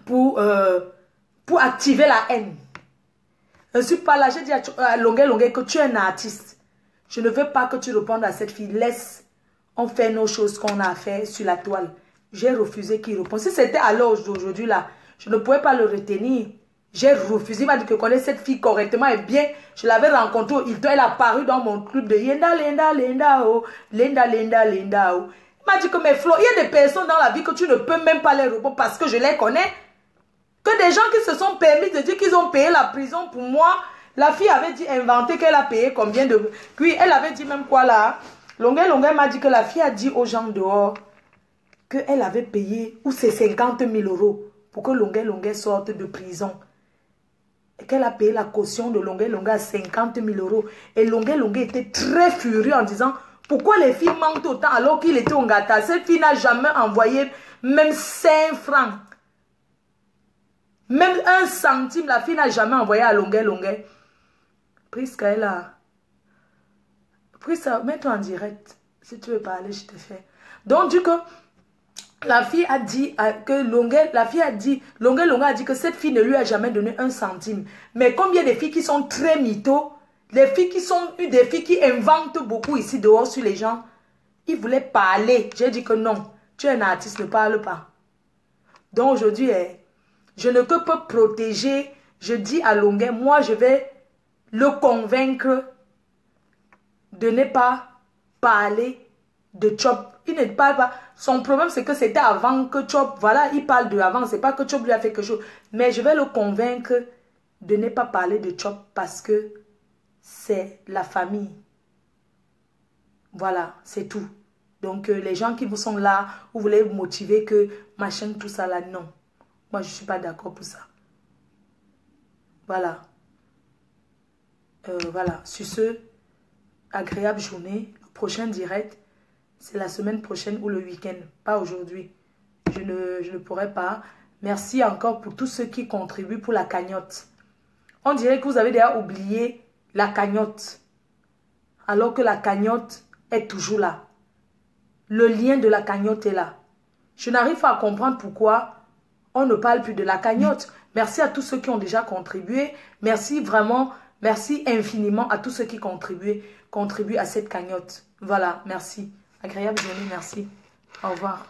S1: pour activer la haine. Je ne suis pas là, j'ai dit à Longa que tu es un artiste. Je ne veux pas que tu répondes à cette fille. Laisse, on fait nos choses qu'on a fait sur la toile. J'ai refusé qu'il réponde. Si c'était à l'heure d'aujourd'hui là, je ne pouvais pas le retenir. J'ai refusé. Il m'a dit que connaît cette fille correctement et bien. Je l'avais rencontrée au Hilton. Elle a apparu dans mon club de Linda, oh. Linda, oh. Il m'a dit que mes Flo, il y a des personnes dans la vie que tu ne peux même pas les répondre parce que je les connais. Que des gens qui se sont permis de dire qu'ils ont payé la prison pour moi. La fille avait dit, inventé qu'elle a payé combien de... Puis elle avait dit même quoi là. Longa m'a dit que la fille a dit aux gens dehors qu'elle avait payé, ou c'est 50 000 € pour que Longa sorte de prison. Et qu'elle a payé la caution de Longa à 50 000 €. Et Longa était très furieux en disant, pourquoi les filles mentent autant alors qu'il était au Ngata? Cette fille n'a jamais envoyé même 5 francs. Même 1 centime, la fille n'a jamais envoyé à Longa. Prisca, elle a... Prisca, mets-toi en direct. Si tu veux parler, je te fais. Donc, du coup, la fille a dit que Longa a dit que cette fille ne lui a jamais donné 1 centime. Mais combien de filles qui sont très mythos, des filles qui inventent beaucoup ici dehors sur les gens, ils voulaient parler. J'ai dit que non, tu es un artiste, ne parle pas. Donc aujourd'hui, je ne peux pas protéger. Je dis à Longa, moi je vais le convaincre de ne pas parler de Chop. Il ne parle pas. Son problème, c'est que c'était avant que Chop... Voilà, il parle de avant. C'est pas que Chop lui a fait quelque chose. Mais je vais le convaincre de ne pas parler de Chop parce que c'est la famille. Voilà, c'est tout. Donc, les gens qui vous sont là, vous voulez vous motiver que machin, tout ça là, non. Moi, je ne suis pas d'accord pour ça. Voilà. Voilà. Sur ce, agréable journée. Le prochain direct, c'est la semaine prochaine ou le week-end. Pas aujourd'hui. Je ne pourrai pas. Merci encore pour tous ceux qui contribuent pour la cagnotte. On dirait que vous avez déjà oublié la cagnotte. Alors que la cagnotte est toujours là. Le lien de la cagnotte est là. Je n'arrive pas à comprendre pourquoi on ne parle plus de la cagnotte. Merci à tous ceux qui ont déjà contribué. Merci vraiment, merci infiniment à tous ceux qui contribuent à cette cagnotte. Voilà, merci. Agréable journée, merci. Au revoir.